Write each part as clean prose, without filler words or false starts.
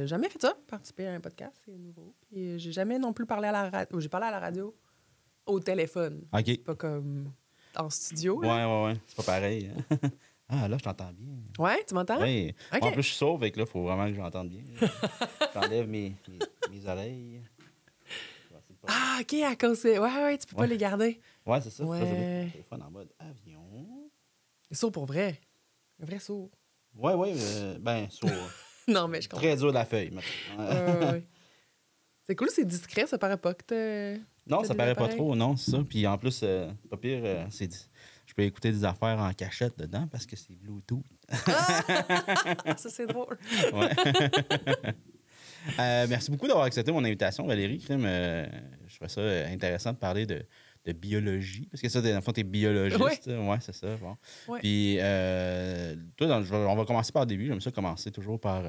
jamais fait ça, participer à un podcast, c'est nouveau. Puis j'ai jamais non plus parlé à la radio. J'ai parlé à la radio au téléphone. OK. C'est pas comme en studio. Ouais, Là. ouais. C'est pas pareil. Hein. Ah, là, je t'entends bien. Ouais, tu m'entends? Oui. OK. En plus, je suis sauve, avec là, il faut vraiment que j'entende bien. J'enlève mes oreilles. Ah, OK, à cause de... Ouais, tu peux pas les garder. Ouais, c'est ça. Ouais. Là, je vais mon téléphone en mode avion. Sourd pour vrai. Un vrai sourd. Ouais, sourd. Non, mais je comprends. Très dur de la feuille, maintenant. Ouais. C'est cool, c'est discret, ça paraît pas que t'as... Non, t'as ça des paraît pas appareils. trop, non, c'est ça. Puis en plus, pas pire, je peux écouter des affaires en cachette dedans parce que c'est Bluetooth. Ah, ça, c'est drôle. Ouais. Merci beaucoup d'avoir accepté mon invitation, Valérie. Je trouvais ça intéressant de parler de biologie. Parce que ça, dans le fond, t'es biologiste. Ouais, c'est ça. Bon. Ouais. Puis, toi, on va commencer par le début. J'aime ça commencer toujours par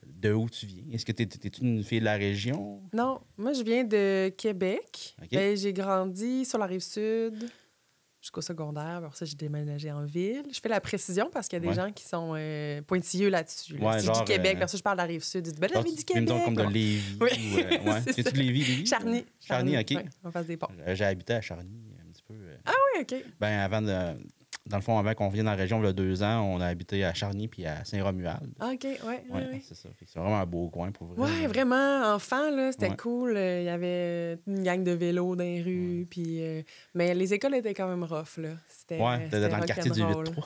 de où tu viens. Est-ce que t'es une fille de la région? Non, moi, je viens de Québec. OK. J'ai grandi sur la Rive-Sud jusqu'au secondaire. Alors ça, j'ai déménagé en ville. Je fais la précision parce qu'il y a des gens qui sont pointilleux là-dessus. Là. Ouais, si genre, je dis Québec, parce que je parle de la Rive-Sud. Ils disent, la vie du Tu me Québec. donnes comme de Bon. Lévis. Oui, Ouais. c'est C'est-tu ça. Lévis? Charny. Charny, OK. Ouais, en face des ponts. J'ai habité à Charny un petit peu. Ah oui, OK. Dans le fond, avant qu'on vienne dans la région, il y a 2 ans, on a habité à Charny puis à Saint-Romuald. Ah, OK, ouais. C'est ça. Fait que c'est vraiment un beau coin pour vrai. Ouais, vraiment. Enfant, là, c'était Ouais. cool. Il y avait une gang de vélos dans les rues. Puis, mais les écoles étaient quand même rough, là. C'était T'étais dans le quartier du rock'n'roll. 8-3.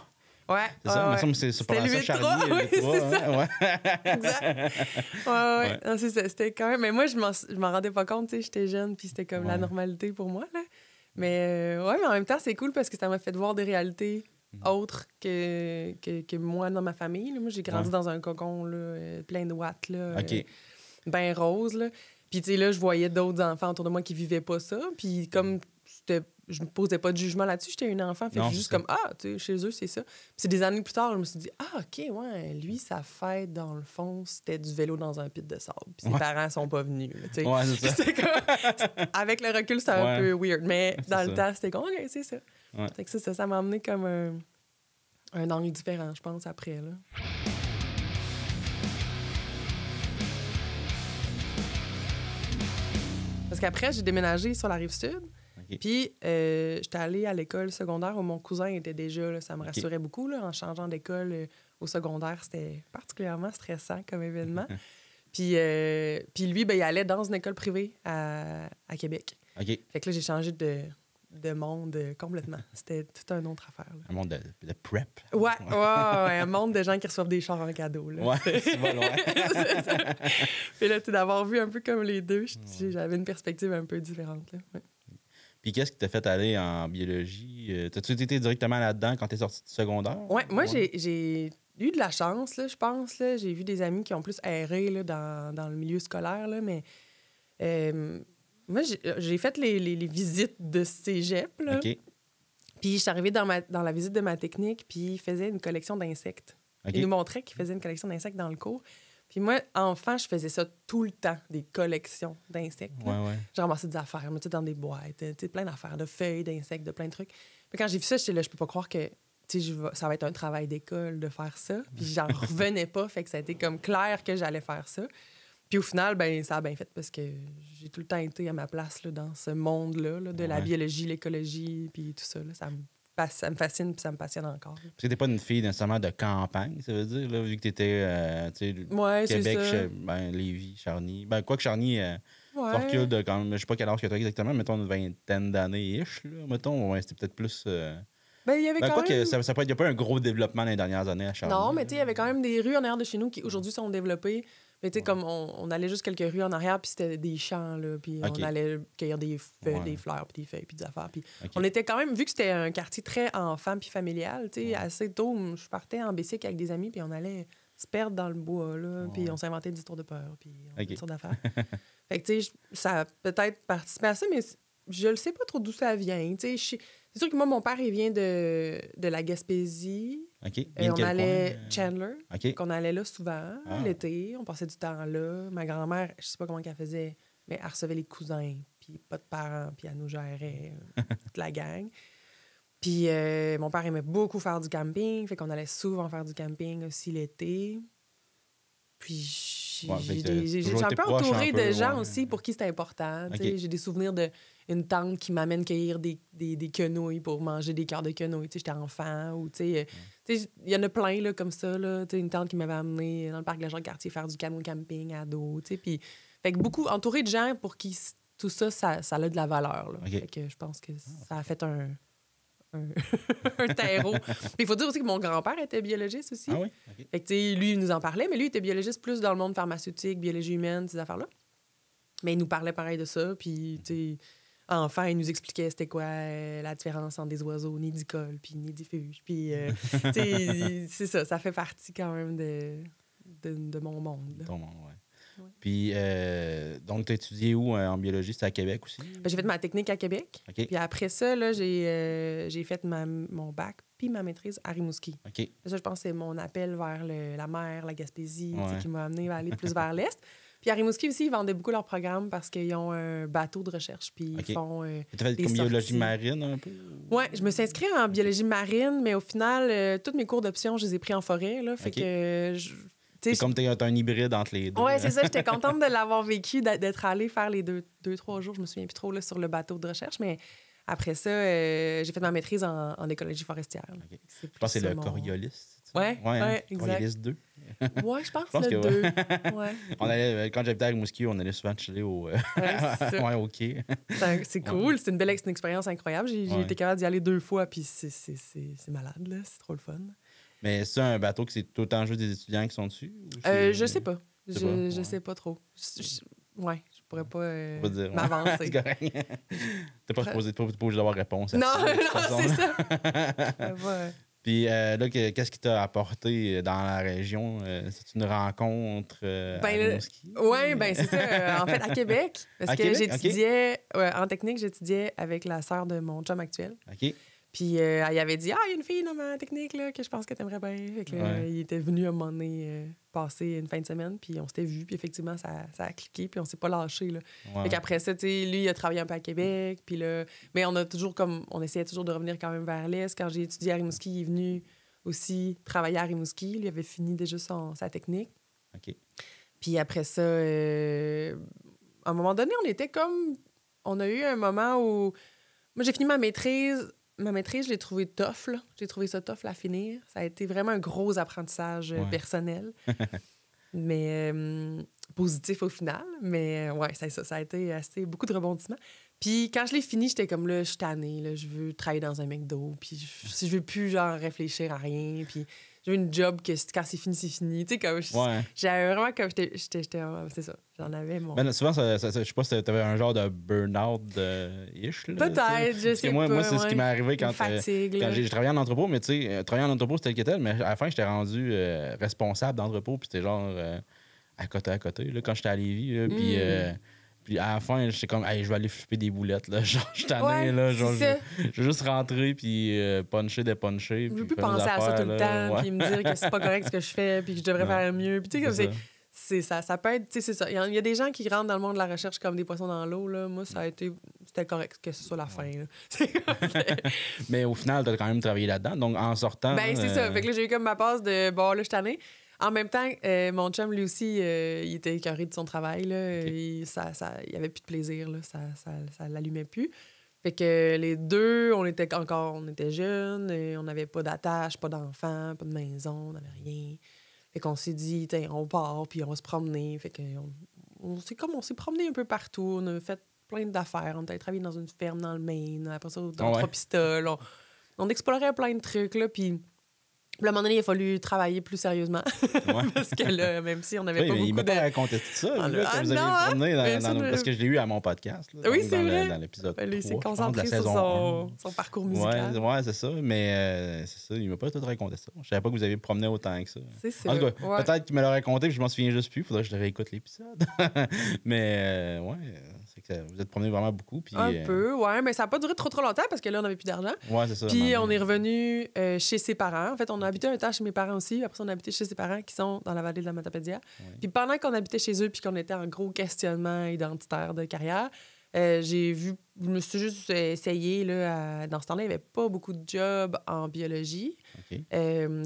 Ouais. C'est ça? Il me semble que c'est pas mal ça, Charny. Oui, c'est ça. Ouais. Exact. Ouais. Non, c'est ça. C'était quand même... Mais moi, je m'en rendais pas compte, tu sais. J'étais jeune, puis c'était comme la normalité pour moi, là. Mais mais en même temps, c'est cool parce que ça m'a fait voir des réalités autres que moi dans ma famille. Là. Moi, j'ai grandi dans un cocon là, plein de watts, là, ben rose. Là. Puis, tu sais, là, je voyais d'autres enfants autour de moi qui vivaient pas ça. Puis, comme je me posais pas de jugement là-dessus, j'étais une enfant. Fait que juste comme, tu sais, chez eux, c'est ça. Puis, c'est des années plus tard, je me suis dit, OK, ouais, lui, sa fête, dans le fond, c'était du vélo dans un pit de sable. Puis, ses parents sont pas venus. Là, tu sais. Ouais, c'est ça. Comme, avec le recul, c'était un peu weird. Mais dans le temps, c'était comme, OK, c'est ça. Ouais. Fait que ça m'a amené comme un angle différent, je pense, après. Là. Parce qu'après, j'ai déménagé sur la Rive-Sud. Puis, j'étais allée à l'école secondaire où mon cousin était déjà. Là, ça me rassurait beaucoup. Là, en changeant d'école au secondaire, c'était particulièrement stressant comme événement. Puis lui, il allait dans une école privée à Québec. Fait que là, j'ai changé de monde complètement. C'était toute une autre affaire. Là. Un monde de prep. Ouais, un monde de gens qui reçoivent des chars en cadeau. Là. Ouais, c'est pas loin. Puis là, d'avoir vu un peu comme les deux, j'avais une perspective un peu différente. Là. Ouais. Puis qu'est-ce qui t'a fait aller en biologie? T'as-tu été directement là-dedans quand t'es sorti du secondaire? Ouais, moi, j'ai eu de la chance, là, je pense. Là. J'ai vu des amis qui ont plus erré là, dans le milieu scolaire, là, mais moi, j'ai fait les visites de cégep. Là. Puis je suis arrivée dans la visite de ma technique, puis ils faisaient une collection d'insectes. Ils nous montraient qu'ils faisaient une collection d'insectes dans le cours. Puis moi, enfant, je faisais ça tout le temps, des collections d'insectes. Je ramassais des affaires, dans des boîtes, plein d'affaires, de feuilles, d'insectes, de plein de trucs. Puis quand j'ai vu ça, j'étais là, je peux pas croire que ça va être un travail d'école de faire ça. Puis j'en revenais pas, fait que ça a été comme clair que j'allais faire ça. Puis au final, ça a bien fait parce que j'ai tout le temps été à ma place là, dans ce monde-là, là, de la biologie, l'écologie, puis tout ça. Là, ça me fascine puis ça me passionne encore. Là. Parce que t'es pas une fille nécessairement de campagne, ça veut dire, là, vu que t'étais Québec, Lévis, Charny. Quoique Charny, ça recule de quand même, je sais pas quel âge que t'as exactement, mettons une vingtaine d'années-ish, là, mettons, c'était peut-être plus... il y avait quand même... Il n'y a pas un gros développement dans les dernières années à Charny. Non, mais tu sais, il y avait quand même des rues en arrière de chez nous qui aujourd'hui sont développées. Mais tu sais, comme on allait juste quelques rues en arrière, puis c'était des champs, là, puis on allait cueillir des feuilles, des fleurs, puis des feuilles, puis des affaires. Puis on était quand même, vu que c'était un quartier très enfant puis familial, tu sais, assez tôt, je partais en bicycle avec des amis, puis on allait se perdre dans le bois, là, puis on s'inventait des histoires de peur, puis toutes sortes d'affaires. Fait que tu sais, ça a peut-être participé à ça, mais je le sais pas trop d'où ça vient. Tu sais, c'est sûr que moi, mon père, il vient de la Gaspésie. Et on allait Chandler. Qu'on allait là souvent, l'été. On passait du temps là. Ma grand-mère, je sais pas comment elle faisait, mais elle recevait les cousins, puis pas de parents, puis elle nous gérait toute la gang. Puis mon père aimait beaucoup faire du camping, fait qu'on allait souvent faire du camping aussi l'été. Puis J'ai un peu entouré de gens aussi pour qui c'était important. Okay. J'ai des souvenirs d'une tante qui m'amène cueillir des quenouilles pour manger des cœurs de quenouilles. J'étais enfant. Ou il y en a plein là, comme ça. Là, une tante qui m'avait amené dans le parc de la Jacques-Cartier faire du canoë camping ado. Puis, fait que beaucoup entouré de gens pour qui tout ça a de la valeur. Là. Okay. Fait que je pense que ça a fait un terreau. Il faut dire aussi que mon grand-père était biologiste aussi. Ah oui? Okay. Fait que, lui, il nous en parlait, mais lui, il était biologiste plus dans le monde pharmaceutique, biologie humaine, ces affaires-là. Mais il nous parlait pareil de ça. Puis, enfant, il nous expliquait c'était quoi la différence entre des oiseaux nidicoles puis nidifuges. Puis, c'est ça fait partie quand même de mon monde. Ton monde, oui. Ouais. Puis, donc, tu as étudié où en biologie? C'était à Québec aussi? J'ai fait ma technique à Québec. Okay. Puis après ça, là, j'ai fait mon bac puis ma maîtrise à Rimouski. Okay. Ça, je pense que c'est mon appel vers la mer, la Gaspésie, qui m'a amené à aller plus vers l'Est. Puis à Rimouski aussi, ils vendaient beaucoup leurs programmes parce qu'ils ont un bateau de recherche. Puis ils font. Tu as fait comme biologie marine un peu? Oui, je me suis inscrite en biologie marine, mais au final, tous mes cours d'option, je les ai pris en forêt. Là, fait que. C'est comme tu as un hybride entre les deux. Oui, c'est ça. J'étais contente de l'avoir vécu, d'être allée faire les 2-3 jours. Je me souviens plus trop là, sur le bateau de recherche, mais après ça, j'ai fait ma maîtrise en écologie forestière. Okay. Je pense que c'est le Coriolis. Oui, exact. Coriolis 2. Oui, je pense le 2. Ouais. Quand j'habitais à Rimouski, on allait souvent chiller au quai. C'est cool. C'est une expérience incroyable. J'ai été capable d'y aller 2 fois, puis c'est malade, là. C'est trop le fun. Mais c'est un bateau que c'est tout le temps juste des étudiants qui sont dessus? Je sais pas. Je sais pas trop. Je pourrais pas m'avancer. T'es pas obligé d'avoir réponse à non, ça. Non, c'est ça. Puis là, qu'est-ce qui t'a apporté dans la région? C'est une rencontre à Rimouski? Oui, c'est ça. En fait, à Québec. Parce que j'étudiais... en technique, j'étudiais avec la sœur de mon chum actuel. OK. Puis elle avait dit « Ah, il y a une fille dans ma technique là, que je pense que t'aimerais bien. » Fait que il était venu à un moment donné passer une fin de semaine, puis on s'était vus, puis effectivement, ça a cliqué, puis on s'est pas lâché. Là. Fait qu'après ça, lui, il a travaillé un peu à Québec, puis là... Mais on essayait toujours de revenir quand même vers l'Est. Quand j'ai étudié à Rimouski, il est venu aussi travailler à Rimouski. Il avait fini déjà sa technique. OK. Puis après ça, à un moment donné, on a eu un moment où... Moi, j'ai fini ma maîtrise... Ma maîtrise, je l'ai trouvée tough. Là. J'ai trouvé ça tough à finir. Ça a été vraiment un gros apprentissage personnel. Mais positif au final. Mais ça a été beaucoup de rebondissements. Puis quand je l'ai fini, j'étais comme là, je suis tannée. Là, je veux travailler dans un McDo. Puis je veux plus genre réfléchir à rien. Puis je veux une job que quand c'est fini, c'est fini. Tu sais, comme j'avais vraiment comme j'étais c'est ça. J'en avais mon. Ben, souvent, je sais pas si t'avais un genre de burn-out-ish. Peut-être, je sais pas. Moi, c'est ce qui m'est arrivé quand j'ai travaillé en entrepôt. Mais tu sais, travailler en entrepôt, c'était le que tel. Mais à la fin, j'étais rendu responsable d'entrepôt. Puis c'était genre à côté. Là, quand j'étais à Lévis. Puis à la fin, j'étais comme, hey, je vais aller flipper des boulettes. Là. Genre, je suis tanné, là. Genre, je vais juste rentrer, puis puncher, dépuncher. Je veux plus penser à ça tout le temps, puis me dire que c'est pas correct ce que je fais, puis que je devrais faire mieux. Puis tu sais, comme ça peut être, tu sais, c'est ça. Il y a des gens qui rentrent dans le monde de la recherche comme des poissons dans l'eau, là. Moi, c'était correct que ce soit la fin, là. Mais au final, t'as quand même travaillé là-dedans. Donc, en sortant. C'est ça. Fait que là, j'ai eu comme ma passe de, là, je suis tannée. En même temps, mon chum, lui aussi, il était écœuré de son travail. Là, il n'y avait plus de plaisir. Là, ça l'allumait plus. Fait que les deux, on était jeunes, on n'avait pas d'attache, pas d'enfants, pas de maison, on n'avait rien. Fait qu'on s'est dit, on part, puis on va se promener. Fait on s'est promené un peu partout. On a fait plein d'affaires. On a travaillé dans une ferme dans le Maine. Après ça, dans 3 pistoles. On explorait plein de trucs, là, puis... Puis à un moment donné, il a fallu travailler plus sérieusement. Parce que là, même si on n'avait pas beaucoup de... Il m'a pas raconté tout ça. Quand vous avez promené parce que je l'ai eu à mon podcast. Là, oui, c'est vrai. Dans l'épisode 3, il s'est concentré sur son parcours musical. Oui, c'est ça. Mais c'est ça, il m'a pas tout raconté ça. Je savais pas que vous avez promené autant que ça. C'est ça. En tout cas, peut-être qu'il me l'a raconté et je m'en souviens juste plus. Il faudrait que je réécoute l'épisode. Mais c'est que vous êtes promené vraiment beaucoup. Puis, un peu, mais ça n'a pas duré trop longtemps parce que là, on n'avait plus d'argent. Oui, c'est ça. Puis on est revenu chez ses parents. En fait, on a habité un temps chez mes parents aussi. Après ça, on a habité chez ses parents qui sont dans la vallée de la Matapédia. Puis pendant qu'on habitait chez eux puis qu'on était en gros questionnement identitaire de carrière, Je me suis juste essayée. Là, dans ce temps-là, il n'y avait pas beaucoup de jobs en biologie. Okay.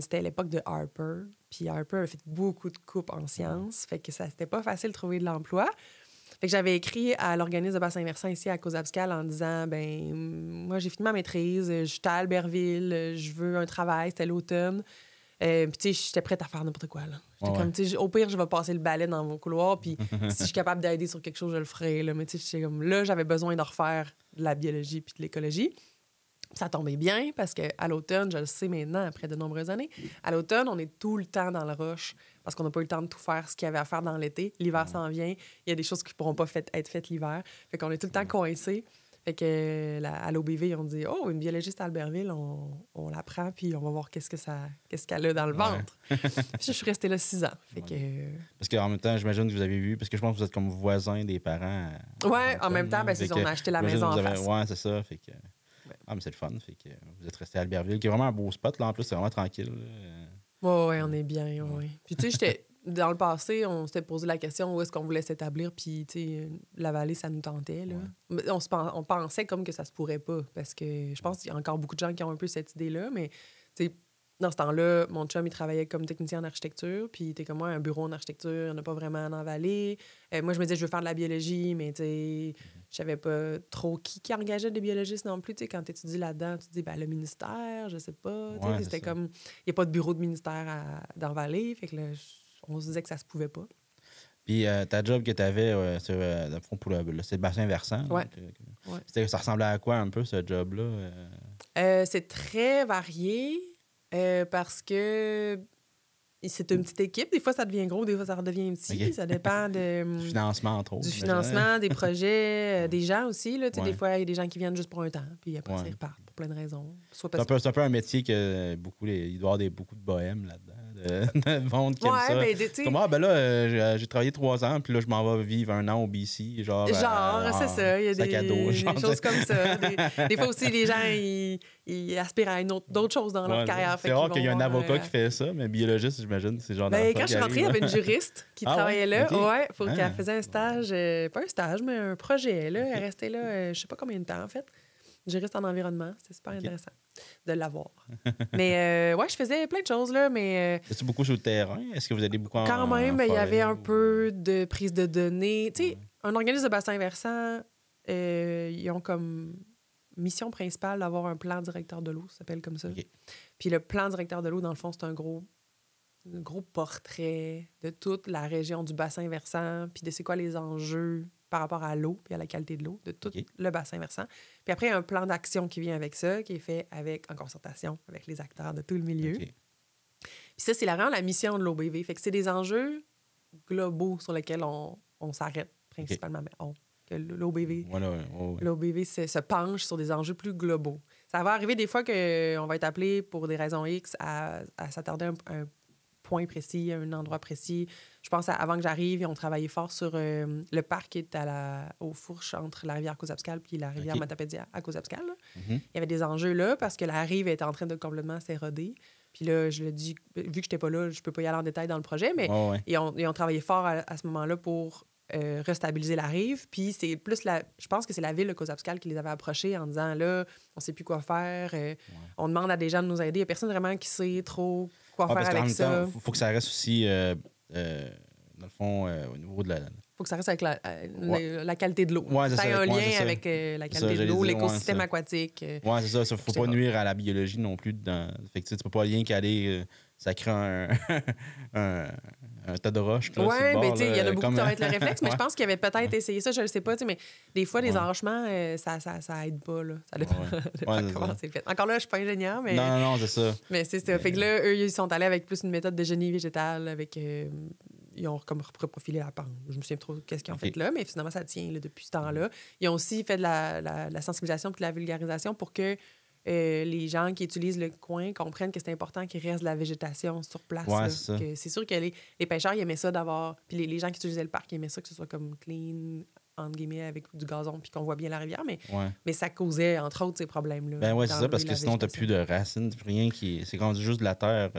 C'était l'époque de Harper. Puis Harper a fait beaucoup de coupes en sciences. Fait que c'était pas facile de trouver de l'emploi. Fait que j'avais écrit à l'organisme de bassin versant ici à Cause-Abscal en disant, moi, j'ai fini ma maîtrise, j'étais à Albertville, je veux un travail, c'était l'automne. Puis, tu sais, j'étais prête à faire n'importe quoi, là. J'étais comme, tu sais, au pire, je vais passer le balai dans mon couloir, puis si je suis capable d'aider sur quelque chose, je le ferai, là. Mais, tu sais, j'étais comme, là, j'avais besoin de refaire de la biologie puis de l'écologie. Ça tombait bien parce qu'à l'automne, je le sais maintenant, après de nombreuses années, à l'automne, on est tout le temps dans le rush parce qu'on n'a pas eu le temps de tout faire ce qu'il y avait à faire dans l'été. L'hiver s'en vient. Il y a des choses qui ne pourront pas être faites l'hiver. Fait qu'on est tout le temps coincés. Fait que à l'OBV, ils ont dit « Oh, une biologiste à Albertville, on la prend, puis on va voir qu'est-ce qu'elle a dans le ventre. » Puis je suis restée là 6 ans. Fait que... Parce qu'en même temps, j'imagine que vous avez vu, parce que je pense que vous êtes comme voisins des parents. Oui, en même temps, c'est on a acheté la maison en face. Oui, c'est ça. Fait que... Ah, mais c'est le fun. Fait que vous êtes resté à Albertville, qui est vraiment un beau spot, là, en plus, c'est vraiment tranquille. Oui, on est bien, oui. Puis tu sais, dans le passé, on s'était posé la question où est-ce qu'on voulait s'établir, puis tu sais, la vallée, ça nous tentait, là. Ouais. On pensait comme que ça se pourrait pas, parce que je pense qu'il y a encore beaucoup de gens qui ont un peu cette idée-là, mais tu sais, dans ce temps-là, mon chum, il travaillait comme technicien en architecture, puis t'es comme moi, un bureau en architecture, il n'y en a pas vraiment dans la vallée. Moi, je me disais, je veux faire de la biologie, mais tu sais, je savais pas trop qui engageait des biologistes non plus. Tu sais, quand tu étudies là-dedans, tu te dis, le ministère, je sais pas. Ouais, c'était comme, il n'y a pas de bureau de ministère dans la vallée, fait que là, on se disait que ça se pouvait pas. Puis ta job que tu avais, c'est le bassin versant. Ouais. Ça ressemblait à quoi un peu, ce job-là? C'est très varié. Parce que c'est une petite équipe. Des fois, ça devient gros, des fois, ça redevient petit. Okay. Ça dépend du financement, entre autres. Du financement, des projets, des gens aussi. Là, des fois, il y a des gens qui viennent juste pour un temps, puis après, ça repartent pour plein de raisons. C'est un peu un métier que il doit y avoir beaucoup de bohèmes là-dedans. De monde qui aime ça. Ben, comme, là, j'ai travaillé 3 ans, puis là, je m'en vais vivre 1 an au BC. Genre c'est ça. Il y a des choses comme ça. Des fois aussi, les gens, ils aspirent à d'autres choses dans leur carrière. C'est rare qu'il y ait un avocat qui fait ça, mais biologiste, j'imagine, c'est genre quand je suis rentrée, il y avait une juriste qui travaillait là. Okay. Qu'elle faisait un stage, pas un stage, mais un projet. Là. Elle restait là, je sais pas combien de temps, en fait. Juriste en environnement. C'était super intéressant de l'avoir. Mais je faisais plein de choses, là, mais... Est-ce beaucoup sur le terrain? Est-ce que vous allez beaucoup quand même, il y avait un peu de prise de données. Tu sais, un organisme de bassin versant, ils ont comme mission principale d'avoir un plan directeur de l'eau, ça s'appelle comme ça. Okay. Puis le plan directeur de l'eau, dans le fond, c'est un gros portrait de toute la région du bassin versant, puis de c'est quoi les enjeux par rapport à l'eau puis à la qualité de l'eau de tout le bassin versant. Puis après, il y a un plan d'action qui vient avec ça, qui est fait en concertation avec les acteurs de tout le milieu. Okay. Puis ça, c'est vraiment la mission de l'OBV. Fait que c'est des enjeux globaux sur lesquels on s'arrête principalement. Okay. Mais l'OBV, l'OBV se penche sur des enjeux plus globaux. Ça va arriver des fois qu'on va être appelé pour des raisons X à s'attarder un point précis, un endroit précis. Je pense avant que j'arrive, ils ont travaillé fort sur le parc qui est aux fourches entre la rivière Cause-Abscal puis la rivière Matapédia à Cause-Abscal. Il y avait des enjeux là parce que la rive était en train de complètement s'éroder. Puis là, je le dis, vu que je n'étais pas là, je peux pas y aller en détail dans le projet, mais ils ont travaillé fort à ce moment-là pour restabiliser la rive. Puis c'est plus je pense que c'est la ville de Cause-Abscal qui les avait approchés en disant là, on sait plus quoi faire. On demande à des gens de nous aider. Il n'y a personne vraiment qui sait trop quoi faire avec ça. Il faut que ça reste aussi, dans le fond, au niveau de la... Il faut que ça reste avec la qualité de l'eau. Ça a un lien avec la qualité de l'eau, l'écosystème aquatique. Oui, c'est ça. Il ne faut pas nuire à la biologie non plus. Fait que, tu ne peux pas rien qu'aller... ça crée un tas de roches. Oui, mais il y en a beaucoup qui auraient le réflexe, mais je pense qu'ils avaient peut-être essayé ça, je ne sais pas, mais des fois, les enrochements, ça aide pas. Là. Ça dépend, comment c'est fait. Encore là, je ne suis pas ingénieur, mais... Non, c'est ça. Mais c'est ça. Fait que là, eux, ils sont allés avec plus une méthode de génie végétal, avec... ils ont comme reprofilé la pente. Je me souviens trop qu'est-ce qu'ils ont fait là, mais finalement, ça tient là, depuis ce temps-là. Ils ont aussi fait de la sensibilisation puis de la vulgarisation pour que les gens qui utilisent le coin comprennent que c'est important qu'il reste de la végétation sur place. C'est sûr que les pêcheurs, ils aimaient ça d'avoir... Puis les gens qui utilisaient le parc, ils aimaient ça que ce soit comme clean, entre guillemets, avec du gazon, puis qu'on voit bien la rivière, mais ça causait, entre autres, ces problèmes-là. Ben oui, c'est ça, parce que sinon, t'as plus de racines, plus rien qui... C'est rendu juste de la terre.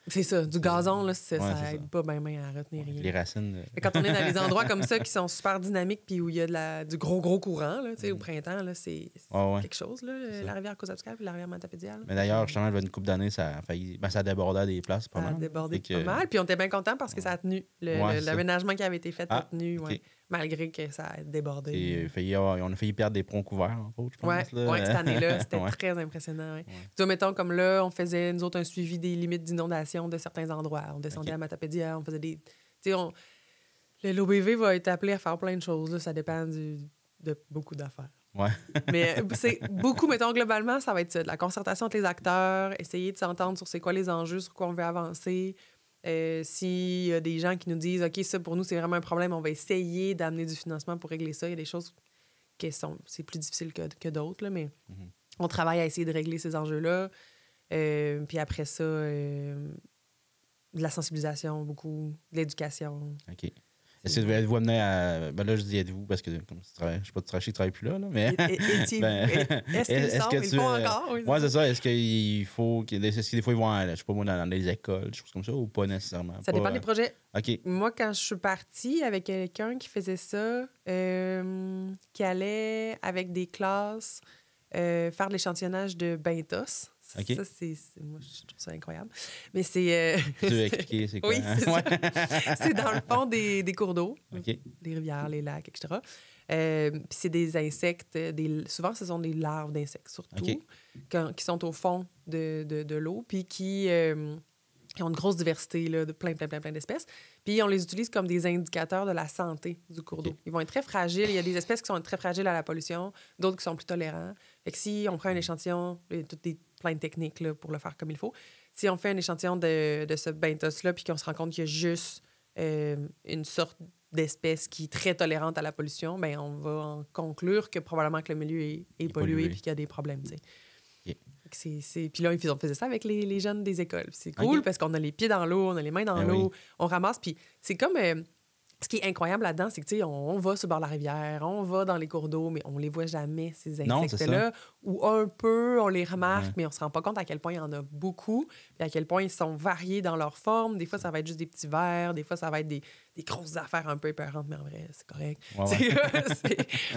C'est ça, du gazon, là, ça aide pas bien à retenir rien. Les racines. Quand on est dans les endroits comme ça qui sont super dynamiques puis où il y a du gros courant, là, au printemps, là, c'est quelque chose, là, la rivière Cozatuscal puis la rivière Matapédia. Mais d'ailleurs, justement, il y a une couple d'années, ça a failli. Ça débordait des places pas mal. Ça a débordé pas mal. Puis on était bien contents parce que ça a tenu. L'aménagement qui avait été fait a tenu, malgré que ça a débordé. Et on a failli perdre des ponts couverts, entre autres, je pense. Oui, cette année-là, c'était très impressionnant. Ouais. Toi, mettons, comme là, on faisait, nous autres, un suivi des limites d'inondation de certains endroits. On descendait à Matapédia, on faisait des... Le l'OBV va être appelé à faire plein de choses. Là. Ça dépend de beaucoup d'affaires. Ouais. Mais c'est beaucoup, mettons, globalement, ça va être ça. De la concertation entre les acteurs, essayer de s'entendre sur c'est quoi les enjeux, sur quoi on veut avancer. S'il y a des gens qui nous disent « OK, ça, pour nous, c'est vraiment un problème, on va essayer d'amener du financement pour régler ça. » Il y a des choses qui c'est plus difficile que d'autres, là, mais on travaille à essayer de régler ces enjeux-là. Puis après ça, de la sensibilisation, beaucoup, de l'éducation. OK. Est-ce que vous amenez à... Ben là, je dis êtes-vous parce que comme tu travailles, je sais pas, tu travailles plus là, mais... Est-ce qu'ils font encore? Oui, c'est ça. Est-ce qu'il faut... Est-ce que des fois, ils vont, je sais pas moi, dans les écoles, des choses comme ça, ou pas nécessairement? Ça dépend des projets. OK. Moi, quand je suis partie avec quelqu'un qui faisait ça, qui allait avec des classes faire de l'échantillonnage de bentos. Okay. Ça, moi, je trouve ça incroyable. Mais c'est... Tu veux expliquer c'est quoi? Oui, c'est ça. C'est dans le fond des cours d'eau, okay. des rivières, les lacs, etc. Puis c'est des insectes. Souvent, ce sont des larves d'insectes, surtout, qui sont au fond de l'eau, puis qui ont une grosse diversité là, de plein d'espèces. Puis on les utilise comme des indicateurs de la santé du cours d'eau. Ils vont être très fragiles. Il y a des espèces qui sont très fragiles à la pollution, d'autres qui sont plus tolérants. Fait que si on prend un échantillon, il y a plein de techniques là, pour le faire comme il faut. Si on fait un échantillon de ce bentos-là, puis qu'on se rend compte qu'il y a juste une sorte d'espèce qui est très tolérante à la pollution, bien, on va en conclure que probablement que le milieu est pollué puis qu'il y a des problèmes, tu sais. Puis là, on faisait ça avec les jeunes des écoles. C'est cool parce qu'on a les pieds dans l'eau, on a les mains dans l'eau, on ramasse. Puis c'est comme... ce qui est incroyable là-dedans, c'est que, tu sais, on va sur le bord de la rivière, on va dans les cours d'eau, mais on les voit jamais, ces insectes-là. Ou un peu, on les remarque, mais on se rend pas compte à quel point il y en a beaucoup, puis à quel point ils sont variés dans leur forme. Des fois, ça va être juste des petits vers, des fois, ça va être des grosses affaires un peu épeurantes, mais en vrai, c'est correct.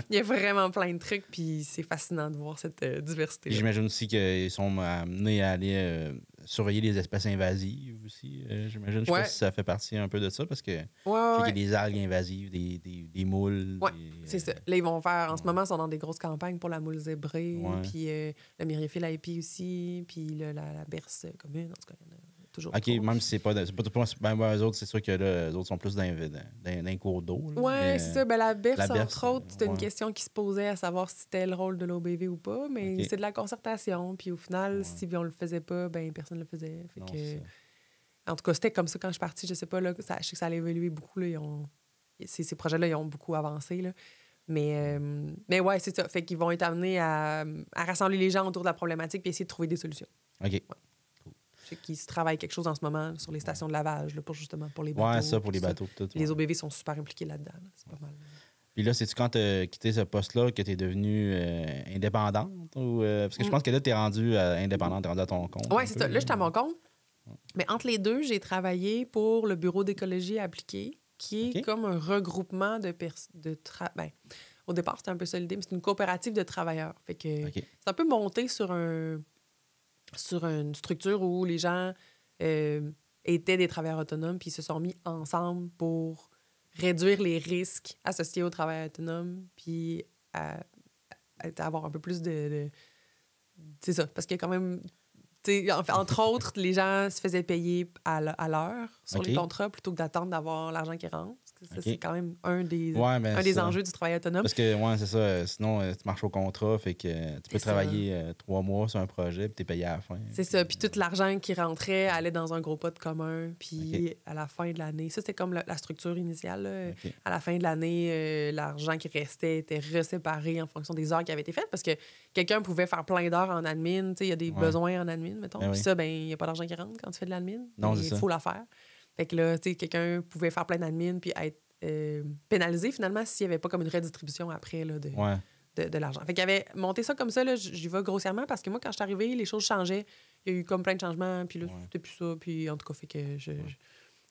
Il y a vraiment plein de trucs, puis c'est fascinant de voir cette diversité. J'imagine aussi qu'ils sont amenés à aller surveiller les espèces invasives aussi. J'imagine, je sais pas si ça fait partie un peu de ça, parce que il y a des algues invasives, des moules. Oui, c'est ça. Là, ils vont faire, en ce moment, ils sont dans des grosses campagnes pour la moule zébrée, puis le myriaphile AIP aussi, puis la berce commune, en tout cas, il y en a toujours. OK, même si c'est pas eux autres, c'est sûr que là, eux autres sont plus dans un cours d'eau. Oui, c'est ça. Ben, la berce, entre autres, c'était une question qui se posait à savoir si c'était le rôle de l'OBV ou pas, mais c'est de la concertation, puis au final, si on le faisait pas, ben personne le faisait. Fait que... En tout cas, c'était comme ça quand je suis partie. Je sais pas, là, je sais que ça allait évoluer beaucoup. Là, ces projets-là, ils ont beaucoup avancé. Là. Mais ouais, c'est ça. Fait qu'ils vont être amenés à rassembler les gens autour de la problématique puis essayer de trouver des solutions. OK. Ouais. Je sais qu'ils se travaillent quelque chose en ce moment sur les stations de lavage, là, pour les bateaux. Ouais, ça, pour les bateaux. Tout, les OBV sont super impliqués là-dedans. Là. C'est pas mal. Puis là, c'est-tu quand tu as quitté ce poste-là que tu es devenue indépendante? Parce que je pense que là, tu es rendue indépendante, tu es rendue à ton compte. Oui, c'est ça. Là, je suis à mon compte. Mais entre les deux, j'ai travaillé pour le Bureau d'écologie appliquée, qui est comme un regroupement au départ, c'était un peu ça l'idée, mais c'est une coopérative de travailleurs. Fait que c'est un peu monté sur une structure où les gens étaient des travailleurs autonomes, puis ils se sont mis ensemble pour réduire les risques associés au travail autonome, puis avoir un peu plus de... C'est ça, parce qu'il y a quand même... entre autres, les gens se faisaient payer à l'heure sur les contrats plutôt que d'attendre d'avoir l'argent qui rentre. Ça, c'est quand même un des enjeux du travail autonome. Parce que, c'est ça. Sinon, tu marches au contrat, fait que tu peux travailler 3 mois sur un projet puis tu es payé à la fin. C'est ça. Puis tout l'argent qui rentrait allait dans un gros pot commun. Puis à la fin de l'année, ça, c'était comme la structure initiale. Là. À la fin de l'année, l'argent qui restait était reséparé en fonction des heures qui avaient été faites parce que quelqu'un pouvait faire plein d'heures en admin. Il y a des besoins en admin, mettons. Puis ça, il n'y a pas d'argent qui rentre quand tu fais de l'admin. Il faut la faire. Fait que là, quelqu'un pouvait faire plein d'admin puis être pénalisé finalement s'il n'y avait pas comme une redistribution après là, de l'argent. Fait qu'il avait monté ça comme ça, là, j'y vais grossièrement parce que moi, quand je suis arrivée, les choses changeaient. il y a eu comme plein de changements, puis là, c'était plus ça. Puis en tout cas, fait que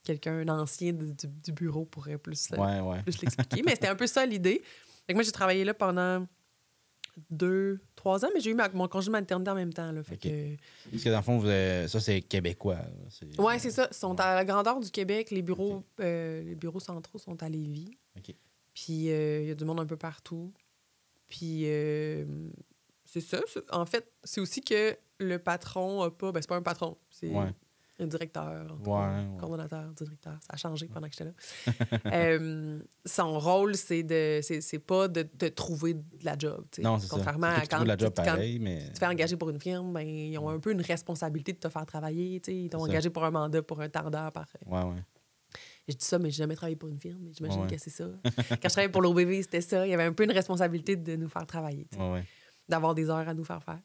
quelqu'un d'ancien du bureau pourrait plus l'expliquer. Mais c'était un peu ça l'idée. Fait que moi, j'ai travaillé là pendant 2-3 ans, mais j'ai eu mon congé de maternité en même temps. Là, fait que... Parce que dans le fond, ça, c'est québécois. Oui, c'est ça. Ils sont à la grandeur du Québec. Les bureaux centraux sont à Lévis. Puis il y a du monde un peu partout. Puis c'est ça. En fait, c'est aussi que le patron n'a pas... Ben, c'est pas un patron. C'est un directeur, coordonnateur, directeur. Ça a changé pendant que j'étais là. Son rôle, c'est pas de te trouver de la job. T'sais. Non, c'est contrairement ça. à quand, la job pareil, mais... tu te fais engager pour une firme, ben, ils ont un peu une responsabilité de te faire travailler. T'sais. Ils t'ont engagé pour un mandat, pour un temps d'heure. Je dis ça, mais j'ai jamais travaillé pour une firme. J'imagine que c'est ça. Quand je travaillais pour l'OBV, c'était ça. Il y avait un peu une responsabilité de nous faire travailler. D'avoir des heures à nous faire faire.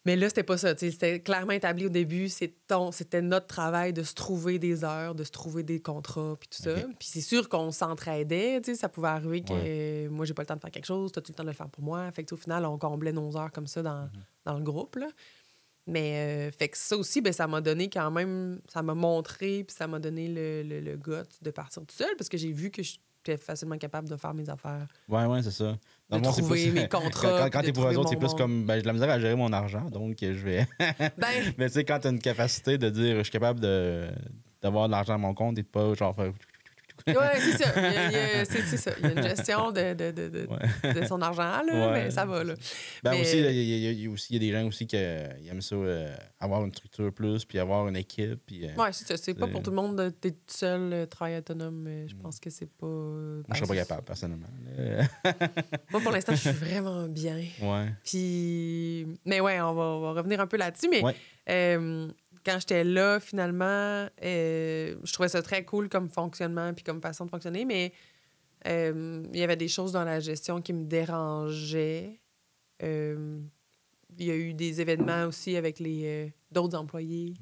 Mais là, c'était pas ça. C'était clairement établi au début. C'était notre travail de se trouver des heures, de se trouver des contrats, puis tout ça. Puis c'est sûr qu'on s'entraidait. Ça pouvait arriver que moi, j'ai pas le temps de faire quelque chose, toi, tu as le temps de le faire pour moi. Fait que, au final, on comblait nos heures comme ça dans le groupe. Là. Mais fait que ça aussi, ben, ça m'a donné quand même... Ça m'a montré, puis ça m'a donné le guts de partir tout seul, parce que j'ai vu que j'étais facilement capable de faire mes affaires. Oui, c'est ça. De trouver mes contrats. Quand t'es pour eux autres, c'est plus comme... Ben, j'ai de la misère à gérer mon argent, donc je vais... Mais tu sais, quand t'as une capacité de dire, je suis capable d'avoir de l'argent à mon compte et de pas, genre, faire... Oui, c'est ça. C'est ça. Il y a une gestion de son argent, là, mais ça va. Là. Ben mais... aussi, il y a des gens aussi qui aiment ça, avoir une structure plus, puis avoir une équipe. Oui, c'est ça. C'est pas pour tout le monde d'être tout seul, travail autonome. Je pense que c'est pas... Moi, je serais pas capable, personnellement. Moi, pour l'instant, je suis vraiment bien. Puis... Mais on va revenir un peu là-dessus. Mais quand j'étais là, finalement, je trouvais ça très cool comme fonctionnement puis comme façon de fonctionner, mais il y avait des choses dans la gestion qui me dérangeaient. Il y a eu des événements aussi avec d'autres employés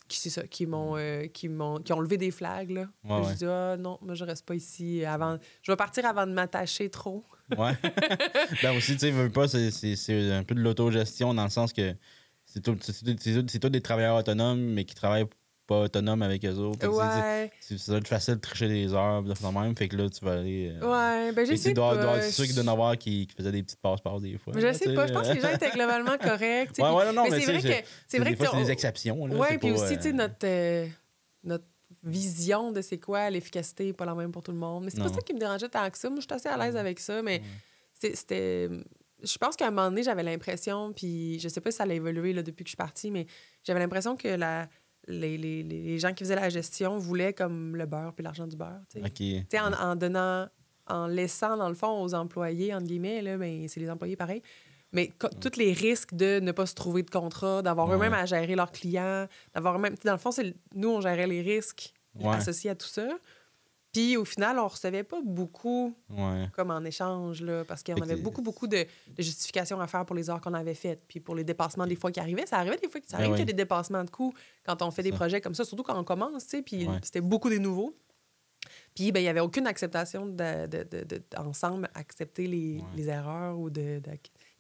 qui ont levé des flags. Là. Je dis, non, moi, je reste pas ici. Je vais partir avant de m'attacher trop. Ben aussi, tu sais, veux pas, c'est un peu de l'autogestion dans le sens que c'est tout des travailleurs autonomes, mais qui travaillent pas autonomes avec eux autres. Ça doit être facile de tricher des heures, de faire même. Fait que là, tu vas aller... je sais pas. C'est sûr qu'il doit y en avoir qui faisaient des petites passe-passe des fois. Je sais pas. Je pense que les gens étaient globalement corrects. Mais c'est vrai que... C'est vrai que c'est des exceptions. Oui, puis aussi, tu sais, notre vision de c'est quoi l'efficacité n'est pas la même pour tout le monde. Mais c'est pas ça qui me dérangeait tant que ça. Moi, je suis assez à l'aise avec ça, mais c'était... Je pense qu'à un moment donné, j'avais l'impression, puis je sais pas si ça a évolué là, depuis que je suis partie, mais j'avais l'impression que les gens qui faisaient la gestion voulaient comme le beurre puis l'argent du beurre. En laissant, dans le fond, aux employés, entre guillemets, là, ben, c'est les employés pareil, mais tous les risques de ne pas se trouver de contrat, d'avoir eux-mêmes à gérer leurs clients, d'avoir même... Dans le fond, nous, on gérait les risques associés à tout ça. Puis, au final, on recevait pas beaucoup comme en échange, là, parce qu'on avait beaucoup de justifications à faire pour les heures qu'on avait faites. Puis pour les dépassements des fois qui arrivaient. Ça arrivait des fois qu'il y a des dépassements de coûts quand on fait des projets comme ça, surtout quand on commence, tu sais, puis c'était beaucoup des nouveaux. Puis, ben, il n'y avait aucune acceptation ensemble accepter les erreurs ou il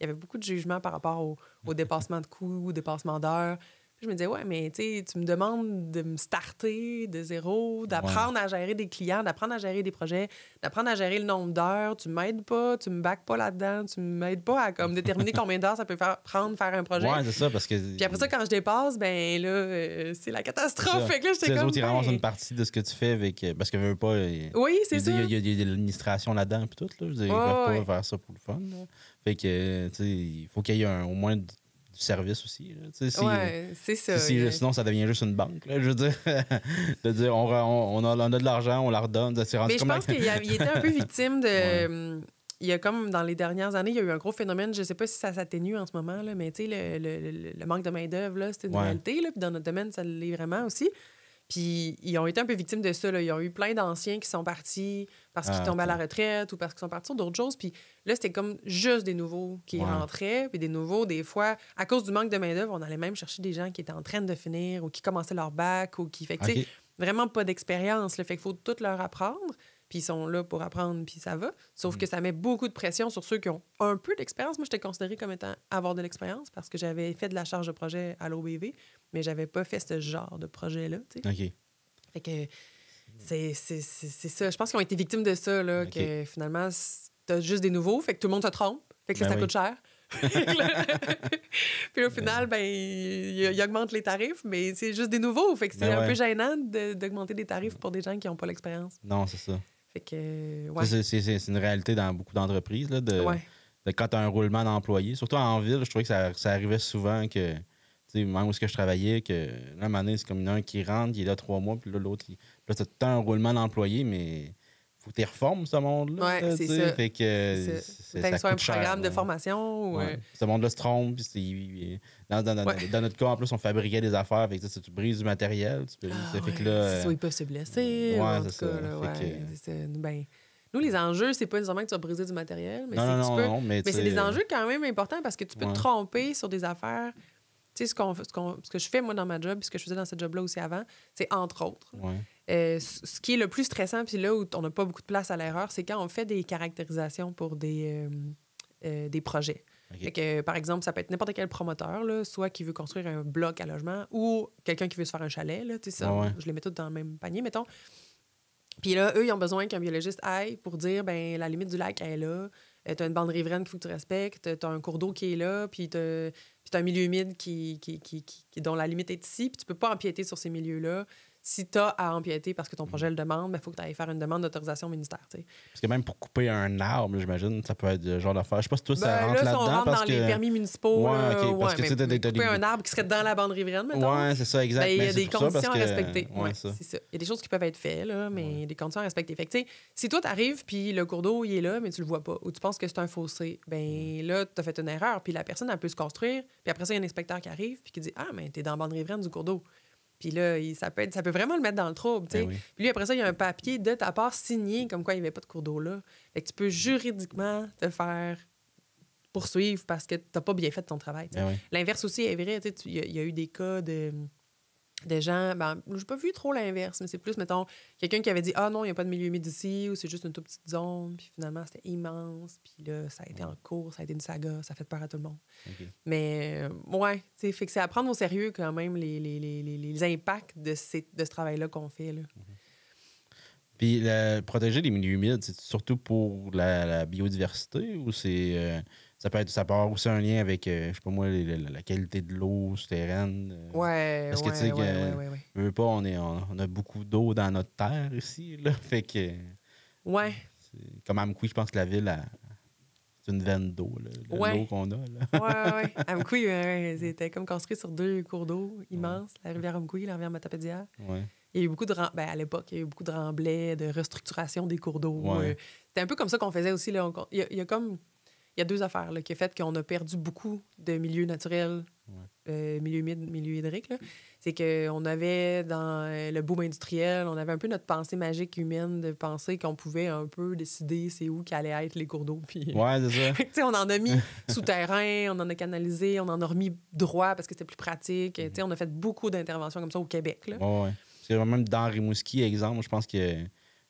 y avait beaucoup de jugements par rapport au dépassement de coûts ou dépassement d'heures. Je me disais, mais tu me demandes de me starter de zéro, d'apprendre à gérer des clients, d'apprendre à gérer des projets, d'apprendre à gérer le nombre d'heures. Tu m'aides pas, tu me backes pas là-dedans, tu m'aides pas à comme, déterminer combien d'heures ça peut faire un projet. Ouais, c'est ça, parce que... Puis après ça, quand je dépasse, ben là, c'est la catastrophe. Fait que là, j'étais comme... Les autres, ils ramassent une partie de ce que tu fais avec... Parce que veux pas... Oui, c'est ça. Il y a de l'administration là-dedans, puis tout. Là. Ils peuvent pas faire ça pour le fun. Là. Fait que, tu sais, il faut qu'il y ait au moins... service aussi. C'est ça. Sinon, ça devient juste une banque. Là, je veux dire, de dire on a de l'argent, on la redonne. Mais je pense qu'il était un peu victime de... Il y a comme dans les dernières années, il y a eu un gros phénomène, je ne sais pas si ça s'atténue en ce moment, là, mais tu sais, le manque de main-d'œuvre, c'est une réalité. Là, puis dans notre domaine, ça l'est vraiment aussi. Puis ils ont été un peu victimes de ça. Là. Ils ont eu plein d'anciens qui sont partis parce qu'ils tombaient à la retraite ou parce qu'ils sont partis sur d'autres choses. Puis là, c'était comme juste des nouveaux qui rentraient. Puis des nouveaux, des fois, à cause du manque de main-d'œuvre, on allait même chercher des gens qui étaient en train de finir ou qui commençaient leur bac ou qui... Fait que, tu sais, vraiment pas d'expérience. Fait qu'il faut tout leur apprendre. puis ils sont là pour apprendre, puis ça va. Sauf que ça met beaucoup de pression sur ceux qui ont un peu d'expérience. Moi, j'étais considérée comme étant avoir de l'expérience parce que j'avais fait de la charge de projet à l'OBV, mais j'avais pas fait ce genre de projet-là, tu sais. OK. Fait que c'est ça. Je pense qu'ils ont été victimes de ça, là, que finalement, t'as juste des nouveaux, fait que tout le monde se trompe, fait que là, ça coûte cher. Puis au final, ben, il augmente les tarifs, mais c'est juste des nouveaux. Fait que c'est un peu gênant d'augmenter des tarifs pour des gens qui n'ont pas l'expérience. Non, c'est ça. Fait que, c'est une réalité dans beaucoup d'entreprises, là, de quand tu as un roulement d'employés. Surtout en ville, je trouvais que ça arrivait souvent que, même où est-ce que je travaillais, que là, à un moment donné, c'est comme un qui rentre, qui est là 3 mois, puis là, l'autre, là, tu as tout le temps un roulement d'employés, mais faut que tu reformes ce monde-là. Oui, c'est ça. Fait que ça coûte un programme de formation. Ou... Ce monde-là se trompe. Puis dans notre cas, en plus, on fabriquait des affaires. Fait que tu brises du matériel. Fait que là, c'est ça, ils peuvent se blesser. C'est ça. Ben, nous, les enjeux, c'est pas nécessairement que tu vas briser du matériel, mais mais c'est des enjeux quand même importants parce que tu peux te tromper sur des affaires. Tu sais, ce que je fais, moi, dans ma job, ce que je faisais dans ce job-là aussi avant, c'est entre autres. Ce qui est le plus stressant, puis là où on n'a pas beaucoup de place à l'erreur, c'est quand on fait des caractérisations pour des projets. Fait que, par exemple, ça peut être n'importe quel promoteur, là, soit qui veut construire un bloc à logement ou quelqu'un qui veut se faire un chalet. Là, je les mets tous dans le même panier, mettons. Puis là, eux, ils ont besoin qu'un biologiste aille pour dire, ben la limite du lac, elle est là. Tu as une bande riveraine qu'il faut que tu respectes. Tu as un cours d'eau qui est là. Puis tu as un milieu humide dont la limite est ici. Puis tu peux pas empiéter sur ces milieux-là. Si tu as à empiéter parce que ton projet le demande, il faut que tu ailles faire une demande d'autorisation au ministère. T'sais. Parce que même pour couper un arbre, j'imagine, ça peut être le genre d'affaire. Je sais pas si toi, ça rentre là-dedans. On rentre dans les permis municipaux. Parce que couper un arbre qui serait dans la bande riveraine, mettons. Oui, c'est ça, exact. Il y a des conditions à respecter. C'est ça. Il y a des choses qui peuvent être faites, là, mais il y a des conditions à respecter. Fait que, si toi, tu arrives, puis le cours d'eau, il est là, mais tu le vois pas, ou tu penses que c'est un fossé, ben là, tu as fait une erreur, puis la personne, elle peut se construire, puis après ça, il y a un inspecteur qui arrive, puis qui dit « Ah, mais t'es dans la bande riveraine du cours d'eau. » Puis là, ça peut vraiment le mettre dans le trouble. Puis lui, après ça, il y a un papier de ta part signé comme quoi il n'y avait pas de cours d'eau là. Fait que tu peux juridiquement te faire poursuivre parce que tu n'as pas bien fait ton travail. L'inverse aussi est vrai. Il y a eu des cas de gens... Ben, j'ai pas vu trop l'inverse, mais c'est plus, mettons, quelqu'un qui avait dit « Ah non, il n'y a pas de milieu humide ici » ou « C'est juste une toute petite zone. » Puis finalement, c'était immense. Puis là, ça a été en cours, ça a été une saga, ça a fait peur à tout le monde. Mais, fait que c'est à prendre au sérieux quand même les impacts de ce travail-là qu'on fait, là. Puis protéger les milieux humides, c'est surtout pour la biodiversité ou c'est... Ça peut avoir aussi un lien avec, je sais pas moi, la qualité de l'eau souterraine. Parce que, tu sais, veut pas, on a beaucoup d'eau dans notre terre ici, là. Fait que... Comme Amqui, je pense que la ville c'est une veine d'eau, là. L'eau qu'on a, là. Amqui, c'était comme construit sur 2 cours d'eau immenses. La rivière Amqui, la rivière Matapédia. Il y a eu beaucoup de... à l'époque, il y a eu beaucoup de remblais, de restructuration des cours d'eau. C'était un peu comme ça qu'on faisait aussi, là. Il y a 2 affaires là, qui ont fait qu'on a perdu beaucoup de milieux naturels, milieu humide, milieu hydrique. C'est qu'on avait, dans le boom industriel, on avait un peu notre pensée magique humaine de penser qu'on pouvait un peu décider c'est où qu'allaient être les cours d'eau. Puis... c'est ça. On en a mis souterrain, on en a canalisé, on en a remis droit parce que c'était plus pratique. On a fait beaucoup d'interventions comme ça au Québec. Là. Parce que même dans Rimouski, exemple, je pense que...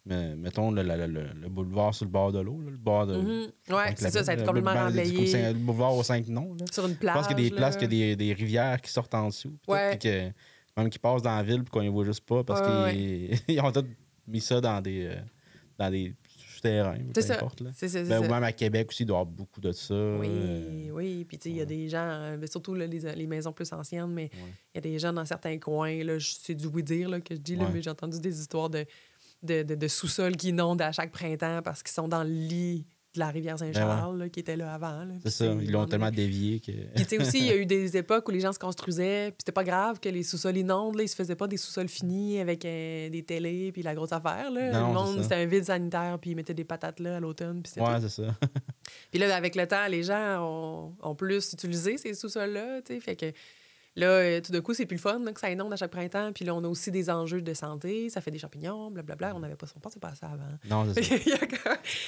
mettons le boulevard sur le bord de l'eau, le bord de... c'est ça, ça a été complètement remblayé. Le boulevard aux 5 noms. Là. Sur une plage. Je pense qu'il y a des places, qu'il y a des rivières qui sortent en dessous. Puis même qui passent dans la ville, puis qu'on ne les voit juste pas, parce qu'ils ont tous mis ça dans des souterrains, peu importe. Là. Ou même à Québec aussi, il doit y avoir beaucoup de ça. Oui. Puis il y a des gens, surtout là, les maisons plus anciennes, mais il y a des gens dans certains coins, là, c'est du oui-dire là, que je dis, là, mais j'ai entendu des histoires de sous-sol qui inondent à chaque printemps parce qu'ils sont dans le lit de la rivière Saint-Charles là, qui était là avant. Là. C'est ça, ils l'ont tellement dévié que... Puis tu sais aussi, il y a eu des époques où les gens se construisaient, puis c'était pas grave que les sous-sols inondent, là, ils se faisaient pas des sous-sols finis avec des télés puis la grosse affaire. Là. Non, le monde, c'était un vide sanitaire, puis ils mettaient des patates là à l'automne. Puis c'est ça. Puis là, avec le temps, les gens ont plus utilisé ces sous-sols-là, tu sais, fait que... Là, tout d'un coup, c'est plus le fun là, que ça inonde à chaque printemps. Puis là, on a aussi des enjeux de santé. Ça fait des champignons, blablabla. On pensait pas à ça avant. Non, c'est ça.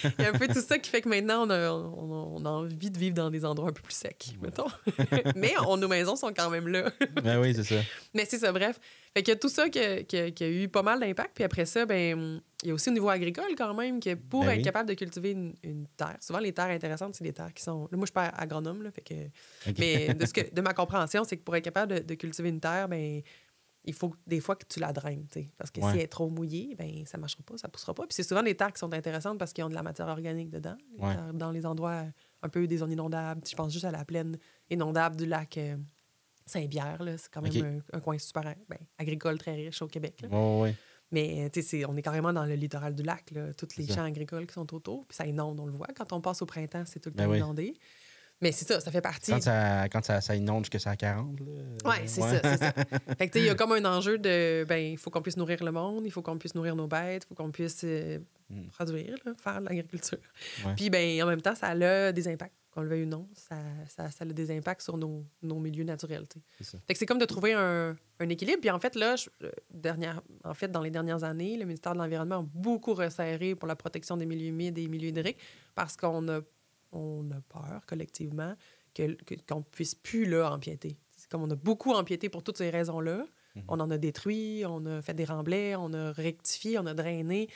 Il y a un peu tout ça qui fait que maintenant, on a envie de vivre dans des endroits un peu plus secs, mettons. Mais nos maisons sont quand même là. Oui, c'est ça. Mais c'est ça, bref. Fait qu'il y a tout ça qui a eu pas mal d'impact. Puis après ça, ben il y a aussi au niveau agricole quand même, que pour être capable de cultiver une terre, souvent les terres intéressantes, c'est des terres qui sont... Là, moi, je suis pas agronome, là, fait que... Mais de ma compréhension, c'est que pour être capable de cultiver une terre, ben il faut des fois que tu la draines, t'sais. Parce que si elle est trop mouillée, ben ça marchera pas, ça poussera pas. Puis c'est souvent des terres qui sont intéressantes parce qu'ils ont de la matière organique dedans, dans les endroits un peu des zones inondables. Je pense juste à la plaine inondable du lac Saint-Pierre, là. C'est quand même un coin super agricole très riche au Québec. Là. Mais on est carrément dans le littoral du lac, là, tous les champs agricoles qui sont autour. Puis ça inonde, on le voit. Quand on passe au printemps, c'est tout le temps inondé. Mais c'est ça fait partie... Quand ça inonde jusqu'à ça à 40, là... Oui, c'est ça. Fait que, il y a comme un enjeu de... il faut qu'on puisse nourrir le monde, il faut qu'on puisse nourrir nos bêtes, il faut qu'on puisse produire, là, faire de l'agriculture. Puis, en même temps, ça a des impacts, qu'on le veuille ou non. Ça a des impacts sur nos milieux naturels, Fait que c'est comme de trouver un équilibre. Puis, en fait, là, dans les dernières années, le ministère de l'Environnement a beaucoup resserré pour la protection des milieux humides et des milieux hydriques parce qu'on a peur collectivement qu'on ne puisse plus là, empiéter. C'est comme on a beaucoup empiété pour toutes ces raisons-là. On en a détruit, on a fait des remblais, on a rectifié, on a drainé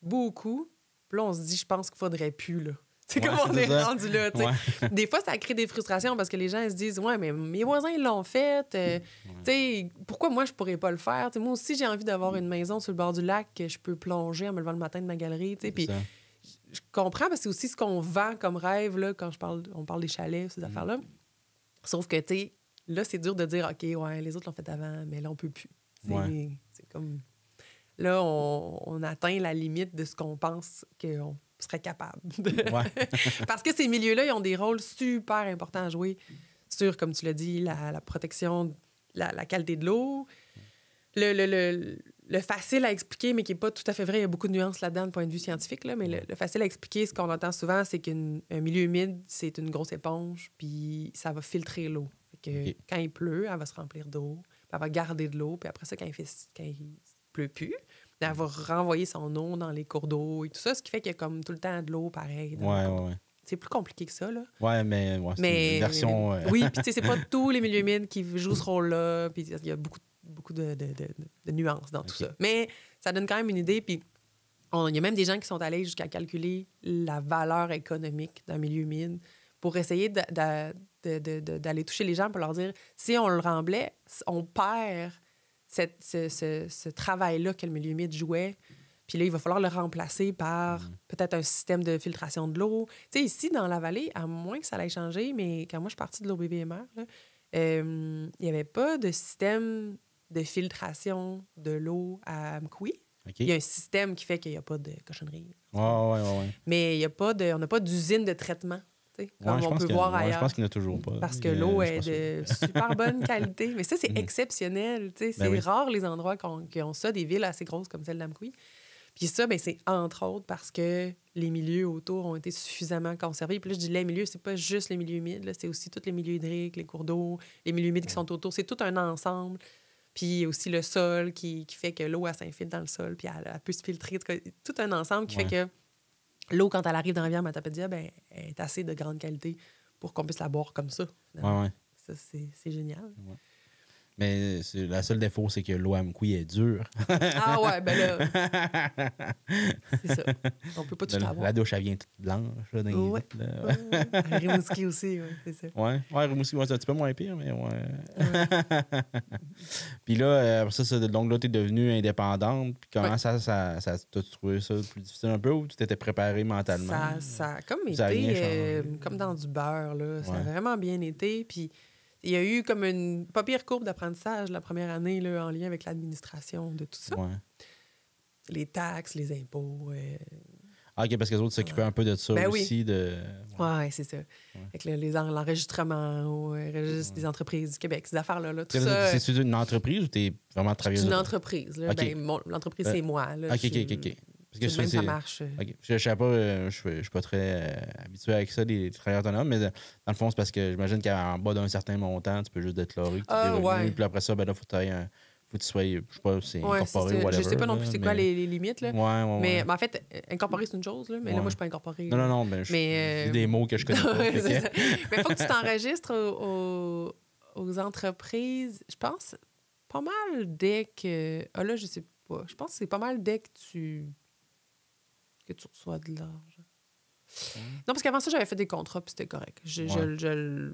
beaucoup. Puis là, on se dit, je pense qu'il ne faudrait plus. Là. C'est comme on est rendu là. Des fois, ça crée des frustrations parce que les gens ils se disent, ouais, mais mes voisins, ils l'ont fait. Pourquoi moi, je ne pourrais pas le faire? Moi aussi, j'ai envie d'avoir une maison sur le bord du lac que je peux plonger en me levant le matin de ma galerie. Puis je comprends parce que c'est aussi ce qu'on vend comme rêve là, quand on parle des chalets, ces affaires-là. Sauf que, là, c'est dur de dire, OK, ouais, les autres l'ont fait avant, mais là, on peut plus. C'est comme... Là, on atteint la limite de ce qu'on pense qu'on serait capable. Parce que ces milieux-là, ils ont des rôles super importants à jouer sur, comme tu l'as dit, la protection, la qualité de l'eau, le facile à expliquer, mais qui n'est pas tout à fait vrai. Il y a beaucoup de nuances là-dedans, du point de vue scientifique, là, mais le facile à expliquer, ce qu'on entend souvent, c'est qu'un milieu humide, c'est une grosse éponge, puis ça va filtrer l'eau. Fait que quand il pleut, elle va se remplir d'eau, puis elle va garder de l'eau, puis après ça, quand il pleut plus, elle va renvoyer son eau dans les cours d'eau et tout ça, ce qui fait qu'il y a comme tout le temps de l'eau pareil. C'est plus compliqué que ça, là. Mais c'est une version... Oui, puis c'est pas tous les milieux humides qui jouent ce rôle-là, puis il y a beaucoup de nuances dans tout ça. Mais ça donne quand même une idée. Puis il y a même des gens qui sont allés jusqu'à calculer la valeur économique d'un milieu humide pour essayer d'aller toucher les gens pour leur dire, si on le remblait, on perd ce travail-là que le milieu humide jouait. Puis là, il va falloir le remplacer par peut-être un système de filtration de l'eau. Tu sais, ici, dans la vallée, à moins que ça l'ait changé, mais quand moi, je suis partie de l'OBBMR, il n'y avait pas de système de filtration de l'eau à Amkoui. Il y a un système qui fait qu'il n'y a pas de cochonnerie. Mais il y a pas on n'a pas d'usine de traitement, comme on peut voir ailleurs. Je pense qu'il n'y en a toujours pas. Parce que l'eau est de super bonne qualité. Mais ça, c'est exceptionnel. C'est rare les endroits qui ont ça, des villes assez grosses comme celle d'Amkoui. Puis ça, c'est entre autres parce que les milieux autour ont été suffisamment conservés. Puis là, je dis les milieux, c'est pas juste les milieux humides, là, c'est aussi tous les milieux hydriques, les cours d'eau, les milieux humides qui sont autour. C'est tout un ensemble. Puis aussi le sol qui fait que l'eau, elle s'infiltre dans le sol, puis elle peut se filtrer. Tout un ensemble qui fait que l'eau, quand elle arrive dans la rivière Matapédia, elle est assez de grande qualité pour qu'on puisse la boire comme ça. Ça, c'est génial. Mais la seule défaut, c'est que l'eau à Amkoui est dure. Ah ouais, là... c'est ça. On peut pas tout avoir. La douche, elle vient toute blanche. Là, dans les Rimouski aussi, c'est ça. Rimouski, c'est un petit peu moins pire, mais Puis là, après ça, donc là, t'es devenue indépendante. Puis comment t'as trouvé ça plus difficile un peu ou tu t'étais préparée mentalement? Ça a comme été comme dans du beurre, là. Ça a vraiment bien été, puis... Il y a eu comme une pas pire courbe d'apprentissage la première année là, en lien avec l'administration de tout ça. Les taxes, les impôts. OK, parce que les autres s'occupaient un peu de ça aussi. Oui, c'est ça. Avec l'enregistrement au registre des entreprises du Québec, ces affaires-là. Tout ça, c'est une entreprise ou tu es vraiment travailleuse? C'est une entreprise. Là. L'entreprise, c'est moi. Là, OK. Parce que même ça marche. Okay. Je ne sais pas, je suis pas très habitué avec ça, les travailleurs autonomes, mais dans le fond, c'est parce que j'imagine qu'en bas d'un certain montant, tu peux juste déclarer que tu es revenu. Puis après ça, là, faut que tu sois, je sais pas, c'est incorporé ou whatever. Je sais pas non plus c'est quoi les limites. Là. Mais en fait, incorporé, c'est une chose, là, mais là, moi, je suis pas incorporée. Non, mais c'est des mots que je connais pas. Mais il faut que tu t'enregistres aux entreprises, je pense. pas mal dès que... Ah là, je sais pas. Je pense que c'est pas mal dès que tu reçois de l'argent. Non, parce qu'avant ça, j'avais fait des contrats, puis c'était correct. Je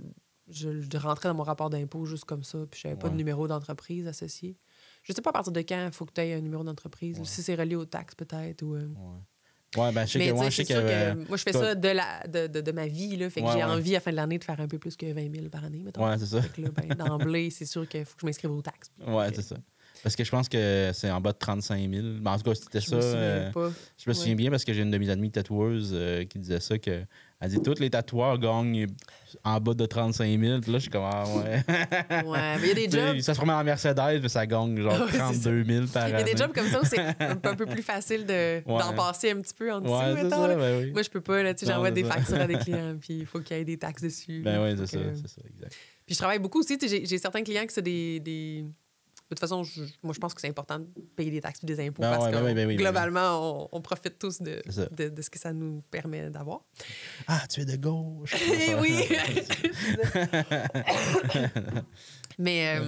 rentrais dans mon rapport d'impôt juste comme ça, puis j'avais pas de numéro d'entreprise associé. Je sais pas à partir de quand il faut que tu aies un numéro d'entreprise. Si c'est relié aux taxes, peut-être, ou... Ouais, ben, je sais que moi, je fais ça de ma vie, là. Fait que j'ai envie, à la fin de l'année, de faire un peu plus que 20 000 par année, mettons. Ouais, c'est ça. Fait que là, ben, d'emblée, c'est sûr qu'il faut que je m'inscrive aux taxes. Ouais, c'est ça. Parce que je pense que c'est en bas de 35 000. Mais en tout cas, c'était ça. Je me souviens bien parce que j'ai une de mes amies tatoueuses qui disait ça, que elle dit tous les tatoueurs gagnent en bas de 35 000. Puis là, je suis comme, ah ouais. Ouais, mais il y a des jobs. Ça se remet en Mercedes, mais ça gagne genre 32 000 par année. Il y a des jobs comme ça où c'est un peu plus facile d'en passer un petit peu en dessous. Ouais, mettons, ça, ben oui. Moi, je peux pas. J'envoie des factures à des clients, puis il faut qu'il y ait des taxes dessus. Ben oui, c'est ça, exact. Puis je travaille beaucoup aussi. J'ai certains clients qui c'est des... De toute façon, moi, je pense que c'est important de payer des taxes et des impôts parce que globalement, on profite tous de ce que ça nous permet d'avoir. Ah, tu es de gauche! Oui! Mais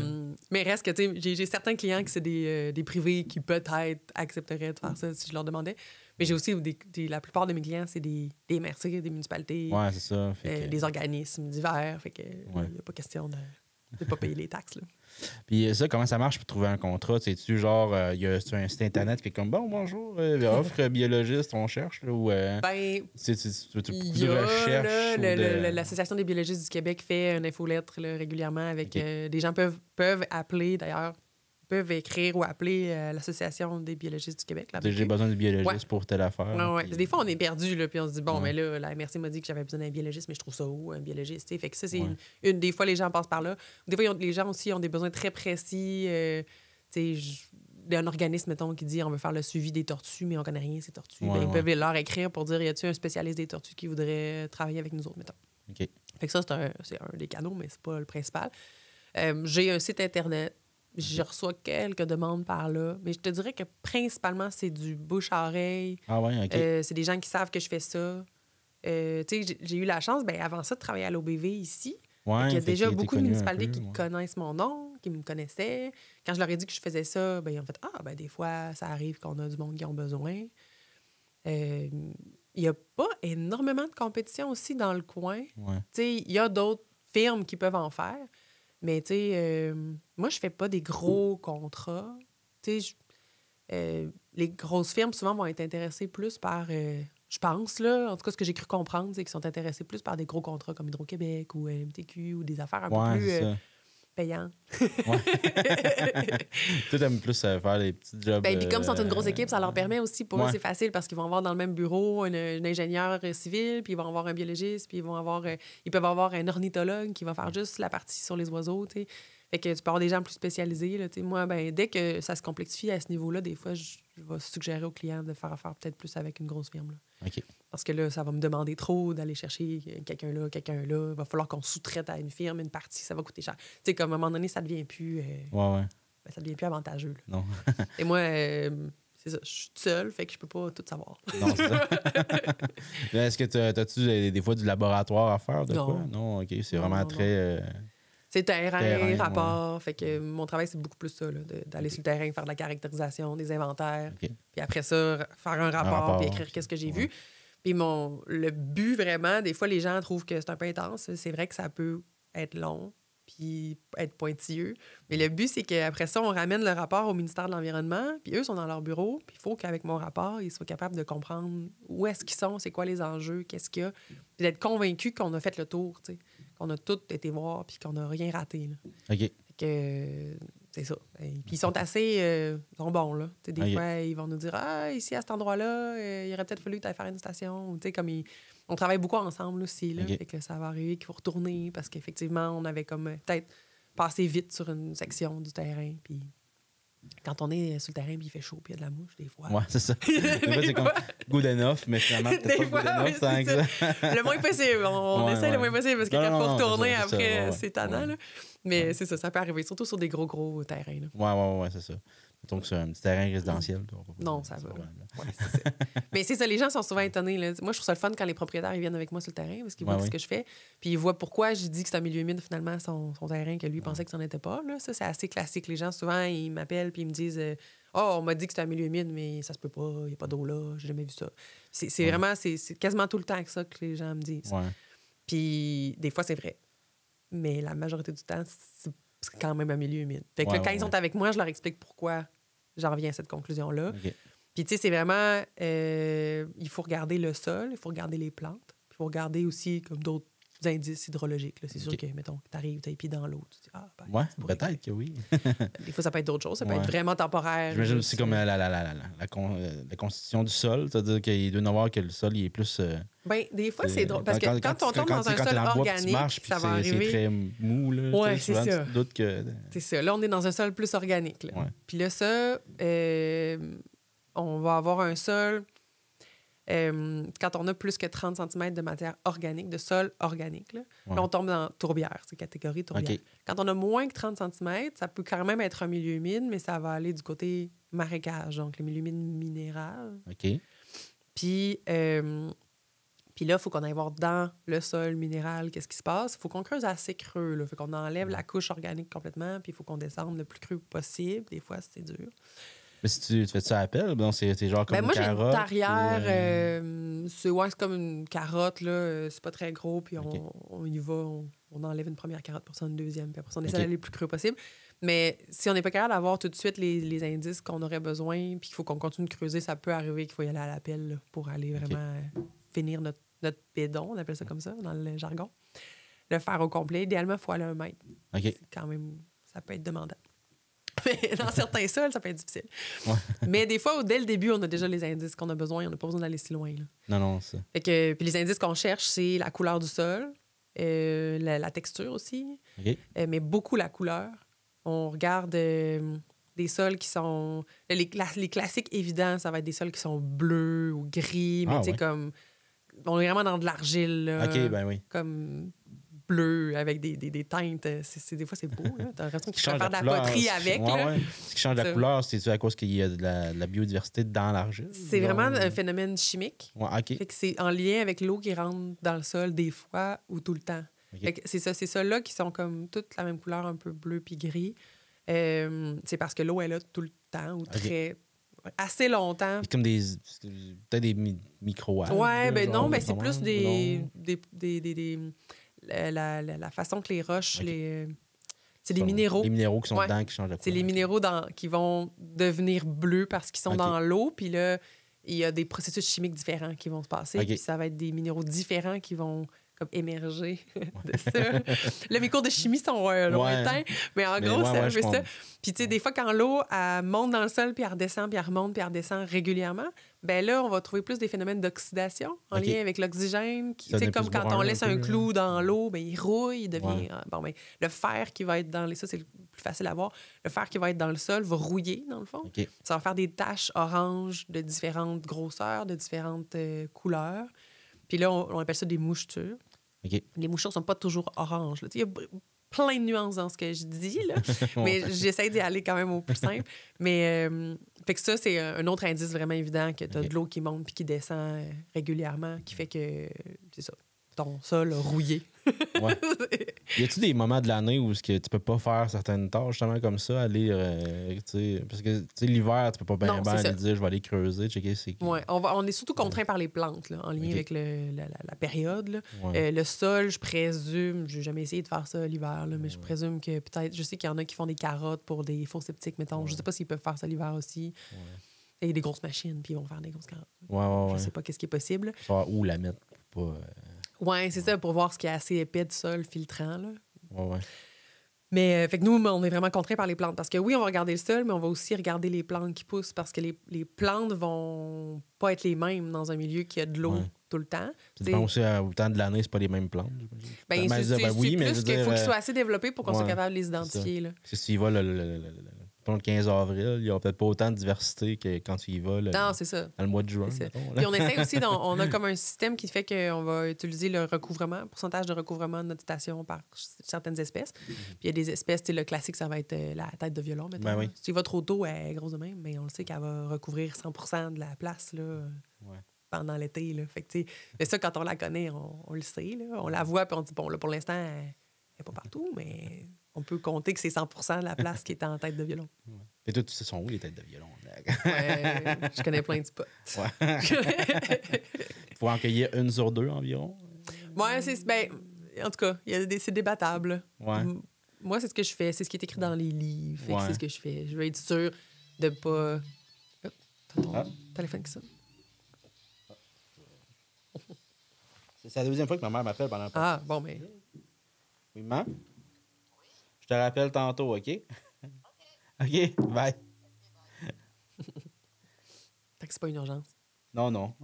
reste que, tu sais, j'ai certains clients qui c'est des privés qui peut-être accepteraient de faire ça si je leur demandais. Mais j'ai aussi la plupart de mes clients, c'est des MRC, des municipalités, c'est ça. des organismes divers. Fait que il n'y a pas question de ne pas payer les taxes, là. Puis ça, comment ça marche pour trouver un contrat? Tu genre, il y a un site internet qui est comme, bon, bonjour, offre biologiste, on cherche, là, ou tu recherches? L'Association des biologistes du Québec fait une infolettre là, régulièrement avec des gens peuvent appeler, d'ailleurs, peuvent écrire ou appeler l'Association des biologistes du Québec. J'ai besoin de biologiste pour telle affaire. Ouais. Puis... Des fois, on est perdu, là, puis on se dit, bon, mais là, la MRC m'a dit que j'avais besoin d'un biologiste, mais je trouve ça où, un biologiste? T'sais? Fait que ça, c'est une des fois, les gens passent par là. Des fois, les gens aussi ont des besoins très précis. Il y a un organisme, mettons, qui dit on veut faire le suivi des tortues, mais on connaît rien, ces tortues. Ils peuvent leur écrire pour dire y a-t-il un spécialiste des tortues qui voudrait travailler avec nous autres, mettons. OK. Fait que ça, c'est un des canaux, mais c'est pas le principal. J'ai un site Internet. Je reçois quelques demandes par là. Mais je te dirais que principalement, c'est du bouche à oreille. Ah ouais, OK. C'est des gens qui savent que je fais ça. J'ai eu la chance, avant ça, de travailler à l'OBV ici. Il y a déjà beaucoup de municipalités qui connaissent mon nom, qui me connaissaient. Quand je leur ai dit que je faisais ça, ils ont fait des fois, ça arrive qu'on a du monde qui ont besoin. Il n'y a pas énormément de compétition aussi dans le coin. Il y a d'autres firmes qui peuvent en faire. Mais, moi, je fais pas des gros contrats. Les grosses firmes, souvent, vont être intéressées plus par... je pense, là, en tout cas, ce que j'ai cru comprendre, c'est qu'ils sont intéressés plus par des gros contrats comme Hydro-Québec ou MTQ ou des affaires un peu plus payantes. Tu aimes plus faire des petits jobs. Puis comme ils sont une grosse équipe, ça leur permet aussi, pour eux, c'est facile parce qu'ils vont avoir dans le même bureau un ingénieur civil, puis ils vont avoir un biologiste, puis ils peuvent avoir un ornithologue qui va faire juste la partie sur les oiseaux, tu sais. Fait que tu peux avoir des gens plus spécialisés, là, tu sais. Moi, dès que ça se complexifie à ce niveau-là, des fois, je vais suggérer aux clients de faire affaire peut-être plus avec une grosse firme, là. OK. Parce que là, ça va me demander trop d'aller chercher quelqu'un là. Il va falloir qu'on sous-traite à une firme une partie, ça va coûter cher. Tu sais, comme à un moment donné, ça devient plus... ça devient plus avantageux, là. Non. Et moi, c'est ça, je suis seule, fait que je peux pas tout savoir. Non, c'est ça. Est-ce que t'as-tu des fois du laboratoire à faire? Quoi? Non, OK, c'est vraiment très... C'est terrain, rapport. Fait que mon travail, c'est beaucoup plus ça, là, d'aller sur le terrain, faire de la caractérisation, des inventaires. Puis après ça, faire un rapport puis écrire qu'est-ce que j'ai vu. Puis le but, vraiment, des fois, les gens trouvent que c'est un peu intense. C'est vrai que ça peut être long puis être pointilleux. Mais le but, c'est qu'après ça, on ramène le rapport au ministère de l'Environnement, puis eux sont dans leur bureau, puis il faut qu'avec mon rapport, ils soient capables de comprendre où est-ce qu'ils sont, c'est quoi les enjeux, qu'est-ce qu'il y a, puis d'être convaincus qu'on a fait le tour, tu sais, qu'on a tout été voir, puis qu'on n'a rien raté, là. OK. Fait que c'est ça. Puis ils sont assez... ils sont bons, là. Tu sais, des fois, ils vont nous dire « Ah, ici, à cet endroit-là, il aurait peut-être fallu que tu ailles faire une station. » Tu sais, comme on travaille beaucoup ensemble aussi, là. Fait que ça va arriver qu'il faut retourner parce qu'effectivement, on avait comme peut-être passé vite sur une section du terrain. Puis quand on est sur le terrain, puis il fait chaud, puis il y a de la mouche, des fois. Ouais, c'est ça. Des fois, c'est comme good enough, mais finalement, peut-être pas good enough tant que ça. Le moins possible. On essaie le moins possible parce que quand il faut retourner après, c'est tannant, là. Mais c'est ça peut arriver, surtout sur des gros terrains. Là. Ouais, c'est ça. Donc, c'est un petit terrain résidentiel. Non, ça va. Ouais, c'est ça. Mais c'est ça, les gens sont souvent étonnés. Là. Moi, je trouve ça le fun quand les propriétaires ils viennent avec moi sur le terrain parce qu'ils voient ce que je fais. Puis ils voient pourquoi j'ai dit que c'est un milieu humide, finalement, son terrain, que lui pensait que ça n'en était pas. Là. Ça, c'est assez classique. Les gens, souvent, ils m'appellent puis ils me disent on m'a dit que c'était un milieu humide, mais ça se peut pas, il n'y a pas d'eau là, j'ai jamais vu ça. C'est vraiment, c'est quasiment tout le temps que ça que les gens me disent. Ouais. Puis des fois, c'est vrai. Mais la majorité du temps, c'est quand même un milieu humide. Fait que là, quand ils sont avec moi, je leur explique pourquoi j'en reviens à cette conclusion-là. Okay. Puis, tu sais, c'est vraiment... il faut regarder le sol, il faut regarder les plantes, puis il faut regarder aussi comme d'autres indices hydrologiques. Là. C'est sûr que, mettons, tu arrives, tu as les pieds dans l'eau, tu dis, peut-être que oui. Des fois, ça peut être d'autres choses, ça peut être vraiment temporaire. J'imagine aussi comme la constitution du sol, c'est-à-dire qu'il doit y en avoir que le sol il est plus... des fois, c'est drôle, parce que quand on tombe dans un sol organique, ça va arriver... C'est très mou, là. Oui, c'est ça. Tu doutes que... C'est ça. Là, on est dans un sol plus organique. Là. Ouais. Puis là, ça, on va avoir un sol... quand on a plus que 30 cm de matière organique, de sol organique, là, là on tombe dans tourbière, c'est catégorie tourbière. Okay. Quand on a moins que 30 cm, ça peut quand même être un milieu humide, mais ça va aller du côté marécage, donc le milieu humide minéral. OK. Puis là, il faut qu'on aille voir dans le sol minéral qu'est-ce qui se passe. Il faut qu'on creuse assez creux. Il faut qu'on enlève la couche organique complètement, puis il faut qu'on descende le plus creux possible. Des fois, c'est dur. Mais si tu fais ça à pelle, donc c'est genre comme une carotte? Moi, j'ai une tarière. C'est comme une carotte. Là, c'est pas très gros. Puis on y va. On enlève une première carotte pour ça, une deuxième. Puis après ça, on essaie d'aller le plus creux possible. Mais si on n'est pas capable d'avoir tout de suite les indices qu'on aurait besoin, puis qu'il faut qu'on continue de creuser, ça peut arriver qu'il faut y aller à la pelle là, pour aller vraiment finir notre pédon. On appelle ça comme ça dans le jargon. Le faire au complet. Idéalement, il faut aller à 1 mètre. C'est quand même... Ça peut être demandant. Mais dans certains sols, ça peut être difficile. Mais des fois, dès le début, on a déjà les indices qu'on a besoin. On n'a pas besoin d'aller si loin. Là. Non, ça. Fait que, puis les indices qu'on cherche, c'est la couleur du sol, la texture aussi, mais beaucoup la couleur. On regarde des sols qui sont... Les classiques évidents, ça va être des sols qui sont bleus ou gris, mais tu sais, comme... On est vraiment dans de l'argile. Là, OK, ben oui. Comme... bleu avec des teintes. Des fois, c'est beau. T'as l'impression que tu peux faire de la poterie avec. Là. Ce qui change la couleur, c'est à cause qu'il y a de la biodiversité dans l'argile? C'est vraiment un phénomène chimique. Fait que c'est en lien avec l'eau qui rentre dans le sol des fois ou tout le temps. Fait que c'est ça là qui sont comme toutes la même couleur, un peu bleu puis gris. C'est parce que l'eau est là tout le temps ou assez longtemps. C'est comme peut-être des micro-algues. Ouais, ben non, mais c'est plus la façon que les roches, c'est des minéraux. Les minéraux qui sont dedans qui changent de couleur. C'est les minéraux qui vont devenir bleus parce qu'ils sont dans l'eau. Puis là, il y a des processus chimiques différents qui vont se passer. Puis ça va être des minéraux différents qui vont comme émerger de ça. Là, mes cours de chimie sont lointains, mais en gros, c'est un peu ça. Puis tu sais, des fois, quand l'eau monte dans le sol, puis elle redescend, puis elle remonte, puis elle redescend régulièrement, ben là, on va trouver plus des phénomènes d'oxydation en lien avec l'oxygène. Tu sais, comme quand on laisse un clou dans l'eau, ben il rouille, il devient... le fer qui va être dans ça, c'est le plus facile à voir. Le fer qui va être dans le sol va rouiller, dans le fond. Ça va faire des taches oranges de différentes grosseurs, de différentes couleurs. Puis là, on appelle ça des mouchetures. Les mouchetures ne sont pas toujours oranges. Il y a plein de nuances dans ce que je dis, là. Mais j'essaie d'y aller quand même au plus simple. Mais fait que ça, c'est un autre indice vraiment évident que tu as de l'eau qui monte puis qui descend régulièrement, qui fait que, c'est ça, ton sol a rouillé. Y a-tu des moments de l'année où tu peux pas faire certaines tâches, justement, comme ça, aller, parce que l'hiver, tu peux pas bien aller dire je vais aller creuser, checker c'est... On est surtout contraint par les plantes, là, en lien avec la période. Là. Le sol, je présume, j'ai jamais essayé de faire ça l'hiver, là, mais je présume que peut-être, je sais qu'il y en a qui font des carottes pour des fours septiques, mettons. Je sais pas s'ils peuvent faire ça l'hiver aussi. Il y a des grosses machines, puis ils vont faire des grosses carottes. Je sais pas qu'est-ce qui est possible. Savoir où la mettre pour pas... Oui, c'est ça, pour voir ce qui est assez épais du sol filtrant. Là. Mais fait que nous, on est vraiment contraints par les plantes. Parce que oui, on va regarder le sol, mais on va aussi regarder les plantes qui poussent parce que les plantes vont pas être les mêmes dans un milieu qui a de l'eau tout le temps. Ça dépend aussi au temps de l'année, c'est pas les mêmes plantes. C'est plus qu'il faut qu'ils soient assez développés pour qu'on soit capable de les identifier. Là. C'est s'il va le 15 avril, il n'y aura peut-être pas autant de diversité que quand tu y vas. Non, c'est ça. Dans le mois de juin. Puis on essaie aussi, on a comme un système qui fait qu'on va utiliser le recouvrement, pourcentage de recouvrement de notre station par certaines espèces. Puis il y a des espèces, le classique, ça va être la tête de violon, mettons. Ben oui. Si tu y vas trop tôt, elle est grosse de même, mais on le sait qu'elle va recouvrir 100% de la place là, pendant l'été. Là. Fait que, mais ça, quand on la connaît, on le sait. Là. On la voit, puis on dit, bon, là, pour l'instant, elle n'est pas partout, mais on peut compter que c'est 100% de la place qui est en tête de violon. Ouais. Et toi, tu sais sont où les têtes de violon? Je connais plein de spots. Ouais. Faut en cueillir 1 sur 2 environ? Ouais, en tout cas, c'est débattable. Ouais. Moi, c'est ce que je fais. C'est ce qui est écrit dans les livres. Fait que c'est ce que je fais. Je veux être sûre de pas... Oh, t'as ton téléphone qui sonne. C'est la deuxième fois que ma mère m'appelle pendant... Ah, bon, mais... Oui, maman? Oui. Je te rappelle tantôt, OK? OK, bye. Fait que c'est pas une urgence. Non.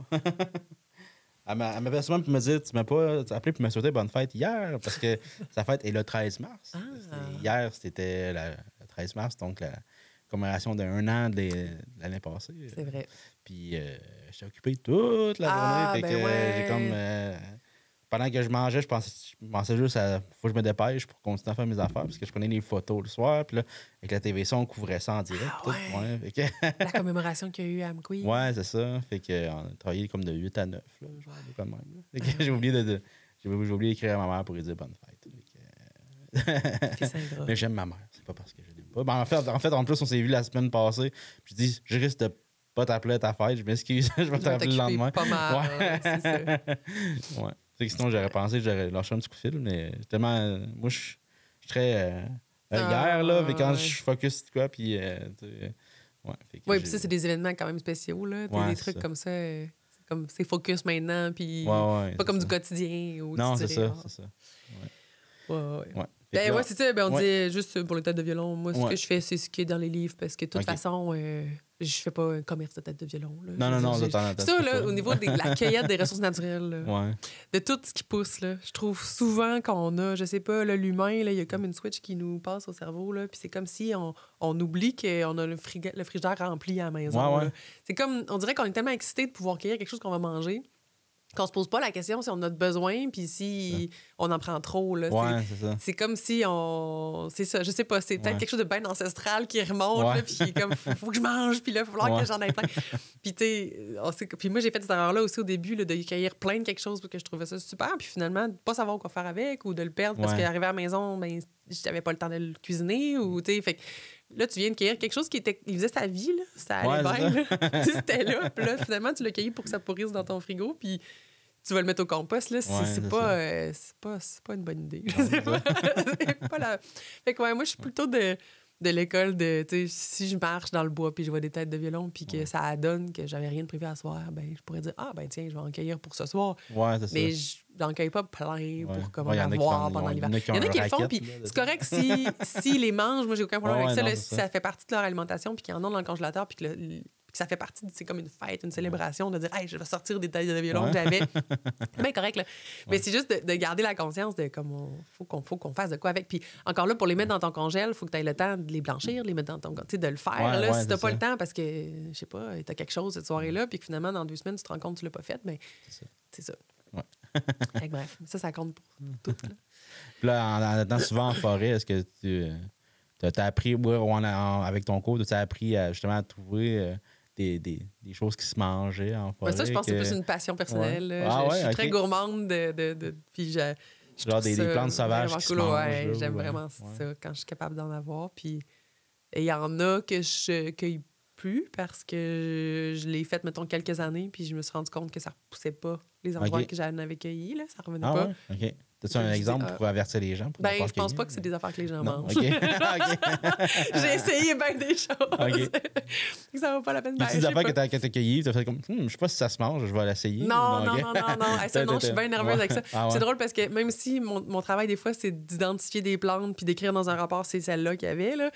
Elle m'appelle souvent pour me dire, tu m'as pas appelé pour me souhaiter bonne fête hier, parce que sa fête est le 13 mars. Hier, c'était le 13 mars, donc la commémoration d'1 an de l'année passée. C'est vrai. Puis j'étais occupé toute la journée. Fait que j'ai comme... pendant que je mangeais, je pensais juste à... Faut que je me dépêche pour continuer à faire mes affaires, parce que je prenais des photos le soir. Puis là, avec la TVC, on couvrait ça en direct. Fait que... La commémoration qu'il y a eu à Amqui. Ouais, c'est ça. Fait qu'on a travaillé comme de 8 à 9, là, genre, comme même. Fait que j'ai oublié d'écrire à ma mère pour lui dire bonne fête. Mais j'aime ma mère. C'est pas parce que je l'aime pas. Ben, en plus, on s'est vu la semaine passée. Puis je dis, je risque de pas t'appeler à ta fête. Je m'excuse. Je vais t'appeler le lendemain. Pas mal, c'est ça. Ouais. Fait que sinon, j'aurais pensé que j'aurais lâché un petit coup de fil. Mais tellement... moi, je suis très... hier, là. Mais quand je focus quoi, puis... oui, puis ça, c'est des événements quand même spéciaux, là. Des trucs comme ça. C'est focus maintenant, puis pas comme du quotidien. Ou non, c'est ça. Ouais. Ouais, c'est ça. On dit juste pour les têtes de violon. Moi, ce que je fais, c'est ce qui est dans les livres, parce que de toute façon, je fais pas un commerce de têtes de violon. Là. Non, ça, là, au niveau de la cueillette des ressources naturelles, là, de tout ce qui pousse, là, je trouve souvent qu'on a, je sais pas, l'humain, il y a comme une switch qui nous passe au cerveau, là, puis c'est comme si on oublie qu'on a le frigidaire rempli à la maison. Là. C'est comme, on dirait qu'on est tellement excité de pouvoir cueillir quelque chose qu'on va manger, qu'on se pose pas la question si on en a besoin puis si on en prend trop. Là, c'est comme si on... C'est ça, je sais pas, c'est peut-être quelque chose de bien ancestral qui remonte, là, puis comme, faut que je mange, puis là, il va falloir que j'en aie plein. Puis moi, j'ai fait cette erreur-là aussi au début, là, de cueillir plein de quelque chose parce que je trouvais ça super, puis finalement, de pas savoir quoi faire avec ou de le perdre parce qu'arriver à la maison, ben, j'avais pas le temps de le cuisiner ou, tu sais, fait que là, tu viens de cueillir quelque chose il faisait sa vie, là. Ça allait bien, là. C'était là. Puis là, finalement, tu l'as cueilli pour que ça pourrisse dans ton frigo. Puis tu vas le mettre au compost, là. C'est pas une bonne idée. C'est pas la... Fait que, moi, je suis plutôt de l'école de, tu sais, si je marche dans le bois puis je vois des têtes de violon puis que ça donne que j'avais rien de prévu à soir, ben, je pourrais dire, tiens, je vais en cueillir pour ce soir. Ouais, c'est ça. Mais j'en cueille pas plein pour comme en avoir pendant l'hiver. Il y en a qui le font, puis c'est correct s'ils les mangent. Moi, j'ai aucun problème avec ça. Là, si ça fait partie de leur alimentation puis qu'ils en ont dans le congélateur puis que ça fait partie, c'est comme une fête, une célébration de dire, hey, je vais sortir des têtes de violon que j'avais. Bien correct, là. Mais c'est juste de garder la conscience de comme faut qu'on fasse de quoi avec. Puis encore là, pour les mettre dans ton congèle, il faut que tu aies le temps de les blanchir, les mettre dans ton... Tu sais, de le faire, là, si tu n'as pas le temps parce que, je sais pas, tu as quelque chose cette soirée-là, puis que finalement, dans 2 semaines, tu te rends compte que tu l'as pas fait, mais c'est ça. Ouais. Bref, ça compte pour tout. Là. Puis là, en étant souvent en forêt, est-ce que tu as appris, avec ton cours, tu as appris justement à trouver... Des choses qui se mangeaient en forêt. Ça, je pense que c'est plus une passion personnelle. Je suis très gourmande puis genre des plantes sauvages qui se mangent. J'aime vraiment ça quand je suis capable d'en avoir. Puis il y en a que je cueille plus parce que je l'ai fait, mettons, quelques années puis je me suis rendu compte que ça ne repoussait pas les endroits que j'en avais cueillis. Là, ça revenait pas. Ouais? As-tu un exemple pour avertir les gens? Je pense pas que c'est des affaires que les gens mangent. J'ai essayé bien des choses. Ça vaut pas la peine. C'est des affaires que t'as cueillies, t'as fait comme, je sais pas si ça se mange, je vais l'essayer. Non. Ça, je suis bien nerveuse avec ça. C'est drôle parce que même si mon travail, des fois, c'est d'identifier des plantes puis d'écrire dans un rapport c'est celle-là qu'il y avait, là,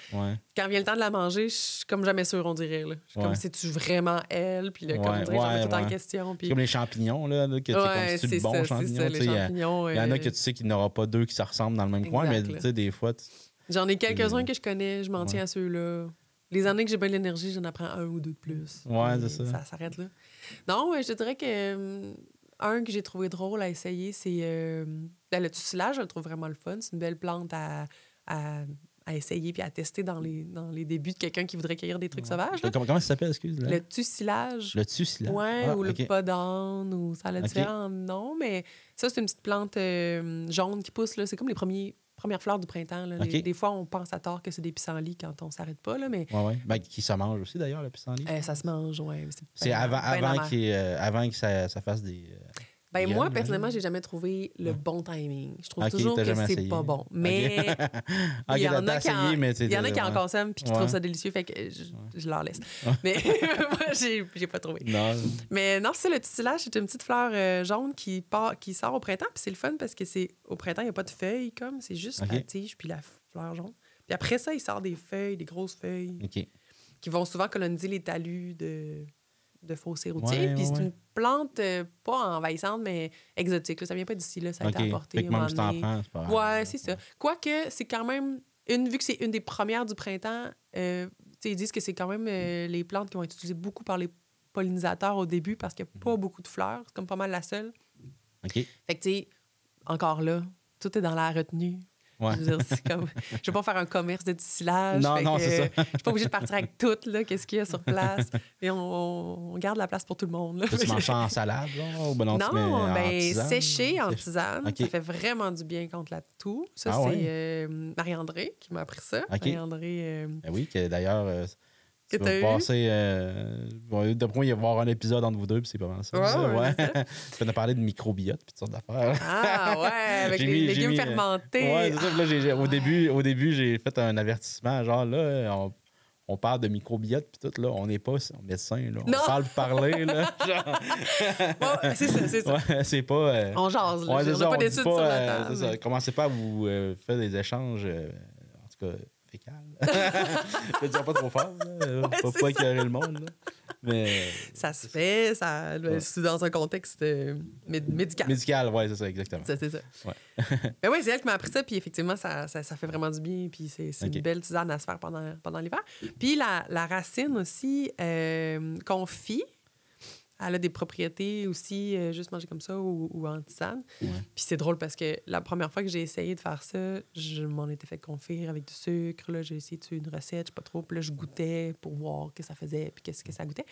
quand vient le temps de la manger, je suis comme jamais sûre, on dirait. Là. Je suis comme, c'est-tu vraiment elle? Puis là, comme on dirait, j'en mets tout en question. Comme les champignons, là, que c'est le bon champignon. Les champignons. Il y en a que tu sais qu'il n'y aura pas 2 qui se ressemblent dans le même coin, mais tu sais, des fois... J'en ai quelques-uns que je connais, je m'en tiens à ceux-là. Les années que j'ai pas l'énergie, j'en apprends un ou deux de plus. Ouais, c'est ça. Ça s'arrête là. Non, je te dirais que un que j'ai trouvé drôle à essayer, c'est le tussilage. Je le trouve vraiment le fun. C'est une belle plante à essayer puis à tester dans les débuts de quelqu'un qui voudrait cueillir des trucs sauvages. Comment ça s'appelle, excuse? Le tussilage. Le tussilage? Ouais, ou le podane, ou ça a différents noms. Mais ça, c'est une petite plante jaune qui pousse. Là. C'est comme les premières fleurs du printemps. Là. Des fois, on pense à tort que c'est des pissenlits quand on s'arrête pas. Là, mais... Ouais. Ben, qui se mange aussi, d'ailleurs, le pissenlit. Ça se mange, oui. C'est avant que ça fasse des... Ben moi, personnellement, j'ai jamais trouvé le bon timing. Je trouve toujours que c'est pas bon. Mais il y en a qui en consomment puis qui trouvent ça délicieux, fait que je leur laisse. Mais moi, j'ai pas trouvé. Non. Mais non, c'est le tussilage, c'est une petite fleur jaune qui sort au printemps. Puis c'est le fun parce que au printemps, il n'y a pas de feuilles, comme c'est juste la tige puis la fleur jaune. Puis après ça, il sort des feuilles, des grosses feuilles qui vont souvent coloniser les talus de fossés routiers. Puis c'est une plante pas envahissante, mais exotique. Là. Ça vient pas d'ici, là. Ça a été apporté. Même si t'en prends, c'est pas grave. Ouais, c'est ça. Quoique, c'est quand même... vu que c'est une des premières du printemps, ils disent que c'est quand même les plantes qui vont être utilisées beaucoup par les pollinisateurs au début parce qu'il n'y a pas beaucoup de fleurs. C'est comme pas mal la seule. Fait que, tu sais, encore là, tout est dans la retenue. Ouais. Je veux dire, je vais pas faire un commerce de tussilage. Non, c'est ça. Je suis pas obligée de partir avec tout, là, qu'est-ce qu'il y a sur place. Et on garde la place pour tout le monde. Là. Tu manges ça en salade, là? Ou non, séché en tisane. Ça fait vraiment du bien contre la toux. Ça, c'est Marie-André qui m'a appris ça. Marie-André... oui, que d'ailleurs... Tu vas passer... D'après moi, il va y avoir un épisode entre vous deux, puis c'est pas mal ça. Ouais. Tu vas nous parler de microbiote, puis toutes sortes d'affaires. Ah ouais, avec les légumes fermentés. Ouais, c'est ça. Là, au début, j'ai fait un avertissement, genre là, on parle de microbiote, puis tout, là, on n'est pas médecin, là. On parle parler, là. Bon, c'est ça. Ouais, c'est pas... On jase, là. On n'a pas d'études sur la table. C'est ça. Commencez pas à vous faire des échanges, en tout cas... Je ne dire pas trop fort, faut pas éclairer le monde. Là. Mais... Ça se fait, c'est dans un contexte médical. Médical, oui, c'est ça, exactement. C'est ça. Ouais. Ben oui, c'est elle qui m'a appris ça, puis effectivement, ça fait vraiment du bien, puis c'est une belle tisane à se faire pendant l'hiver. Puis la racine aussi, confit. Elle a des propriétés aussi, juste manger comme ça ou en tisane. Ouais. Puis c'est drôle parce que la première fois que j'ai essayé de faire ça, je m'en étais fait confire avec du sucre. Là, j'ai essayé de faire une recette, je sais pas trop. Puis là, je goûtais pour voir ce que ça faisait puis qu'est-ce que ça goûtait.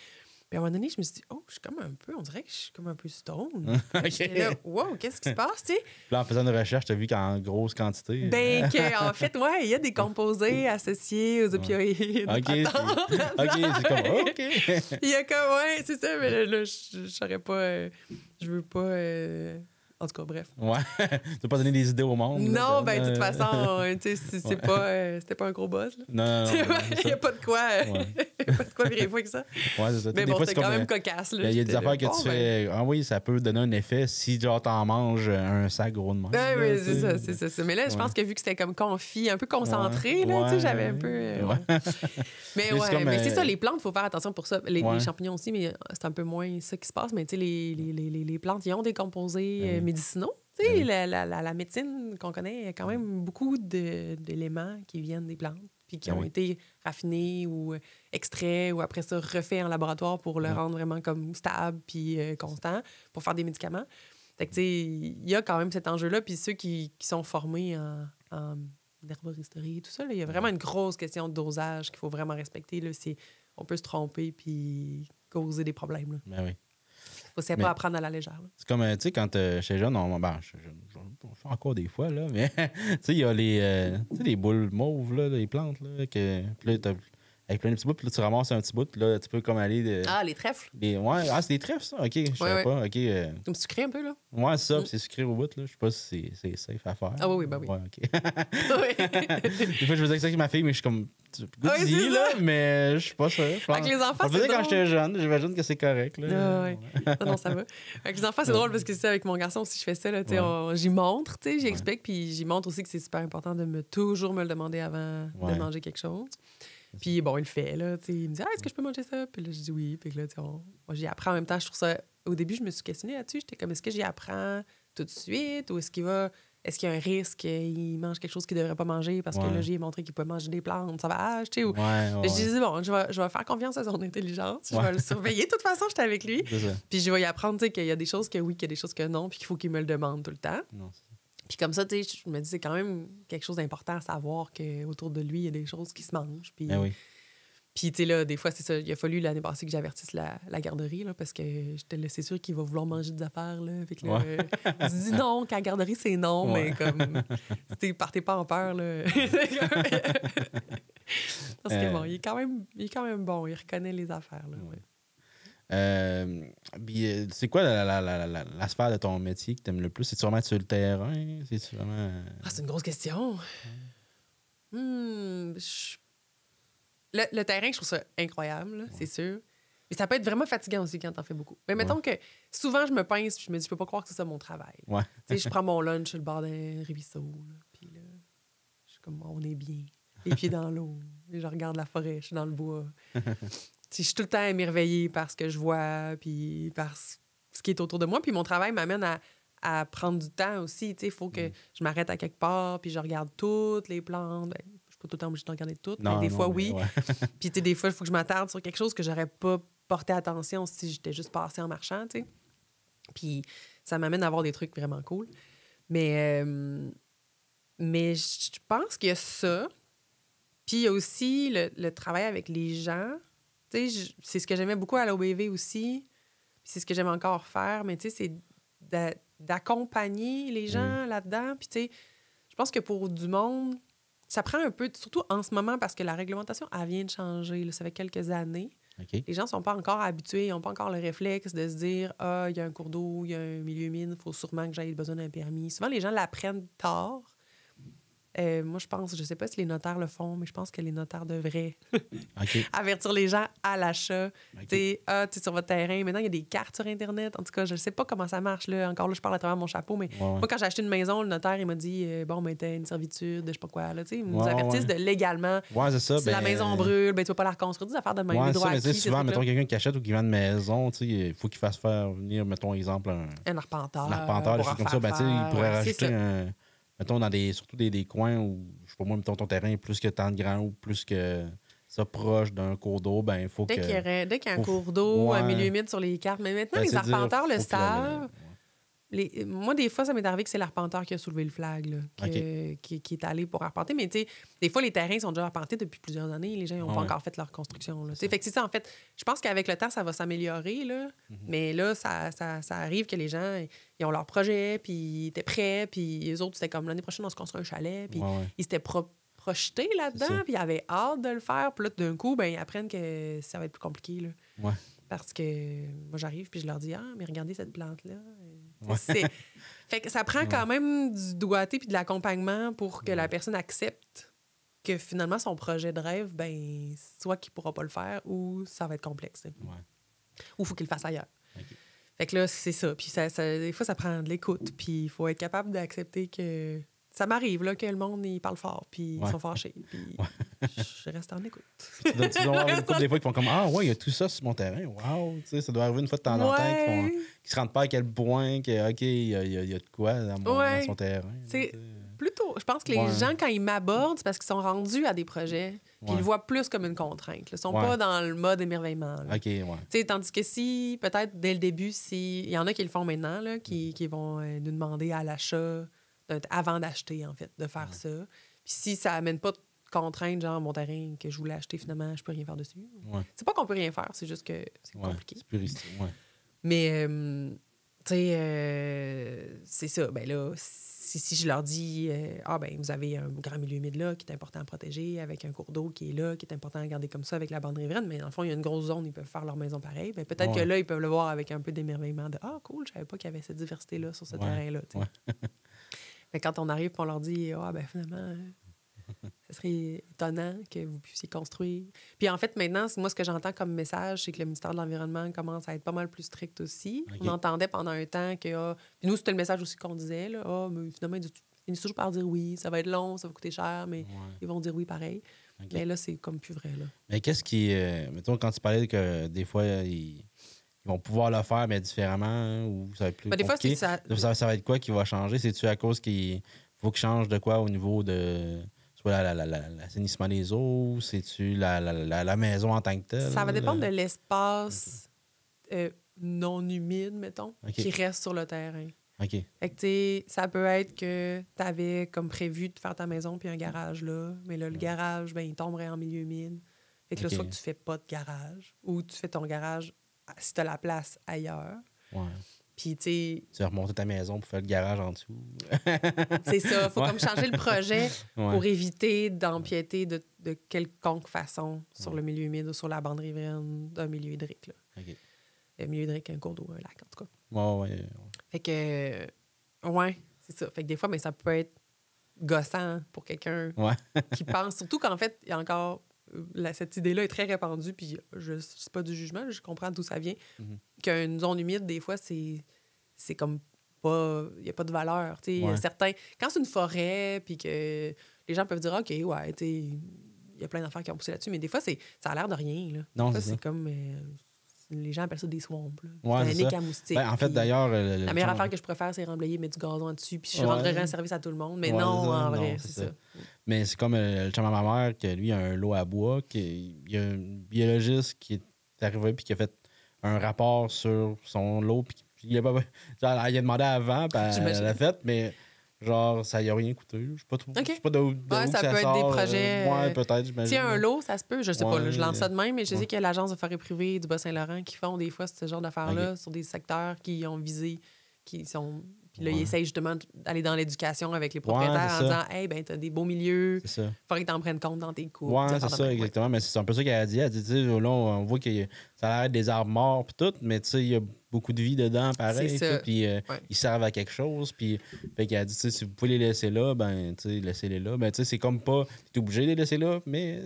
Puis à un moment donné, je me suis dit, je suis comme un peu, on dirait que je suis comme un peu stone. J'étais là, wow, qu'est-ce qui se passe, tu sais? Puis là, en faisant une recherche, tu as vu qu'en grosse quantité. Ben, en fait, ouais, il y a des composés associés aux opioïdes. OK, c'est comme, OK. Il y a comme, ouais, c'est ça, mais là, je saurais pas, je veux pas. En tout cas, bref. Ouais. Tu veux pas donner des idées au monde. Non, ben, de toute façon, c'était pas un gros buzz. Là. Non. Il n'y a pas de quoi. Pas de quoi virer fou avec ça. Ouais, c'est ça. Mais bon, c'est quand même cocasse. Il y a des affaires que tu fais. Ah oui, ça peut donner un effet si, genre, t'en manges un sac gros de même. Oui, c'est ça. Mais là, je pense que vu que c'était comme confit, un peu concentré, là, tu sais, j'avais un peu. Mais c'est ça, les plantes, il faut faire attention pour ça. Les champignons aussi, mais c'est un peu moins ça qui se passe. Mais tu sais, les plantes, ils ont des composés médicinaux. Tu sais, la médecine qu'on connaît, il y a quand même beaucoup d'éléments qui viennent des plantes puis qui ont été raffinés ou extraits ou après ça refaits en laboratoire pour le rendre vraiment comme stable puis constant pour faire des médicaments. Fait que, tu sais, il y a quand même cet enjeu-là. Puis ceux qui sont formés en herboristerie et tout ça, là, il y a vraiment une grosse question de dosage qu'il faut vraiment respecter. Là, on peut se tromper puis causer des problèmes. Là. Ben oui. C'est pas à prendre à la légère. Là. C'est comme, tu sais, quand j'étais jeune, je fais encore des fois, là, mais tu sais, il y a les boules mauves, là, les plantes, là, puis là, avec plein de petits bouts, puis là, tu ramasses un petit bout, puis là, tu peux comme aller... les trèfles? C'est des trèfles, ça? OK, je savais pas. OK. Comme sucré un peu, là? Ouais, c'est ça, puis c'est sucré au bout, là. Je sais pas si c'est safe à faire. Ah oui, ben oui. Ouais, OK. Des fois, je faisais ça avec ma fille, mais je suis comme... Goûte-y, là, mais je suis pas sûr. Avec les enfants, c'est drôle. Quand j'étais jeune, j'imagine que c'est correct, là. Non, ça va. Avec les enfants, c'est drôle parce que c'est ça, avec mon garçon aussi, je fais ça, là, tu sais, j'y montre, tu sais, j'explique, puis j'y montre aussi que c'est super important de toujours me le demander avant de manger quelque chose. Puis bon, il le fait, là, tu sais, il me dit « est-ce que je peux manger ça? » Puis là, je dis oui, puis là, tu sais, moi, j'y apprends en même temps. Je trouve ça... Au début, je me suis questionnée là-dessus. J'étais comme, est-ce que j'y apprends tout de suite ou est-ce qu'il va est-ce qu'il y a un risque qu'il mange quelque chose qu'il ne devrait pas manger parce que là, j'ai montré qu'il pouvait manger des plantes sauvages, tu sais. Je disais, bon, je vais faire confiance à son intelligence. Je vais le surveiller. De toute façon, j'étais avec lui. Puis je vais y apprendre, tu sais, qu'il y a des choses que oui, qu'il y a des choses que non, puis qu'il faut qu'il me le demande tout le temps. Puis comme ça, tu sais, je me dis, c'est quand même quelque chose d'important à savoir qu'autour de lui, il y a des choses qui se mangent. Puis... Puis, tu sais, là, des fois, c'est ça. Il a fallu l'année passée que j'avertisse la garderie, là, parce que j'étais là, c'est sûr qu'il va vouloir manger des affaires, là. Fait que là, je dis non, qu'à la garderie, c'est non, mais comme, partez pas en peur, là. Parce que bon, il est quand même bon. Il reconnaît les affaires, là. C'est quoi la sphère de ton métier que tu aimes le plus? C'est-tu vraiment sur le terrain? C'est-tu vraiment... c'est une grosse question. Le terrain, je trouve ça incroyable, là, c'est sûr. Mais ça peut être vraiment fatigant aussi quand t'en fais beaucoup. Mais mettons que souvent, je me pince et je me dis, je peux pas croire que c'est ça mon travail. Tu sais, je prends mon lunch sur le bord d'un ruisseau, puis là, je suis comme, on est bien. Les pieds dans l'eau. Et je regarde la forêt, je suis dans le bois. Je suis tout le temps émerveillée par ce que je vois, puis par ce qui est autour de moi. Puis mon travail m'amène à prendre du temps aussi. Il faut que je m'arrête à quelque part, puis je regarde toutes les plantes. Je suis pas tout le temps obligée de regarder toutes, mais des fois, oui. Puis des fois, il faut que je m'attarde sur quelque chose que j'aurais pas porté attention si j'étais juste passée en marchant, tu sais. Puis ça m'amène à avoir des trucs vraiment cool. Mais je pense qu'il y a ça. Puis il y a aussi le travail avec les gens. Tu sais, c'est ce que j'aimais beaucoup à l'OBV aussi. Puis c'est ce que j'aime encore faire. Mais tu sais, c'est d'accompagner les gens là-dedans. Puis tu sais, je pense que pour du monde, ça prend un peu, surtout en ce moment, parce que la réglementation, elle vient de changer. Là, ça fait quelques années. Les gens ne sont pas encore habitués, ils n'ont pas encore le réflexe de se dire « Ah, il y a un cours d'eau, il y a un milieu humide, il faut sûrement que j'aille besoin d'un permis. » Souvent, les gens l'apprennent tard. Moi, je pense, je sais pas si les notaires le font, mais je pense que les notaires devraient avertir les gens à l'achat. Tu sais, sur votre terrain. Maintenant, il y a des cartes sur Internet. En tout cas, je sais pas comment ça marche. Là. Encore là, je parle à travers mon chapeau, mais moi, quand j'ai acheté une maison, le notaire, il m'a dit bon, ben, t'as une servitude, je sais pas quoi. Là, ils nous avertissent de légalement. C'est ça, si la maison brûle, ben, tu vas pas la reconstruire. Des affaires de même. Ça, mais souvent, mettons quelqu'un qui achète ou qui vend une maison, il faut qu'il fasse faire venir, mettons, exemple, un arpenteur. Un arpenteur, des choses comme ça. Ben, il pourrait rajouter mettons, surtout des coins où, je sais pas moi, mettons, ton terrain est plus que tant de grand ou plus que ça proche d'un cours d'eau, ben il faut dès qu'il y a un cours d'eau, un milieu humide sur les cartes. Mais maintenant, les arpenteurs le savent. Moi, des fois, ça m'est arrivé que c'est l'arpenteur qui a soulevé le flag, là, qui est allé pour arpenter. Mais tu sais, des fois, les terrains sont déjà arpentés depuis plusieurs années. Les gens n'ont pas encore fait leur construction. Fait que c'est ça, en fait. Je pense qu'avec le temps, ça va s'améliorer. Là. Mais là, ça arrive que les gens, ils ont leur projet, puis ils étaient prêts, puis les autres, c'était comme l'année prochaine, on se construit un chalet, puis ils s'étaient projetés là-dedans, puis ils avaient hâte de le faire. Puis là, d'un coup, ben, ils apprennent que ça va être plus compliqué. Là. Parce que moi, j'arrive, puis je leur dis « Ah, mais regardez cette plante-là. » Fait que ça prend quand même du doigté puis de l'accompagnement pour que la personne accepte que finalement, son projet de rêve, ben, soit qu'il pourra pas le faire ou ça va être complexe. Ou il faut qu'il le fasse ailleurs. Fait que là, c'est ça. Puis des fois, ça prend de l'écoute. Puis il faut être capable d'accepter que... Ça m'arrive là, que le monde, il parle fort, puis ils sont fâchés. Puis je reste en écoute. Tu dois avoir une couple des fois qui font comme « Ah ouais, il y a tout ça sur mon terrain. Wow! » Ça doit arriver une fois de temps en temps qui se rendent pas à quel point que, OK, il y a de quoi dans son terrain. C'est plutôt... Je pense que les gens, quand ils m'abordent, c'est parce qu'ils sont rendus à des projets, puis ils le voient plus comme une contrainte. Ils ne sont pas dans le mode émerveillement. Tandis que si, peut-être, dès le début, il y en a qui le font maintenant, là, qui vont nous demander à l'achat... avant d'acheter, en fait, de faire ça. Puis si ça amène pas de contrainte, genre mon terrain que je voulais acheter, finalement, je peux rien faire dessus. C'est pas qu'on peut rien faire, c'est juste que c'est compliqué. C'est plus risqué, Mais, tu sais, c'est ça. Ben là, si je leur dis, ben vous avez un grand milieu humide là qui est important à protéger, avec un cours d'eau qui est là, qui est important à garder comme ça avec la bande riveraine, mais dans le fond, il y a une grosse zone, ils peuvent faire leur maison pareil. Ben, peut-être que là, ils peuvent le voir avec un peu d'émerveillement de « Ah, cool, je savais pas qu'il y avait cette diversité-là sur ce terrain-là. » Mais quand on arrive et on leur dit « Ah, ben finalement, ce serait étonnant que vous puissiez construire. » Puis en fait, maintenant, moi, ce que j'entends comme message, c'est que le ministère de l'Environnement commence à être pas mal plus strict aussi. On entendait pendant un temps que... Puis nous, c'était le message aussi qu'on disait. Là, mais finalement, ils finissent toujours par dire oui, ça va être long, ça va coûter cher, mais ils vont dire oui pareil. Mais là, c'est comme plus vrai. Là. Mais qu'est-ce qui... mettons, quand tu parlais que des fois, vont pouvoir le faire, mais différemment, ou ça va être plus des compliqué? Fois, ça va être quoi qui va changer? C'est-tu à cause qu'il faut qu'il change de quoi au niveau de soit l'assainissement des eaux? C'est-tu la maison en tant que telle? Ça va dépendre de l'espace non humide, mettons, qui reste sur le terrain. OK. Fait que, ça peut être que tu avais comme prévu de faire ta maison puis un garage là, mais là, le garage, ben, il tomberait en milieu humide. Fait que là, soit que tu fais pas de garage ou tu fais ton garage si tu as la place ailleurs. Ouais. Puis, tu vas remonter ta maison pour faire le garage en dessous. C'est ça. Il faut comme changer le projet pour éviter d'empiéter de quelconque façon sur le milieu humide ou sur la bande riveraine d'un milieu hydrique. Là. OK. Le milieu hydrique, un cours d'eau, un lac, en tout cas. Ouais. Fait que, c'est ça. Fait que des fois, ça peut être gossant pour quelqu'un qui pense, surtout qu'en fait, il y a encore... cette idée-là est très répandue, puis c'est pas du jugement, je comprends d'où ça vient, qu'une zone humide, des fois, c'est comme pas... Il n'y a pas de valeur, tu sais. Certains... Quand c'est une forêt, puis que les gens peuvent dire, OK, ouais, tu sais, il y a plein d'affaires qui ont poussé là-dessus, mais des fois, ça a l'air de rien, là. Non, des fois, c'est comme... les gens appellent ça des swamps. Ouais, c'est un nick à moustiques. En fait, d'ailleurs... la meilleure affaire que je préfère, c'est remblayer, mettre du gazon dessus, puis je rendrais un service à tout le monde. Mais non, en vrai, c'est ça. Mais c'est comme le chum à ma mère, que lui a un lot à bois, il y a un biologiste qui est arrivé puis qui a fait un rapport sur son lot, puis il a demandé avant, puis elle l'a fait, mais... Genre, ça n'y a rien coûté. Je sais pas trop. Okay. Je sais pas d'où ça peut être des projets. peut-être, j'imagine. S'il y a un lot, ça se peut. Je sais pas, là, je lance ça de même, mais je sais qu'il y a l'Agence de forêt privée du Bas-Saint-Laurent qui font des fois ce genre d'affaires-là sur des secteurs qui ont visé, qui sont. Puis là, ils essayent justement d'aller dans l'éducation avec les propriétaires en disant hey, ben, t'as des beaux milieux, il faudrait que t'en prennes compte dans tes coûts. Ouais, c'est ça, exactement. Mais c'est un peu ça qu'elle a dit. Elle dit, tu sais, là, on voit que ça a l'air des arbres morts, puis tout, mais tu sais, il y a beaucoup de vie dedans, pareil. Puis ils servent à quelque chose. Puis fait qu'elle a dit, tu sais, si vous pouvez les laisser là, ben, tu sais, laissez-les là. Ben, tu sais, c'est comme pas, t'es obligé de les laisser là, mais.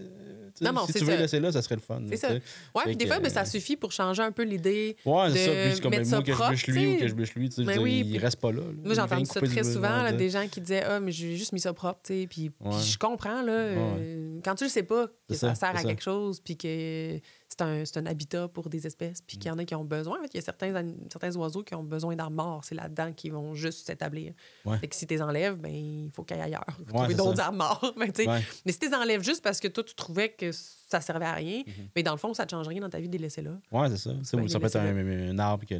Non, si tu veux les laisser là, ça serait le fun. C'est ça. Ouais, puis des fois, ça suffit pour changer un peu l'idée. Ouais, c'est ça. Puis c'est comme moi que je bûche lui ou que je bûche lui. Il reste pas là. Moi, j'ai entendu ça très souvent, des gens qui disaient ah, mais j'ai juste mis ça propre. Puis je comprends, là. Quand tu le sais pas que ça sert à quelque chose, puis que c'est un habitat pour des espèces, puis qu'il y en a qui ont besoin. En fait, il y a certains oiseaux qui ont besoin d'arbres morts. C'est là-dedans qu'ils vont juste s'établir. Fait que si tu les enlèves, ben, il faut qu'ils aillent ailleurs. Trouver d'autres arbres morts. Mais si tu les enlèves juste parce que toi, tu trouvais que ça servait à rien, mais dans le fond, ça ne change rien dans ta vie de les laisser là. Ouais, c'est ça. Ça peut être un arbre que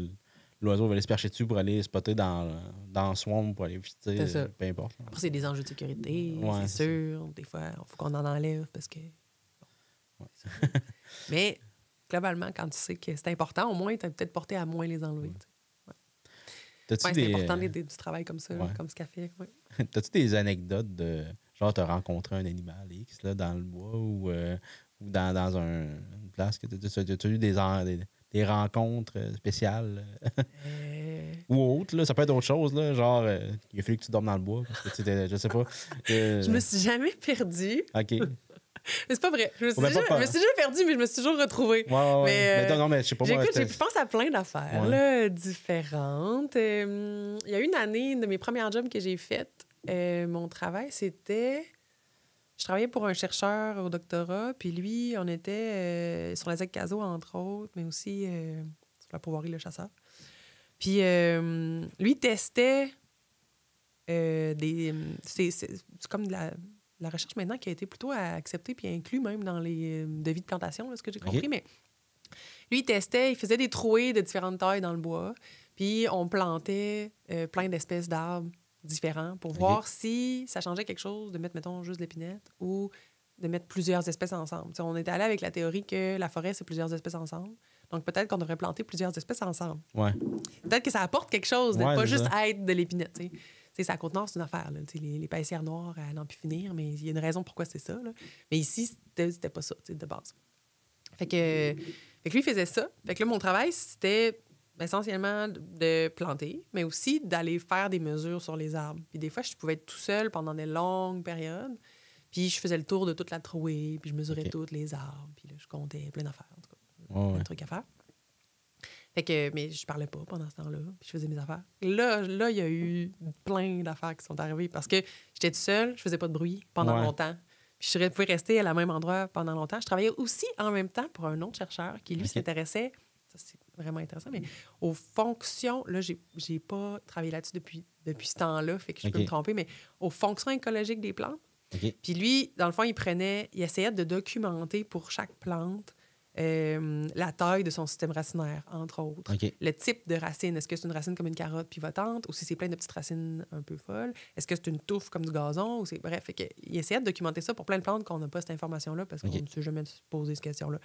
l'oiseau va aller se percher dessus pour aller spotter dans le swamp pour aller visiter. Peu importe. Après, c'est des enjeux de sécurité, c'est sûr. Des fois, il faut qu'on en enlève parce que... Mais globalement, quand tu sais que c'est important, au moins, tu as peut-être porté à moins les enlever. C'est important du travail comme ça, comme ce qu'elle fait. T'as-tu des anecdotes de... Genre, t'as rencontré un animal X là, dans le bois ou dans une place que t'as eu des rencontres spéciales ou autres, là, ça peut être autre chose, là, genre il a fallu que tu dormes dans le bois parce que je sais pas. Je me suis jamais perdue. OK. Mais c'est pas vrai. Je me suis déjà perdue, mais je me suis toujours retrouvée. Mais je sais pas moi. Je pense à plein d'affaires là, différentes. Il y a une année de mes premiers jobs que j'ai faites. Mon travail, c'était... Je travaillais pour un chercheur au doctorat, puis lui, on était sur la ZEC Caso, entre autres, mais aussi sur la Pourvoirie Le Chasseur. Puis lui testait c'est comme de la recherche maintenant qui a été plutôt acceptée puis inclus même dans les devis de plantation, là, ce que j'ai compris. Mais lui, il testait, il faisait des trouées de différentes tailles dans le bois, puis on plantait plein d'espèces d'arbres différents pour voir si ça changeait quelque chose de mettre, mettons, juste de l'épinette ou de mettre plusieurs espèces ensemble. T'sais, on était allé avec la théorie que la forêt, c'est plusieurs espèces ensemble. Donc, peut-être qu'on devrait planter plusieurs espèces ensemble. Ouais. Peut-être que ça apporte quelque chose, de pas juste être de l'épinette. T'sais, ça à Côte-Nord, c'est une affaire. Là. Les paissières noires, elles n'en plus finir, mais il y a une raison pourquoi c'est ça. Là. Mais ici, c'était pas ça, de base. Fait que lui, il faisait ça. Fait que là, mon travail, c'était essentiellement de planter, mais aussi d'aller faire des mesures sur les arbres. Puis des fois, je pouvais être tout seul pendant des longues périodes. Puis je faisais le tour de toute la trouée, puis je mesurais tous les arbres, puis là, je comptais plein d'affaires, en tout cas. Plein de trucs à faire. Fait que, mais je parlais pas pendant ce temps-là, puis je faisais mes affaires. Là, il y a eu plein d'affaires qui sont arrivées parce que j'étais toute seule, je faisais pas de bruit pendant longtemps. Puis je pouvais rester à la même endroit pendant longtemps. Je travaillais aussi en même temps pour un autre chercheur qui, lui, s'intéressait Ça, c'est vraiment intéressant. Mais aux fonctions, là, j'ai pas travaillé là-dessus depuis ce temps-là, fait que je peux me tromper, mais aux fonctions écologiques des plantes. Puis lui, dans le fond, il essayait de documenter pour chaque plante la taille de son système racinaire, entre autres. Le type de racine. Est-ce que c'est une racine comme une carotte pivotante ou si c'est plein de petites racines un peu folles? Est-ce que c'est une touffe comme du gazon? Bref, il essayait de documenter ça pour plein de plantes qu'on n'a pas cette information-là parce qu'on ne s'est jamais posé cette question-là.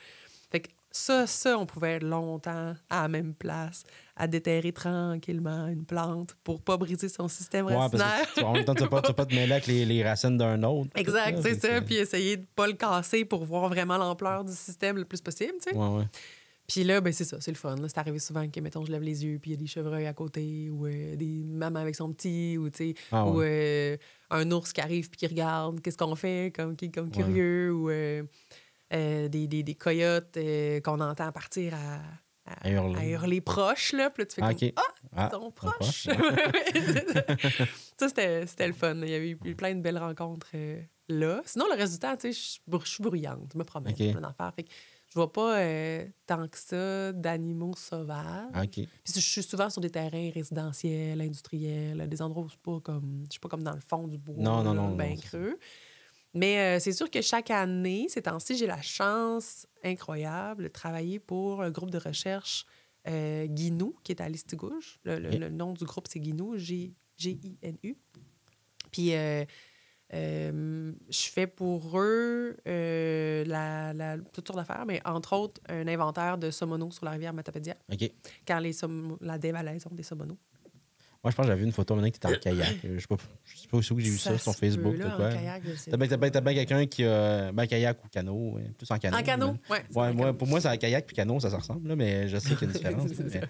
Fait que ça, on pouvait être longtemps à la même place, à déterrer tranquillement une plante pour pas briser son système racinaire. En même temps, tu vas pas te mêler avec les racines d'un autre. Exact, c'est ça. Puis essayer de pas le casser pour voir vraiment l'ampleur du système le plus possible, tu sais. Ouais. Puis là, ben c'est ça, c'est le fun. Là, c'est arrivé souvent que, mettons, je lève les yeux puis il y a des chevreuils à côté ou des mamans avec son petit ou, tu sais, ou un ours qui arrive puis qui regarde qu'est-ce qu'on fait comme curieux ou... des coyotes qu'on entend partir à hurler proches, là. Puis là, tu fais comme « Ah, ils sont proches! » Ça, c'était le fun. Il y avait eu plein de belles rencontres là. Sinon, le reste du temps, tu sais, je suis bruyante. Je me promène, plein d'affaires. Fait que je vois pas tant que ça d'animaux sauvages. Puis je suis souvent sur des terrains résidentiels, industriels, des endroits où je suis pas comme dans le fond du bois, bien creux. Mais c'est sûr que chaque année, ces temps-ci, j'ai la chance incroyable de travailler pour un groupe de recherche Ginu, qui est à Listigouche. Le nom du groupe, c'est Ginu, Ginu. Puis je fais pour eux toutes sortes d'affaires, mais entre autres, un inventaire de saumonos sur la rivière Matapédia. Quand la dévalaison des saumonos. Moi, je pense que j'avais vu une photo maintenant que tu étais en kayak. Je sais pas où j'ai vu ça sur Facebook. T'as bien quelqu'un qui a kayak ou canot. Plus en canot. En canot, oui. Pour moi, c'est un kayak puis canot, ça se ressemble, là, mais je sais qu'il y a une différence.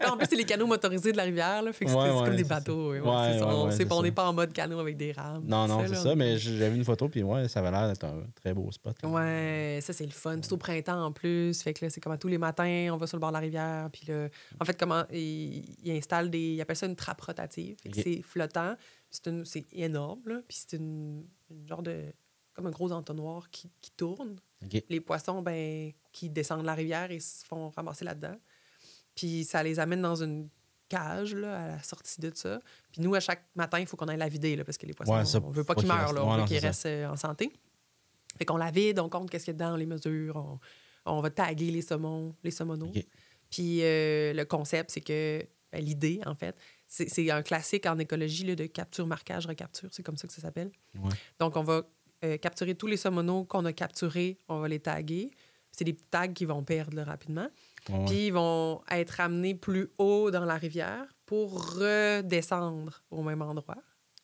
En plus, c'est les canots motorisés de la rivière. Là, fait que c'est comme des bateaux. On n'est pas en mode canot avec des rames. Non, c'est ça. Mais j'avais vu une photo puis ça avait l'air d'être un très beau spot. Oui, ça, c'est le fun. C'est au printemps en plus. Fait que là, c'est comme tous les matins, on va sur le bord de la rivière. Puis là, en fait, ils installent ils appellent ça une trappe rotative. C'est flottant. C'est énorme. Là. Puis c'est une genre de... comme un gros entonnoir qui tourne. Les poissons, qui descendent la rivière et se font ramasser là-dedans. Puis ça les amène dans une cage là, à la sortie de ça. Puis nous, à chaque matin, il faut qu'on aille la vider là, parce que les poissons, on veut pas qu'ils meurent. Là, on veut qu'ils restent en santé. Fait qu'on la vide, on compte qu'est-ce qu'il y a dedans, on les mesure, on va taguer les saumonos. Puis le concept, c'est que l'idée, en fait, c'est un classique en écologie là, de capture, marquage, recapture. C'est comme ça que ça s'appelle. Donc, on va capturer tous les saumonos qu'on a capturés, on va les taguer. C'est des petits tags qui vont perdre là, rapidement. Puis ils vont être ramenés plus haut dans la rivière pour redescendre au même endroit.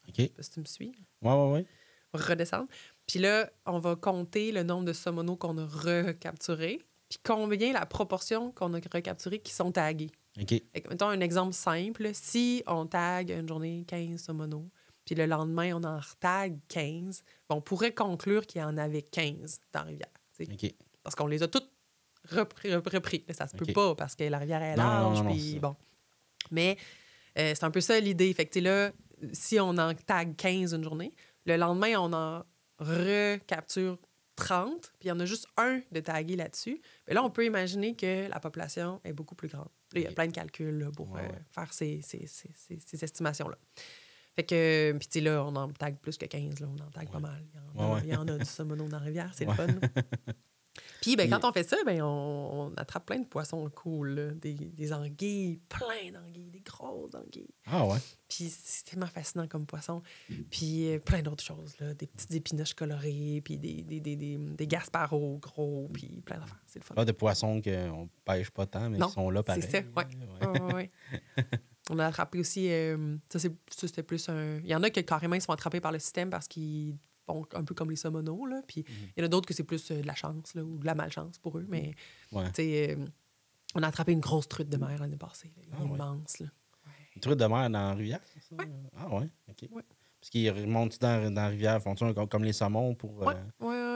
Je sais pas si tu me suis. Oui. Redescendre. Puis là, on va compter le nombre de saumonos qu'on a recapturés, puis combien la proportion qu'on a recapturés qui sont tagués. Mettons un exemple simple. Si on tague une journée 15 saumonos, puis le lendemain, on en retague 15, on pourrait conclure qu'il y en avait 15 dans la rivière. Parce qu'on les a toutes repris. Là, ça se peut pas parce que la rivière est large. Puis bon. Mais c'est un peu ça l'idée. Fait que là, si on en tague 15 une journée, le lendemain, on en recapture 30, puis il y en a juste un de tagué là-dessus. Mais là, on peut imaginer que la population est beaucoup plus grande. Là, il y a plein de calculs là, pour faire ces estimations-là. Fait que, puis tu sais, là, on en tague plus que 15, là, on en tague pas mal. Il y en a du saumono dans la rivière, c'est le fun. Puis, quand on fait ça, on attrape plein de poissons cool, là. Des anguilles, plein d'anguilles, des grosses anguilles. Ah ouais? Puis c'est tellement fascinant comme poisson. Puis plein d'autres choses, là. Des petites épinoches colorées, puis des gasparos gros, puis plein d'affaires. C'est le fun. Des poissons qu'on pêche pas tant, mais qui sont là pareil. C'est ça, oui. On a attrapé aussi... ça, c'était plus un... Il y en a qui, carrément, ils sont attrapés par le système parce qu'ils font un peu comme les saumonos, là. Puis il y en a d'autres que c'est plus de la chance, là, ou de la malchance pour eux. Mais, tu sais, on a attrapé une grosse truite de mer l'année passée. Là, immense, là. Une truite de mer dans la rivière? Oui. Ah ouais? OK. Ouais. Parce qu'ils remontent dans la rivière, font-ils comme les saumons pour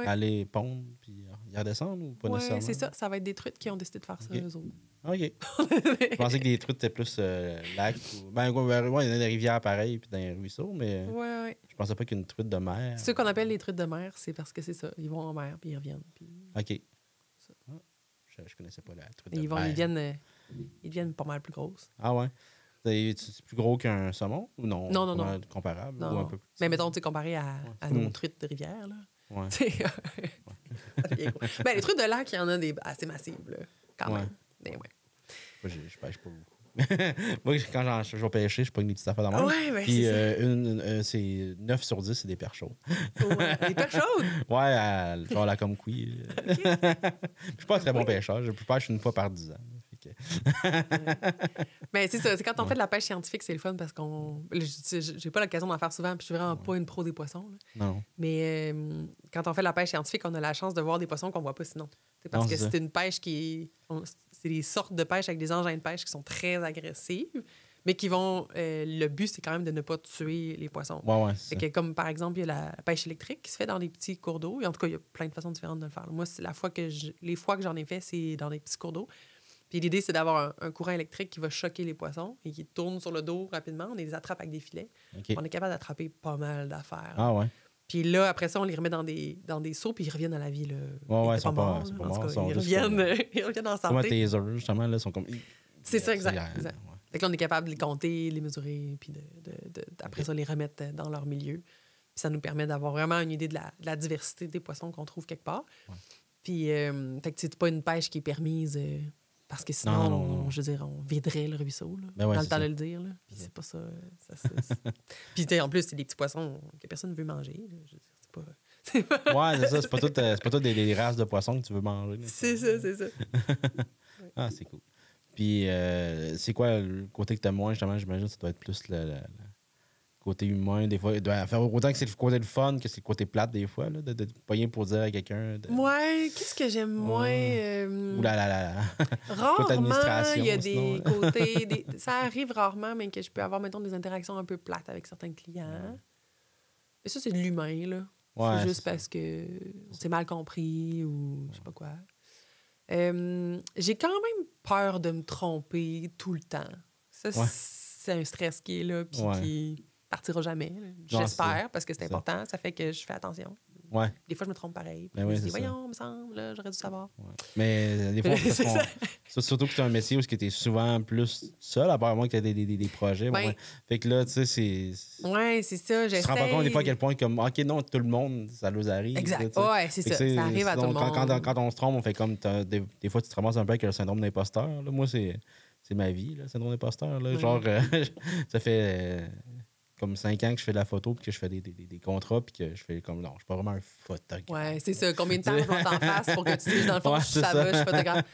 aller pondre puis y redescendre ou pas nécessairement? Oui, c'est ça. Ça va être des truites qui ont décidé de faire ça, eux autres. OK. Je pensais que les truites étaient plus lacs. Il y en a des rivières pareilles puis dans les ruisseaux, mais je pensais pas qu'une truite de mer... Ceux qu'on appelle les truites de mer, c'est parce que c'est ça. Ils vont en mer puis ils reviennent. Puis... OK. Ça. Je Je connaissais pas la truite de perche. Ils deviennent pas mal plus grosses. Ah ouais? C'est plus gros qu'un saumon ou non? Non. Comparable? Non. Ou un peu plus mais mettons, comparé à nos truites de rivière, là. Ouais. Ben, les truites de lac, il y en a des assez massives, là, quand même. Mais ouais. Moi, je pêche pas beaucoup. Moi, quand je vais pêcher, je pogne des petites affaires dans ma main. Ouais, ben, puis c'est 9 sur 10, c'est des perches chaudes. Des perches chaudes? Ouais, genre la comme cuit. Je suis pas un très bon pêcheur. Je pêche une fois par 10 ans. Mais c'est ça, c'est quand on fait de la pêche scientifique, c'est le fun parce qu'on. J'ai pas l'occasion d'en faire souvent, puis je suis vraiment pas une pro des poissons. Là. Non. Mais quand on fait de la pêche scientifique, on a la chance de voir des poissons qu'on voit pas sinon. C'est parce que c'est une pêche qui. C'est des sortes de pêche avec des engins de pêche qui sont très agressives, mais qui vont. Le but, c'est quand même de ne pas tuer les poissons. Ouais, fait que, comme par exemple, il y a la pêche électrique qui se fait dans des petits cours d'eau. Et en tout cas, il y a plein de façons différentes de le faire. Moi, c'est les fois que j'en ai fait, c'est dans des petits cours d'eau. Puis l'idée, c'est d'avoir un courant électrique qui va choquer les poissons et qui tourne sur le dos rapidement. On les attrape avec des filets. Okay. On est capable d'attraper pas mal d'affaires. Ah ouais. Puis là, après ça, on les remet dans des seaux, puis ils reviennent à la vie. Là. Ils sont pas morts. Ils reviennent en santé. Comme un taser, justement, là, sont comme... C'est ça, exact. Ouais. Fait que là, on est capable de les compter, de les mesurer, puis après ça, les remettre dans leur milieu. Puis ça nous permet d'avoir vraiment une idée de la diversité des poissons qu'on trouve quelque part. Ouais. Puis, fait que c'est pas une pêche qui est permise... Parce que sinon, je veux dire, on viderait le ruisseau, là, ben ouais, dans le temps de le dire. Là. Puis c'est pas ça. Puis en plus, c'est des petits poissons que personne ne veut manger. Là. Je veux dire, c'est pas... Ouais, c'est ça. C'est pas tout des races de poissons que tu veux manger. Là. C'est ça. Ah, c'est cool. Puis c'est quoi le côté que t'aimes moins, justement? J'imagine que ça doit être plus le côté humain, des fois. Il doit faire autant que c'est le côté le fun que c'est le côté plate, des fois, là, de pas rien pour dire à quelqu'un. Ouais, qu'est-ce que j'aime moins? Ou la rarement, il y a des côtés... Ça arrive rarement, mais que je peux avoir, mettons, des interactions un peu plates avec certains clients. Mais ça, c'est de l'humain, là. Ouais, c'est juste parce que c'est mal compris ou je sais pas quoi. J'ai quand même peur de me tromper tout le temps. Ça, c'est un stress qui est là puis qui partira jamais. J'espère, parce que c'est important. Ça fait que je fais attention. Ouais. Des fois, je me trompe pareil. Puis je me dis, voyons, me semble, là, j'aurais dû savoir. Ouais. Mais des fois, surtout que c'est un métier où tu es souvent plus seul, à part moi que tu as des projets. Ouais. Fait que là, tu sais, c'est. Ouais, c'est ça. Tu te rends pas compte des fois à quel point, comme, OK, non, tout le monde, ça nous arrive. Exact. Ouais, c'est ça. Ça arrive à tout le monde. Quand on se trompe, on fait comme. Des fois, tu te ramasses un peu avec le syndrome d'imposteur. Là. Moi, c'est ma vie, là, le syndrome d'imposteur. Là. Ouais. Genre, ça fait. Comme 5 ans que je fais de la photo puis que je fais des contrats puis que je fais comme non, je suis pas vraiment un photographe. Ouais, c'est ça. Combien de temps je vais t'en face pour que tu dises dans le fond, ça va, je suis photographe.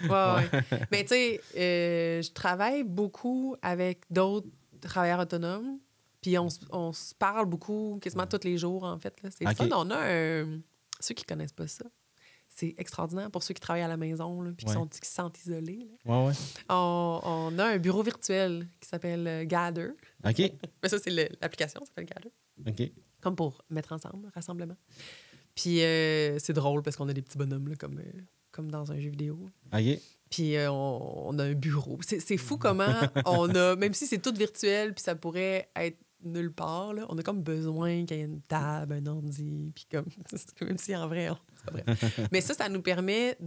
Ouais. Mais tu sais, je travaille beaucoup avec d'autres travailleurs autonomes puis on se parle beaucoup, quasiment tous les jours en fait. Là. C'est fun. On a ceux qui connaissent pas ça. C'est extraordinaire pour ceux qui travaillent à la maison puis qui se sentent isolés. Là. Ouais. On a un bureau virtuel qui s'appelle Gather. OK. Mais ça, c'est l'application, ça s'appelle Gather. OK. Comme pour mettre ensemble, rassemblement. Puis c'est drôle parce qu'on a des petits bonhommes là, comme dans un jeu vidéo. OK. Puis on a un bureau. C'est fou comment on a, même si c'est tout virtuel puis ça pourrait être nulle part, là, on a comme besoin qu'il y ait une table, un ordi, puis comme, même si en vrai, c'est pas vrai. Mais ça nous permet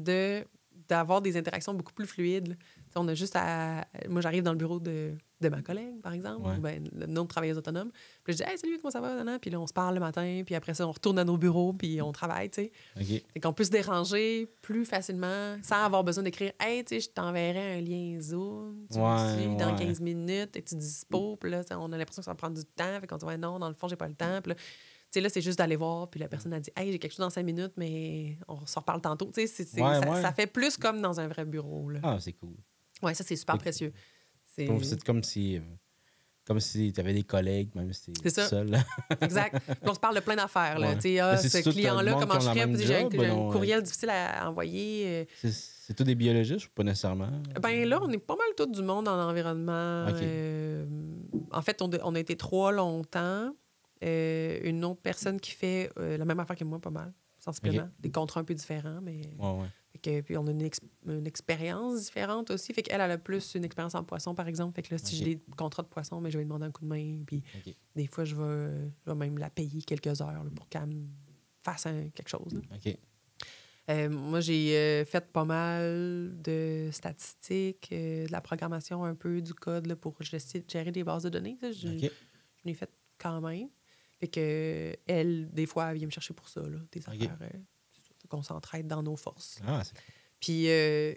d'avoir des interactions beaucoup plus fluides. On a juste à... Moi, j'arrive dans le bureau de ma collègue, par exemple, ou ben, notre travailleuse autonome. Puis je dis « Hey, salut, comment ça va? » Puis là, on se parle le matin, puis après ça, on retourne à nos bureaux, puis on travaille, tu sais. Okay. Fait qu'on peut se déranger plus facilement sans avoir besoin d'écrire « Hey, tu sais, je t'enverrai un lien Zoom, tu me suis dans 15 minutes, et tu dispo. » Puis là, on a l'impression que ça va prendre du temps. Fait qu'on dit « Ouais, non, dans le fond, j'ai pas le temps. » Puis là, tu sais, là, c'est juste d'aller voir, puis la personne a dit « Hey, j'ai quelque chose dans 5 minutes, mais on s'en reparle tantôt. » Tu sais, ça fait plus comme dans un vrai bureau. Là. Ah, c'est cool. Oui, ça, c'est super précieux. C'est comme si tu avais des collègues, même si tu es seul. Exact. Puis on se parle de plein d'affaires. Là. Ce client-là, comment je ferais? J'ai un courriel difficile à envoyer. C'est tous des biologistes ou pas nécessairement? Ben là, on est pas mal tout du monde en environnement. Okay. En fait, on a été 3 longtemps. Une autre personne qui fait la même affaire que moi, pas mal, sensiblement. Okay. Des contrats un peu différents, mais... Puis on a une expérience différente aussi. Fait qu'elle a plus une expérience en poisson, par exemple. Fait que là, si j'ai des contrats de poisson, mais je vais lui demander un coup de main. Puis des fois, je vais même la payer quelques heures là, pour qu'elle me fasse quelque chose. Là. OK. Moi, j'ai fait pas mal de statistiques, de la programmation un peu, du code là, pour gérer des bases de données. Je l'ai fait quand même. Fait que elle, des fois, elle vient me chercher pour ça, là, des affaires. Qu'on s'entraide dans nos forces. Ah, c'est... Puis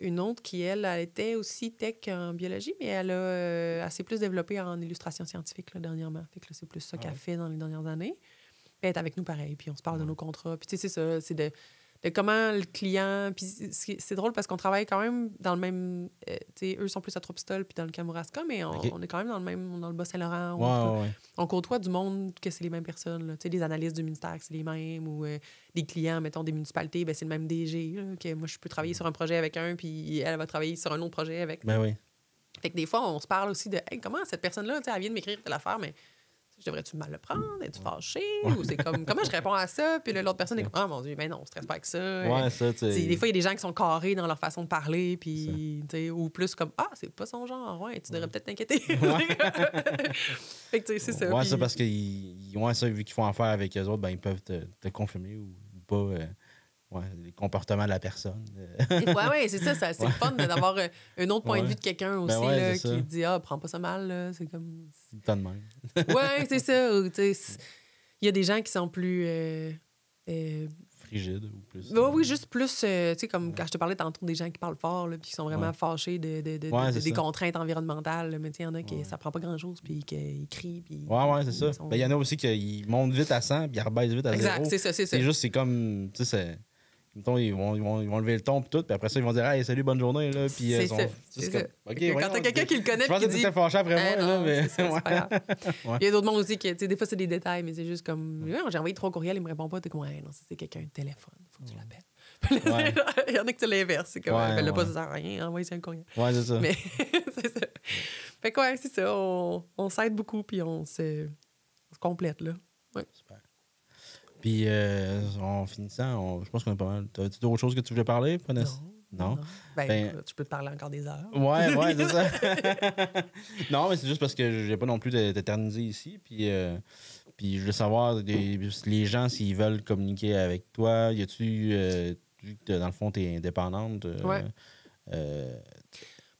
une autre qui, elle était aussi tech en biologie, mais elle s'est plus développée en illustration scientifique là, dernièrement. Fait que là, c'est plus ça qu'elle fait dans les dernières années. Puis elle est avec nous pareil, puis on se parle de nos contrats. Puis tu sais, c'est ça, c'est de comment le client... Puis c'est drôle parce qu'on travaille quand même dans le même... tu sais, eux sont plus à Trois-Pistoles puis dans le Kamouraska, mais on est quand même dans le Bas-Saint-Laurent. On côtoie du monde que c'est les mêmes personnes. Tu sais, des analystes du ministère, c'est les mêmes, ou des clients, mettons, des municipalités, ben c'est le même DG. Là, que moi, je peux travailler sur un projet avec un, puis elle va travailler sur un autre projet avec... Ben oui. Fait que des fois, on se parle aussi de hey, comment cette personne-là, elle vient de m'écrire telle affaire, mais... Je devrais-tu mal le prendre? Es-tu fâché? Ou c'est comme, comment je réponds à ça? Puis l'autre personne est comme, ah mon Dieu, ben non, on ne stresse pas avec ça. Ouais, ça, des fois, il y a des gens qui sont carrés dans leur façon de parler, puis, ou plus comme, ah, c'est pas son genre, ouais, tu devrais peut-être t'inquiéter. Fait que, tu sais, c'est ça. Ouais, puis... ça, parce que, ça, vu qu'ils font affaire avec eux autres, ben, ils peuvent te confirmer ou pas. Les comportements de la personne. ouais, c'est ça. C'est le fun d'avoir un autre point de vue de quelqu'un aussi là, qui dit ah, prends pas ça mal. Là. C'est comme. C'est pas de même. Ouais, c'est ça. Il y a des gens qui sont plus. Frigides ou plus. Oui, juste plus. Tu sais, comme quand je te parlais tantôt des gens qui parlent fort, puis qui sont vraiment fâchés des contraintes environnementales. Mais il y en a qui ça prend pas grand-chose, puis qui crient. Puis, c'est ça. Il y en a aussi qui montent vite à 100, puis ils rebaissent vite à 0. Exact, c'est ça. C'est juste, c'est comme. Tu sais, ils vont lever le ton puis tout, puis après ça, ils vont dire hey, salut, bonne journée. Là, puis, c'est ça. Okay, quand t'as quelqu'un qui le connaît, je pense que t'étais fâché après moi. Non, mais... c'est pas grave. Il y a d'autres mondes aussi qui, des fois, c'est des détails, mais c'est juste comme j'ai envoyé 3 courriels, il me répond pas. T'es comme non, c'est quelqu'un de téléphone, faut que tu l'appelles. Il y en a que c'est l'inverse. C'est comme là pas, ça sert à rien, envoyer un courriel. Ouais, c'est ça. Mais c'est ça. Fait que c'est ça. On s'aide beaucoup, puis on se complète, là. Ouais. Super. Puis, en finissant, je pense qu'on a pas mal. T'as-tu d'autres choses que tu voulais parler? Non? Ben, tu peux te parler encore des heures. Ouais, c'est ça. Non, mais c'est juste parce que j'ai pas non plus d'éterniser ici. Puis je veux savoir, les gens, s'ils veulent communiquer avec toi, y a-tu, vu que dans le fond, t'es indépendante? Ouais.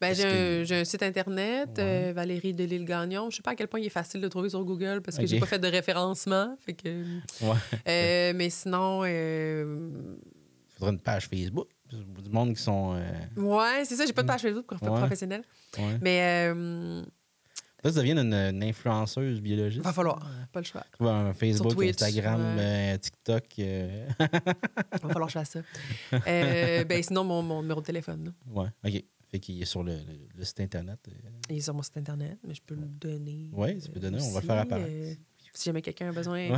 J'ai un site Internet, Valérie Delisle-Gagnon. Je sais pas à quel point il est facile de trouver sur Google parce que j'ai pas fait de référencement. Fait que, mais sinon... Il faudrait une page Facebook. Du monde qui sont... Ouais, c'est ça. J'ai pas de page Facebook professionnelle. Ouais. Mais... Là, tu deviens une influenceuse biologiste. Va falloir. Pas le choix. Un Facebook, Twitch, Instagram, TikTok. Va falloir que je fasse ça. Sinon, mon numéro de téléphone. Là. Ouais, OK. Fait qu'il est sur le site Internet. Il est sur mon site Internet, mais je peux le donner. Oui, tu peux donner. On va le faire apparaître. Si jamais quelqu'un a besoin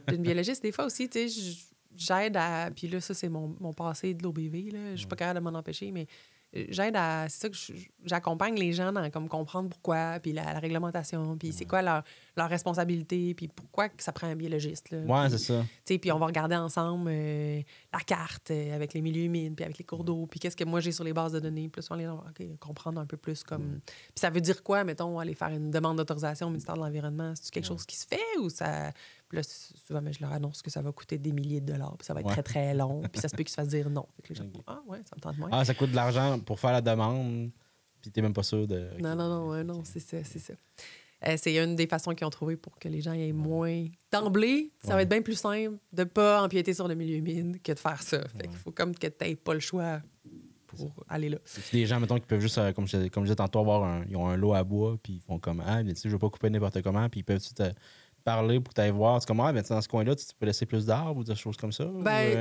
d'une biologiste, des fois aussi, tu sais, j'aide à... Puis là, ça, c'est mon passé de l'OBV. Je suis pas capable de m'en empêcher, mais j'aide à... C'est ça que j'accompagne les gens dans comme comprendre pourquoi, puis la réglementation, puis c'est quoi leur responsabilité, puis pourquoi que ça prend un biologiste. Là. Ouais, c'est ça. Puis on va regarder ensemble la carte avec les milieux humides, puis avec les cours d'eau, puis qu'est-ce que moi j'ai sur les bases de données. Puis là, on va comprendre un peu plus comme... Puis ça veut dire quoi, mettons, aller faire une demande d'autorisation au ministère de l'Environnement? C'est quelque chose qui se fait ou ça... Puis là, souvent, je leur annonce que ça va coûter des milliers de dollars, puis ça va être très, très long, puis ça se peut qu'ils se fassent dire non. Fait que les gens disent, ça me tente moins. Ah, ça coûte de l'argent pour faire la demande, puis t'es même pas sûr de... Non, c'est ça. C'est une des façons qu'ils ont trouvé pour que les gens aient moins... D'emblée, ça va être bien plus simple de pas empiéter sur le milieu humide que de faire ça. Fait qu'il faut comme que t'aies pas le choix pour aller là. C'est des gens, mettons, qui peuvent juste, comme je disais tantôt, ils ont un lot à bois, puis ils font comme, mais tu sais, je veux pas couper n'importe comment, puis ils peuvent parler pour que tu ailles voir. C'est comme, dans ce coin-là, tu peux laisser plus d'arbres ou des choses comme ça?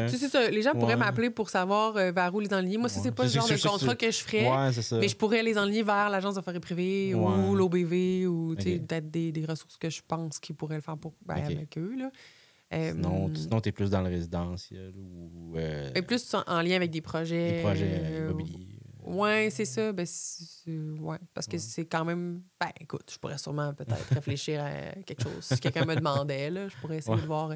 Tu sais ça, les gens pourraient m'appeler pour savoir vers où les enligner. Moi, c'est pas le genre de contrat que je ferais, mais je pourrais les enligner vers l'Agence de forêt privée ou l'OBV ou peut-être des ressources que je pense qu'ils pourraient le faire avec eux. Là. Sinon, tu es plus dans le résidentiel ou... Et plus en lien avec des projets... Des projets immobiliers. Oui, c'est ça. Parce que c'est quand même... Écoute, je pourrais sûrement peut-être réfléchir à quelque chose. Si quelqu'un me demandait, là, je pourrais essayer de voir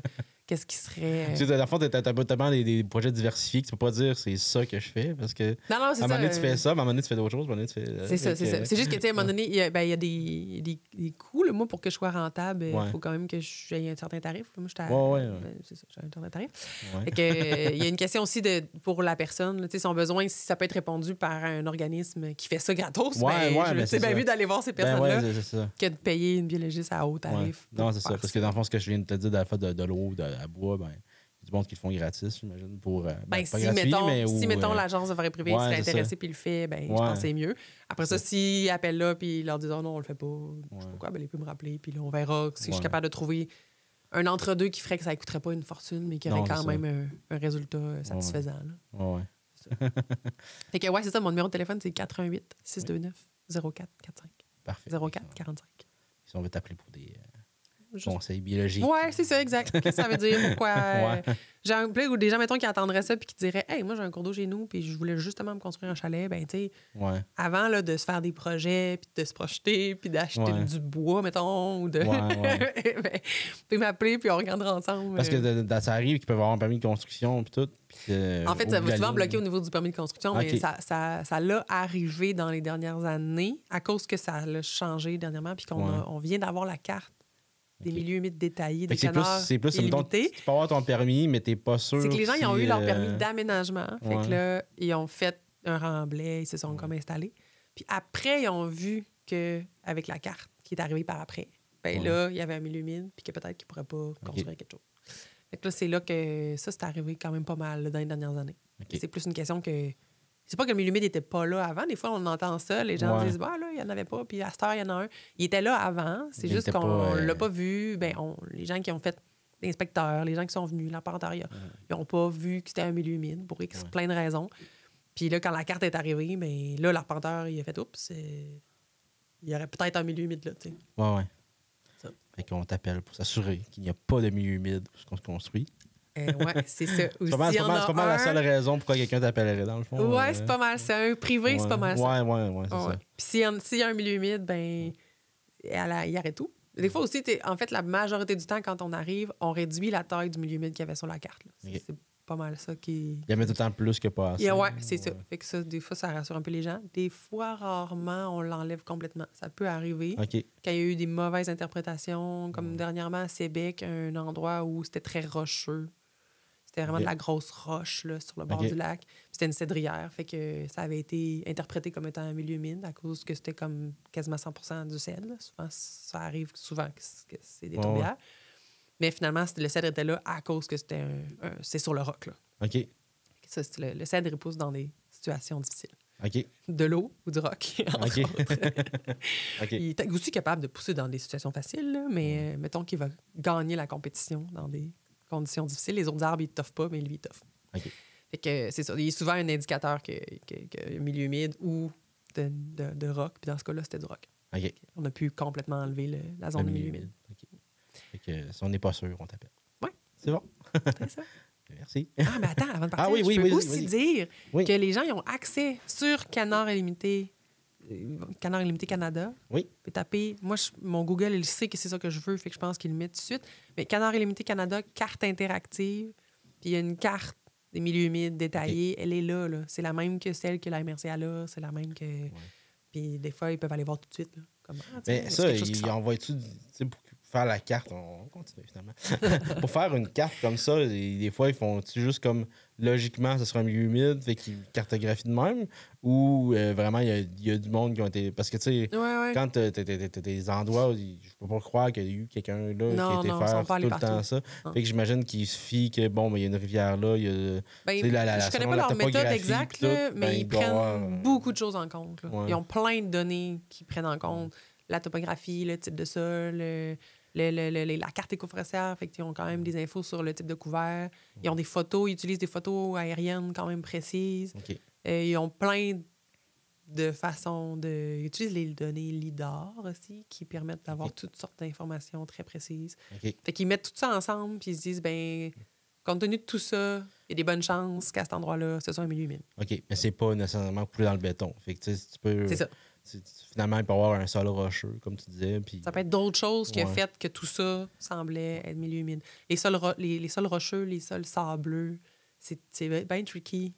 qu'est-ce qui serait... Tu sais, dans le fond, t'as tellement des projets diversifiés que tu peux pas dire c'est ça que je fais, parce que non, à un moment donné, tu fais ça, à un moment donné, tu fais d'autres choses, à un moment donné, tu fais... C'est ça. C'est juste que, tu sais, à un moment donné, il y a des coûts, là. Moi, pour que je sois rentable, il faut quand même que j'aie un certain tarif. Moi, c'est ça, j'ai un certain tarif. Fait que, il y a une question aussi pour la personne, tu sais, son besoin, si ça peut être répondu par un organisme qui fait ça gratos, c'est bien mieux d'aller voir ces personnes-là que de payer une biologiste à haut tarif. Non, c'est ça. Parce que dans le fond, ce que je viens de te dire, dans le fait de l'eau, à bois, il y a du monde qui le font gratis, j'imagine, pour... pas gratuit, si, mettons, l'agence de forêt privée serait intéressée puis le fait, je pense que c'est mieux. Après ça, s'ils appellent là puis ils leur disent « Oh non, on le fait pas, je sais pas quoi, ils peuvent me rappeler, puis là, on verra si je suis capable de trouver un entre-deux qui ferait que ça ne coûterait pas une fortune, mais qui aurait quand même un résultat satisfaisant. » Fait que, c'est ça, mon numéro de téléphone, c'est 418-629-0445. Parfait. 0445. Si on veut t'appeler pour des... conseils biologiques. Oui, c'est ça, exact. Qu'est-ce que ça veut dire? Pourquoi? J'ai un ou des gens, mettons, qui entendraient ça puis qui diraient « Hey, moi, j'ai un cours d'eau chez nous puis je voulais justement me construire un chalet. » Ben, tu sais, avant là, de se faire des projets puis de se projeter puis d'acheter du bois, mettons, ou de... ben, puis m'appeler puis on regardera ensemble. Parce que ça arrive qu'ils peuvent avoir un permis de construction puis tout. En fait, ça va souvent bloquer au niveau du permis de construction, mais ça l'a arrivé dans les dernières années à cause que ça l'a changé dernièrement puis qu'on vient d'avoir la carte des milieux humides détaillés, des canards illimités. Tu peux avoir ton permis, mais t'es pas sûr. C'est que les gens ils ont eu leur permis d'aménagement. Fait que là, ils ont fait un remblai, ils se sont comme installés. Puis après, ils ont vu qu'avec la carte qui est arrivée par après, là, il y avait un milieu humide, puis que peut-être qu'ils ne pourraient pas construire quelque chose. Fait que là, c'est là que ça, c'est arrivé quand même pas mal là, dans les dernières années. C'est plus une question que... C'est pas que le milieu humide n'était pas là avant. Des fois, on entend ça. Les gens disent, là, il n'y en avait pas. Puis à cette heure, il y en a un. Il était là avant. C'est juste qu'on ne l'a pas vu. Les gens qui ont fait l'inspecteur, les gens qui sont venus, l'arpentariat, ils n'ont pas vu que c'était un milieu humide pour plein de raisons. Puis là, quand la carte est arrivée, là, l'arpenteur, il a fait, oups, il y aurait peut-être un milieu humide là, tu sais. Ouais. Ça. Fait qu'on t'appelle pour s'assurer qu'il n'y a pas de milieu humide pour ce qu'on se construit. C'est ça. C'est pas mal la seule raison pourquoi quelqu'un t'appellerait, dans le fond. Ouais, c'est pas mal ça. Un privé, c'est pas mal ça. Ouais, c'est ça. Puis s'il y a un milieu humide, il arrête tout. Des fois aussi, en fait, la majorité du temps, quand on arrive, on réduit la taille du milieu humide qu'il y avait sur la carte. C'est pas mal ça qui... Il y a tout le temps plus que pas assez. C'est ça. Fait que ça, des fois, ça rassure un peu les gens. Des fois, rarement, on l'enlève complètement. Ça peut arriver. Quand il y a eu des mauvaises interprétations, comme dernièrement à Sébec, un endroit où c'était très rocheux. C'était vraiment de la grosse roche là, sur le bord du lac. C'était une cédrière. Fait que ça avait été interprété comme étant un milieu humide à cause que c'était comme quasiment 100% du cèdre. Souvent, ça arrive souvent que c'est des tourbières. Mais finalement, le cèdre était là à cause que c'est sur le roc. Là. Ça, le cèdre pousse dans des situations difficiles. De l'eau ou du roc, entre autres. Il est aussi capable de pousser dans des situations faciles, là, mais mettons qu'il va gagner la compétition dans des conditions difficiles. Les autres arbres, ils ne t'offrent pas, mais lui, il t'offre. Fait que c'est ça. Il y a souvent un indicateur que milieu humide ou de roc. Puis dans ce cas-là, c'était du roc. On a pu complètement enlever la zone de milieu humide. Fait que si on n'est pas sûr, on t'appelle. Oui. C'est bon. C'est ça. Merci. Mais attends, avant de partir, je peux aussi dire que les gens ils ont accès sur Canard Illimité Canada. Puis taper... Moi, mon Google, il sait que c'est ça que je veux, fait que je pense qu'il le met tout de suite. Mais Canard Illimité Canada, carte interactive, puis il y a une carte des milieux humides détaillée. Elle est là. C'est la même que celle que la MRC a. C'est la même que... Puis des fois, ils peuvent aller voir tout de suite. Là, comme, ça, ils envoient-tu... Pour faire la carte, on continue finalement. Pour faire une carte comme ça, des fois, ils font-tu juste comme... Logiquement, ce sera un milieu humide, fait qu'ils cartographient de même, ou vraiment, il y a du monde qui ont été... Parce que, tu sais, quand t'as des endroits où je peux pas croire qu'il y a eu quelqu'un là qui a été faire tout le temps ça. Fait que j'imagine qu'il suffit que, il y a une rivière là, il y a... je connais pas leur méthode exacte, mais ils prennent beaucoup de choses en compte. Ils ont plein de données qu'ils prennent en compte. La topographie, le type de sol... la carte éco-forestière, fait qu'ils ont quand même des infos sur le type de couvert. Ils ont des photos, ils utilisent des photos aériennes quand même précises. Ils ont plein de façons de... Ils utilisent les données LIDAR aussi, qui permettent d'avoir toutes sortes d'informations très précises. Fait qu'ils mettent tout ça ensemble, puis ils se disent, compte tenu de tout ça, il y a des bonnes chances qu'à cet endroit-là, ce soit un milieu humide. Mais c'est pas nécessairement coulé dans le béton. Fait que tu peux... C'est ça. finalement, il peut y avoir un sol rocheux, comme tu disais. Puis... Ça peut être d'autres choses qui ont fait que tout ça semblait être milieu humide. Les sols rocheux, les sols sableux, c'est bien tricky.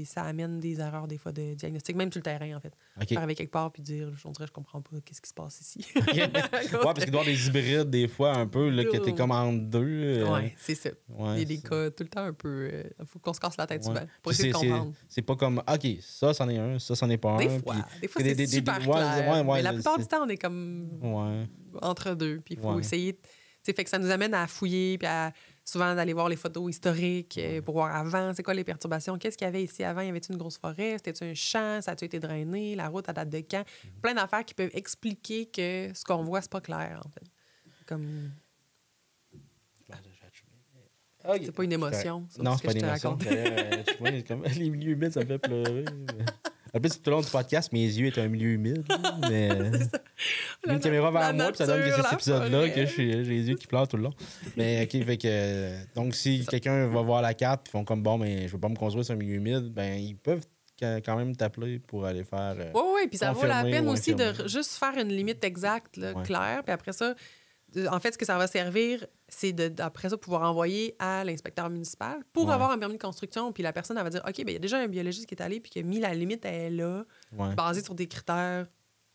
Ça amène des erreurs, des fois, de diagnostic, même sur le terrain, en fait. Arriver quelque part puis dire, on dirait, je comprends pas qu'est-ce qui se passe ici. Ouais, parce qu'il doit y avoir des hybrides, des fois, un peu, là, que t'es comme en deux. Ouais, c'est ça. Il y a des cas tout le temps un peu... Il faut qu'on se casse la tête souvent pour essayer de comprendre. C'est pas comme, OK, ça, c'en est un, ça, c'en est pas un. Des fois, c'est super clair. Mais la plupart du temps, on est comme entre deux. Puis il faut essayer... Fait que ça nous amène à fouiller puis à souvent d'aller voir les photos historiques pour voir avant, c'est quoi les perturbations, qu'est-ce qu'il y avait ici avant, y avait-il une grosse forêt, c'était-tu un champ, ça a-tu été drainé, la route à date de quand, plein d'affaires qui peuvent expliquer que ce qu'on voit, c'est pas clair, en fait. Comme... C'est pas une émotion. Non, c'est pas une émotion. Les milieux humides, ça me fait pleurer. En plus, tout le long du podcast, mes yeux étaient un milieu humide. Mais j'ai une caméra vers moi, puis ça donne que c'est cet épisode-là que j'ai les yeux qui pleurent tout le long. Mais OK, fait que... donc, si quelqu'un va voir la carte, puis font comme, bon, mais je veux pas me construire sur un milieu humide, ben ils peuvent quand même t'appeler pour aller faire... Oui, puis ça vaut la peine aussi de juste faire une limite exacte, là, claire, puis après ça... En fait, ce que ça va servir, c'est d'après ça pouvoir envoyer à l'inspecteur municipal pour avoir un permis de construction. Puis la personne, elle va dire, OK, il y a déjà un biologiste qui est allé puis qui a mis la limite, elle est là, basée sur des critères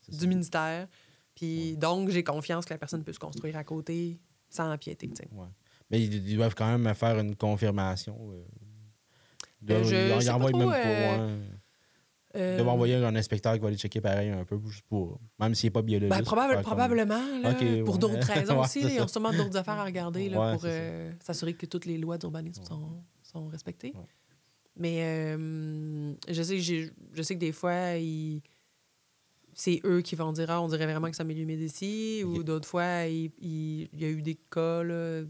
du ministère. Puis donc, j'ai confiance que la personne peut se construire à côté sans empiéter. Mais ils doivent quand même faire une confirmation. Ils envoient même pas... Ils doivent envoyer un inspecteur qui va aller checker pareil un peu, juste pour... Même s'il n'est pas biologiste. Probablement, là, pour d'autres raisons aussi. Ils ont ça. sûrement d'autres affaires à regarder là, pour s'assurer que toutes les lois d'urbanisme sont respectées. Mais je sais que des fois, c'est eux qui vont dire « Ah, on dirait vraiment que c'est un milieu humide ici. » Ou d'autres fois, il y a eu des cas, là,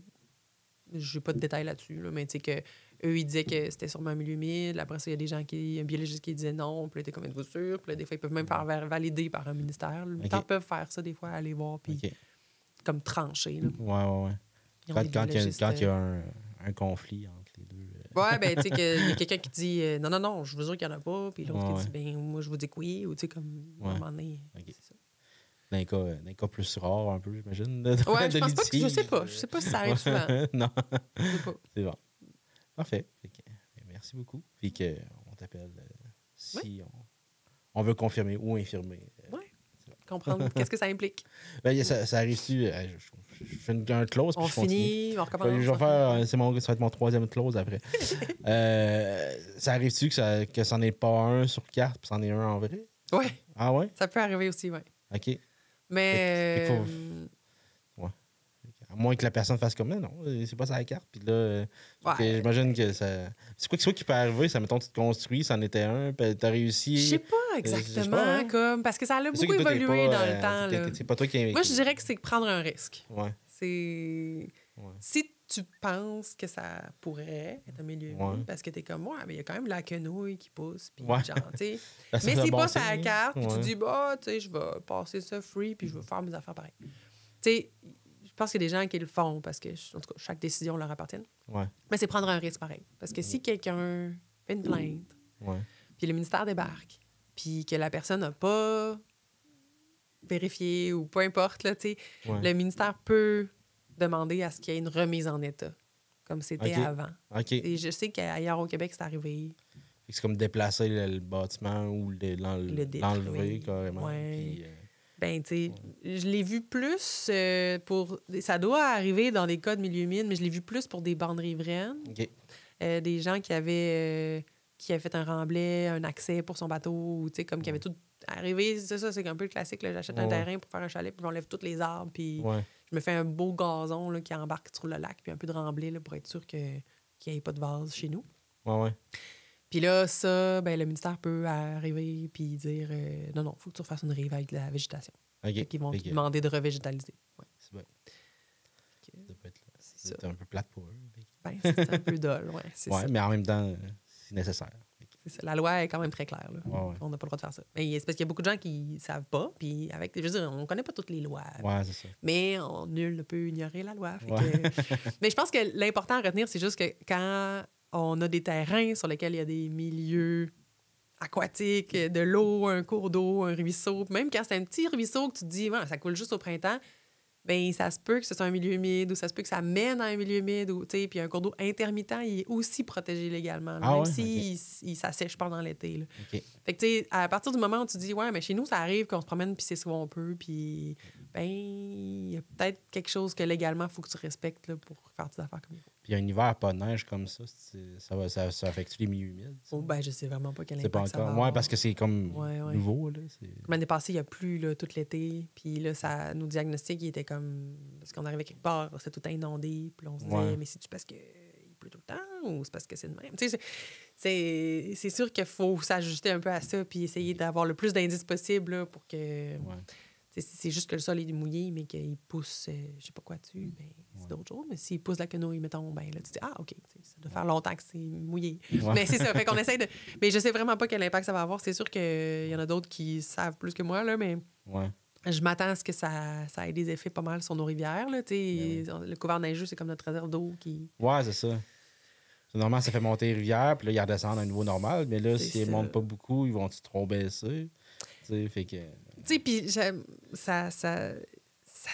je n'ai pas de détails là-dessus, là, mais tu sais que eux, ils disaient que c'était sûrement un milieu humide. Après ça, il y a des gens un biologiste qui disaient non. Puis là, t'es comme, êtes-vous sûr? Puis là, des fois, ils peuvent même faire valider par un ministère. Ils peuvent faire ça, des fois, aller voir, puis comme trancher. Là. Ouais. Quand il y a un conflit entre les deux. Ouais, ben, tu sais, qu'il y a quelqu'un qui dit non, je vous jure qu'il n'y en a pas. Puis l'autre qui dit, ben, moi, je vous dis que oui. Ou, tu sais, comme, à un moment donné, c'est ça. Dans les cas plus rares, un peu, j'imagine. Je sais pas si ça arrive souvent. Non. Je sais pas. C'est bon. Parfait. Merci beaucoup. Puis qu'on t'appelle si on veut confirmer ou infirmer. Oui. Comprendre qu'est-ce que ça implique. Ben, ça arrive-tu. Je fais un close. On finit, on recommence. Je vais faire. Ça va être mon troisième close après. Ça arrive-tu que c'en est pas un sur carte puis c'en est un en vrai? Oui. Ah ouais? Ça peut arriver aussi, oui. OK. Mais. À moins que la personne fasse comme non, c'est pas sa carte. Puis là, j'imagine que ça. C'est quoi qui peut arriver? Ça, mettons, tu te construis, c'en était un, puis t'as réussi. Je sais pas exactement. Comme, parce que ça a beaucoup évolué dans le temps. Là. C'est pas toi qui. Moi, je dirais que c'est prendre un risque. Ouais. C'est. Ouais. Si tu penses que ça pourrait être un milieu humide, parce que t'es comme moi, mais il y a quand même la quenouille qui pousse. Puis genre, tu sais. Mais c'est pas sa carte, puis tu dis, bah, tu sais, je vais passer ça free, puis je vais faire mes affaires pareil. Tu sais. Je pense qu'il y a des gens qui le font parce que, en tout cas, chaque décision leur appartient. Ouais. Mais c'est prendre un risque pareil. Parce que si quelqu'un fait une plainte, puis le ministère débarque, puis que la personne n'a pas vérifié ou peu importe, là, le ministère peut demander à ce qu'il y ait une remise en état, comme c'était avant. Et je sais qu'ailleurs au Québec, c'est arrivé. C'est comme déplacer le bâtiment ou l'enlever carrément. Ouais. Puis, ben, tu sais, je l'ai vu plus pour... Ça doit arriver dans des cas de milieu humide, mais je l'ai vu plus pour des bandes riveraines. Des gens qui avaient fait un remblai, un accès pour son bateau, ou tu sais, comme qui avaient tout arrivé. C'est ça, c'est un peu le classique. Là. J'achète un terrain pour faire un chalet, puis j'enlève tous les arbres, puis je me fais un beau gazon là, qui embarque sur le lac, puis un peu de remblai là, pour être sûr qu'il n'y ait pas de vase chez nous. Puis là, ça, ben, le ministère peut arriver puis dire non, il faut que tu refasses une rive avec de la végétation. Ils vont te demander de revégétaliser. C'est bien. C'est un peu plate pour eux. Ben, c'est un peu dole, ça. Mais en même temps, c'est nécessaire. C'est ça. La loi est quand même très claire. Là. On n'a pas le droit de faire ça. Mais c'est parce qu'il y a beaucoup de gens qui ne savent pas. Puis je veux dire, on ne connaît pas toutes les lois. C'est ça. Mais nul ne peut ignorer la loi. Mais je pense que l'important à retenir, c'est juste que quand on a des terrains sur lesquels il y a des milieux aquatique, de l'eau, un cours d'eau, un ruisseau. Même quand c'est un petit ruisseau que tu te dis, ça coule juste au printemps, bien, ça se peut que ce soit un milieu humide ou ça se peut que ça mène à un milieu humide. Puis un cours d'eau intermittent, il est aussi protégé légalement, même s'il s'assèche pendant l'été. Là. Fait que, tu sais, à partir du moment où tu dis, mais chez nous, ça arrive qu'on se promène puis c'est ce qu'on peut, puis, il y a peut-être quelque chose que légalement, il faut que tu respectes là, pour faire tes affaires comme il faut. Puis un hiver pas de neige comme ça, ça affecte les milieux humides? Je sais vraiment pas quel impact ça va avoir. Oui, parce que c'est comme nouveau. Là, l'année passée, il n'y a plus là, tout l'été. Puis là, nos diagnostics, ils étaient comme... Parce qu'on arrivait quelque part, c'était tout inondé. Puis on se disait, mais c'est-tu parce qu'il pleut tout le temps ou c'est parce que c'est le même? Tu sais, c'est sûr qu'il faut s'ajuster un peu à ça puis essayer d'avoir le plus d'indices possible là, pour que... C'est juste que le sol est mouillé, mais qu'il pousse, je sais pas quoi dessus, ben, c'est d'autres choses. Mais s'il pousse la quenouille, mettons, ben là, tu dis, OK, ça doit faire longtemps que c'est mouillé. Mais c'est ça, fait qu'on essaie de... Mais je sais vraiment pas quel impact ça va avoir. C'est sûr qu'il y en a d'autres qui savent plus que moi, là, mais je m'attends à ce que ça ait des effets pas mal sur nos rivières, là, le couvert neigeux, c'est comme notre réserve d'eau qui... Ouais, c'est ça. Normalement, ça fait monter les rivières, puis là, ils redescendent à un niveau normal. Mais là, s'ils ne montent pas beaucoup, ils vont trop baisser. Fait que... Tu sais, puis ça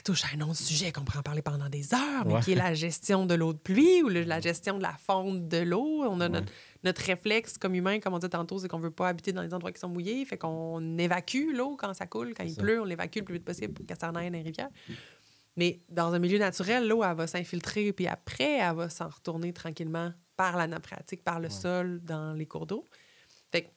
touche à un autre sujet qu'on pourrait en parler pendant des heures, mais qui est la gestion de l'eau de pluie ou la gestion de la fonte de l'eau. On a notre réflexe comme humain, comme on dit tantôt, c'est qu'on veut pas habiter dans les endroits qui sont mouillés, fait qu'on évacue l'eau quand ça coule, quand il pleut, on l'évacue le plus vite possible pour qu'elle s'en aille dans les rivières. Mais dans un milieu naturel, l'eau, elle va s'infiltrer, puis après, elle va s'en retourner tranquillement par la nappe phréatique, par le sol, dans les cours d'eau. Fait que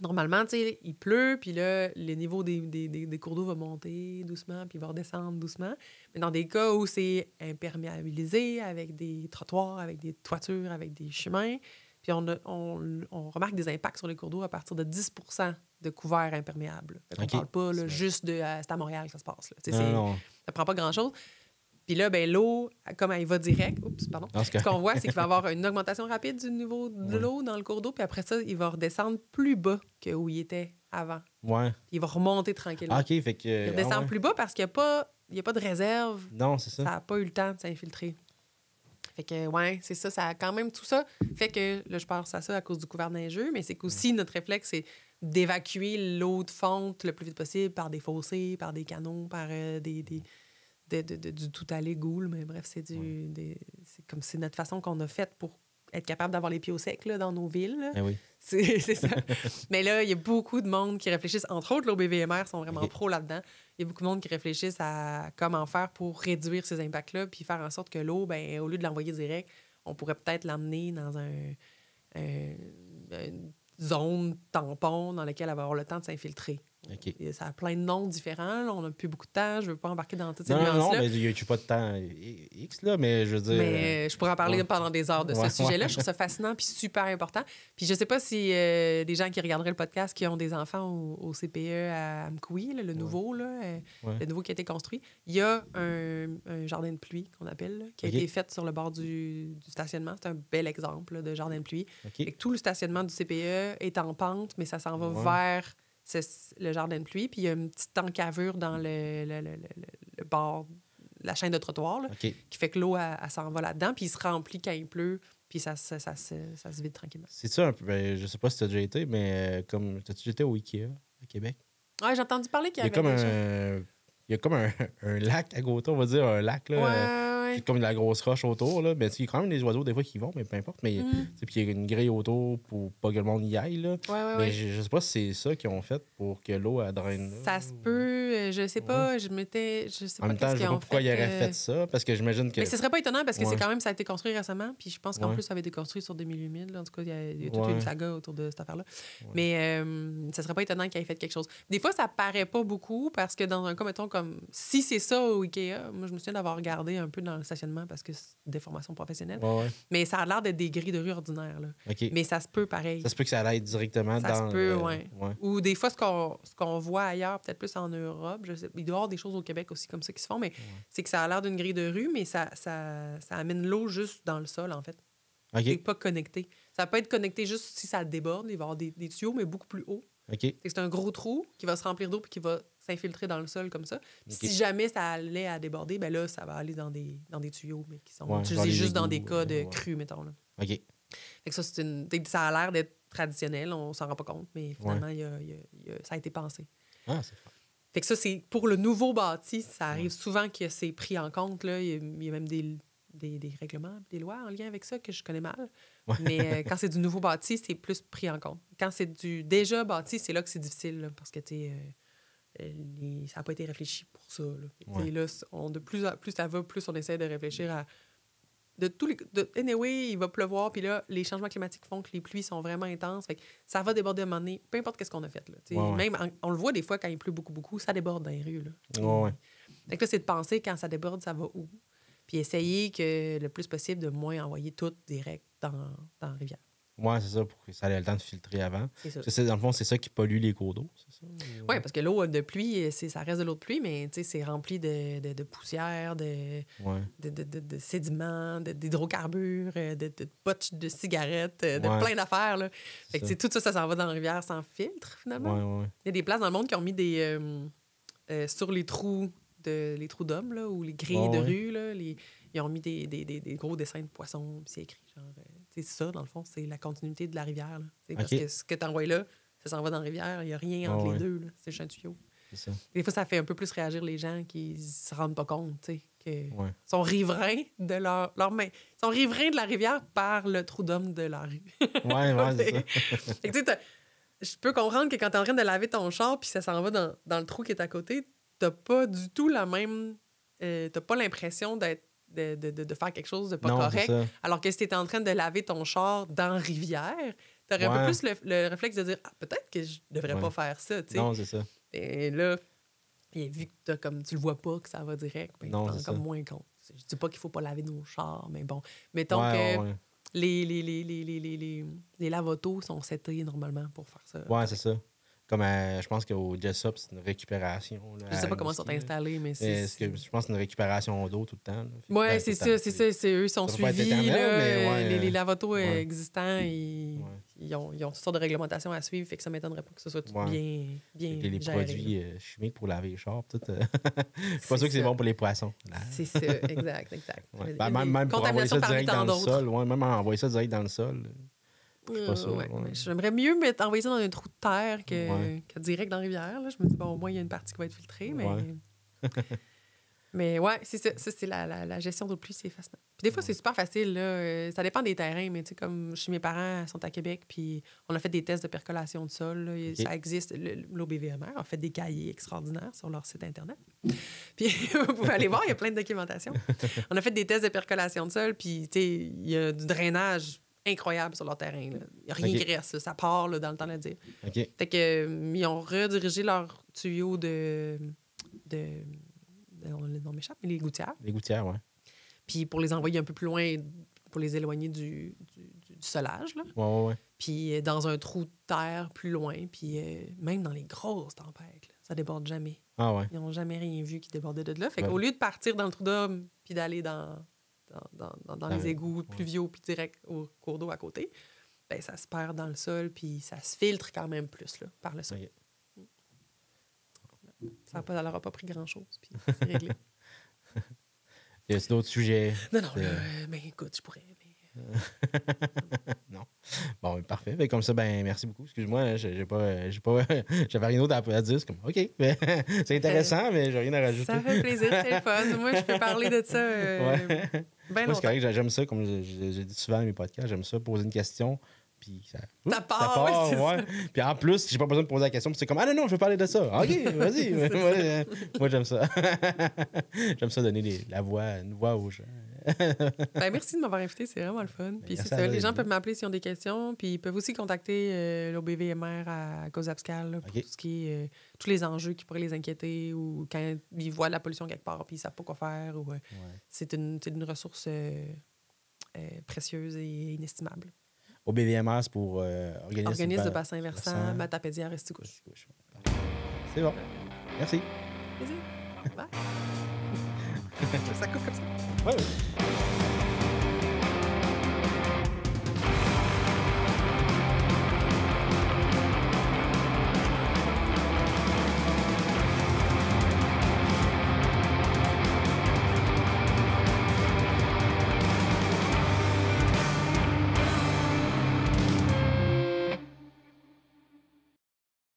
normalement, tu sais, il pleut, puis là, le niveau des cours d'eau va monter doucement, puis il va redescendre doucement. Mais dans des cas où c'est imperméabilisé, avec des trottoirs, avec des toitures, avec des chemins, puis on remarque des impacts sur les cours d'eau à partir de 10 de couverts imperméables. On ne parle pas là, juste de... c'est à Montréal que ça se passe. Là. Ça ne prend pas grand-chose. Puis là, ben, l'eau, comme elle va direct, ce qu'on voit, c'est qu'il va y avoir une augmentation rapide du niveau de l'eau dans le cours d'eau, puis après ça, il va redescendre plus bas que où il était avant. Il va remonter tranquillement. Fait que, il redescend plus bas parce qu'il n'y a pas de réserve. Non, c'est ça. Ça n'a pas eu le temps de s'infiltrer. Fait que, c'est ça. Ça a quand même tout ça fait que, là, je pense à ça à cause du couvert neigeux, mais c'est qu'aussi notre réflexe, c'est d'évacuer l'eau de fonte le plus vite possible par des fossés, par des canaux, par du tout à l'égout, mais bref, c'est comme c'est notre façon qu'on a faite pour être capable d'avoir les pieds au sec là, dans nos villes. Là. C'est ça. Mais là, il y a beaucoup de monde qui réfléchissent, entre autres, l'OBVMR sont vraiment pros là-dedans. Il y a beaucoup de monde qui réfléchissent à comment faire pour réduire ces impacts-là puis faire en sorte que l'eau, ben, au lieu de l'envoyer direct, on pourrait peut-être l'emmener dans une zone tampon dans laquelle elle va avoir le temps de s'infiltrer. Ça a plein de noms différents. Là, on n'a plus beaucoup de temps. Je ne veux pas embarquer dans toutes ces nuances-là. Non, mais il n'y a pas de temps X, là, mais je veux dire... Mais je pourrais en parler pendant des heures de ce sujet-là. Je trouve ça fascinant puis super important. Puis je ne sais pas si des gens qui regarderaient le podcast qui ont des enfants au CPE à Amkoui, le nouveau, le nouveau qui a été construit, il y a un jardin de pluie qu'on appelle, là, qui a été fait sur le bord du stationnement. C'est un bel exemple là, de jardin de pluie. Et tout le stationnement du CPE est en pente, mais ça s'en va vers... le jardin de pluie, puis il y a une petite encavure dans le bord, la chaîne de trottoir, là, qui fait que l'eau, elle s'en va là-dedans, puis il se remplit quand il pleut, puis ça se vide tranquillement. C'est ça un peu, je sais pas si tu as déjà été, mais comme t'as-tu déjà été au Ikea, à Québec? Ouais, j'ai entendu parler qu'il y avait il y a comme un lac à côté, on va dire, un lac, là. C'est comme de la grosse roche autour, là. Mais il y a quand même des oiseaux, des fois, qui vont, mais peu importe. Mais puis il y a une grille autour pour pas que le monde y aille, là. Mais je sais pas si c'est ça qu'ils ont fait pour que l'eau draine là. Ça se peut, je sais pas. Je sais en même temps, je sais pas pourquoi ils auraient fait ça, parce que j'imagine que... Mais ce serait pas étonnant, parce que c'est quand même, ça a été construit récemment, puis je pense qu'en plus, ça avait été construit sur des milieux humides, là. En tout cas, il y a toute une saga autour de cette affaire-là. Mais ça serait pas étonnant qu'ils aient fait quelque chose. Des fois, ça paraît pas beaucoup, parce que dans un cas, mettons, comme si c'est ça au Ikea, moi, je me souviens d'avoir regardé un peu dans le stationnement parce que c'est des formations professionnelles. Mais ça a l'air d'être des grilles de rue ordinaires. Là. Mais ça se peut pareil. Ça se peut que ça aille directement dans... Ça se peut, Ou des fois, ce qu'on voit ailleurs, peut-être plus en Europe, je sais, il doit y avoir des choses au Québec aussi comme ça qui se font, mais c'est que ça a l'air d'une grille de rue, mais ça amène l'eau juste dans le sol, en fait. C'est pas connecté. Ça peut être connecté juste si ça déborde. Il va y avoir des tuyaux, mais beaucoup plus hauts. C'est un gros trou qui va se remplir d'eau puis qui va s'infiltrer dans le sol comme ça. Si jamais ça allait à déborder, ben là, ça va aller dans des tuyaux, mais qui sont utilisés juste dans des cas de crues, mettons. Là. Fait que ça, ça a l'air d'être traditionnel, on s'en rend pas compte, mais finalement, ça a été pensé. Ah, c'est fort. Fait que ça, c'est pour le nouveau bâti, ça arrive souvent que c'est pris en compte. Là. Il y a même des règlements, des lois en lien avec ça que je connais mal. Ouais. Mais quand c'est du nouveau bâti, c'est plus pris en compte. Quand c'est du déjà bâti, c'est là que c'est difficile, là, parce que ça n'a pas été réfléchi pour ça. Là, là de plus ça va, plus on essaie de réfléchir à... Anyway, il va pleuvoir, puis là, les changements climatiques font que les pluies sont vraiment intenses. Fait que ça va déborder à un moment donné, peu importe ce qu'on a fait. Là, même, on le voit des fois, quand il pleut beaucoup, beaucoup, ça déborde dans les rues. Là. Fait que là, c'est de penser, quand ça déborde, ça va où? Puis essayer que le plus possible de moins envoyer tout direct dans la rivière. Oui, c'est ça, pour que ça ait le temps de filtrer avant. C'est ça. Dans le fond, c'est ça qui pollue les cours d'eau, c'est ça? Oui, parce que l'eau de pluie, ça reste de l'eau de pluie, mais c'est rempli de poussière, de sédiments, d'hydrocarbures, de potes de cigarettes, de plein d'affaires. Là. Fait que tout ça s'en va dans la rivière sans filtre, finalement. Ouais. Il y a des places dans le monde qui ont mis des... sur les trous d'hommes, là, ou les grilles de rue, là, ils ont mis des gros dessins de poissons, puis c'est écrit, genre... c'est ça, dans le fond, c'est la continuité de la rivière. Là. Parce que ce que tu envoies là, ça s'en va dans la rivière, il n'y a rien entre les deux. Là. C'est juste un tuyau. C'est ça. Des fois, ça fait un peu plus réagir les gens qui se rendent pas compte, que sont riverains de leur main. Ils sont riverains de la rivière par le trou d'homme de la rue. C'est ça. Je peux comprendre que quand tu es en train de laver ton char puis ça s'en va dans le trou qui est à côté, t'as pas du tout la même... t'as pas l'impression d'être de faire quelque chose de pas correct. Alors que si tu étais en train de laver ton char dans la rivière, tu aurais un peu plus le réflexe de dire peut-être que je devrais pas faire ça. T'sais. Non, c'est ça. Et là, vu que comme tu le vois pas, que ça va direct, ben, tu t'en rends comme moins compte. Je dis pas qu'il faut pas laver nos chars, mais bon. Mettons que les lave-autos sont setés normalement pour faire ça. Ouais, c'est ça. Comme je pense qu'au Jessup, c'est une récupération. Là, je sais pas comment ils sont installés, mais c'est... Je pense que c'est une récupération d'eau tout le temps. Oui, c'est ça. Eux sont suivis. Les lave-autos existants, ils ont toutes sortes de réglementations à suivre, fait que ça m'étonnerait pas que ce soit tout bien les produits chimiques pour laver les chars, tout. Je suis pas sûr que c'est bon pour les poissons. C'est ça, exact. Même pour envoyer ça direct dans le sol. Même envoyer ça direct dans le sol. J'aimerais mieux envoyer ça dans un trou de terre que direct dans la rivière. Là. Je me dis, bon, au moins, il y a une partie qui va être filtrée, mais... mais ouais, c'est ça. Ça, c'est la gestion d'eau de pluie, c'est fascinant. Puis des fois, c'est super facile. Là. Ça dépend des terrains, mais tu sais, comme chez mes parents, ils sont à Québec, puis on a fait des tests de percolation de sol. Là. Ça existe. L'OBVMR a fait des cahiers extraordinaires sur leur site Internet. Puis vous pouvez aller voir, il y a plein de documentation. On a fait des tests de percolation de sol, puis tu sais, il y a du drainage incroyable sur leur terrain. Il n'y a rien qui reste. Ça part là, dans le temps de le dire. Fait que, ils ont redirigé leur tuyau on m'échappe, mais les gouttières. Les gouttières, oui. Puis pour les envoyer un peu plus loin, pour les éloigner du solage. Là. Ouais. Puis dans un trou de terre plus loin. Puis même dans les grosses tempêtes, là, ça déborde jamais. Ah ouais. Ils n'ont jamais rien vu qui débordait de là. Fait qu'au lieu de partir dans le trou d'homme puis d'aller dans les égouts pluviaux puis direct au cours d'eau à côté, ben ça se perd dans le sol puis ça se filtre quand même plus là, par le sol. Ça leur a pas pris grand-chose, puis c'est réglé. Y a-t-il d'autres sujets? Non, mais écoute, je pourrais... Non. Bon, parfait. Fait comme ça, ben merci beaucoup. Excuse-moi, j'avais rien d'autre à dire. C'est comme, OK, c'est intéressant, mais j'ai rien à rajouter. Ça fait plaisir, c'est le fun. Moi, je peux parler de ça bien longtemps. Moi, c'est correct, j'aime ça, comme j'ai dit souvent dans mes podcasts, j'aime ça, poser une question, puis ça part, ouais. Puis en plus, j'ai pas besoin de poser la question, puis c'est comme, ah non, je veux parler de ça. OK, vas-y. Moi, j'aime ça. J'aime ça donner une voix aux gens. Ben, merci de m'avoir invité, c'est vraiment le fun. Puis c'est ça, les gens peuvent m'appeler s'ils ont des questions, puis ils peuvent aussi contacter l'OBVMR à Cause-Abscal pour tout ce qui est tous les enjeux qui pourraient les inquiéter ou quand ils voient la pollution quelque part puis ils savent pas quoi faire. Ou, c'est une ressource précieuse et inestimable. OBVMR, c'est pour organisme de bassin versant, Matapédia, Restigouche. C'est bon. Merci. Plaisir. Bye. Ça coupe comme ça. Ouais.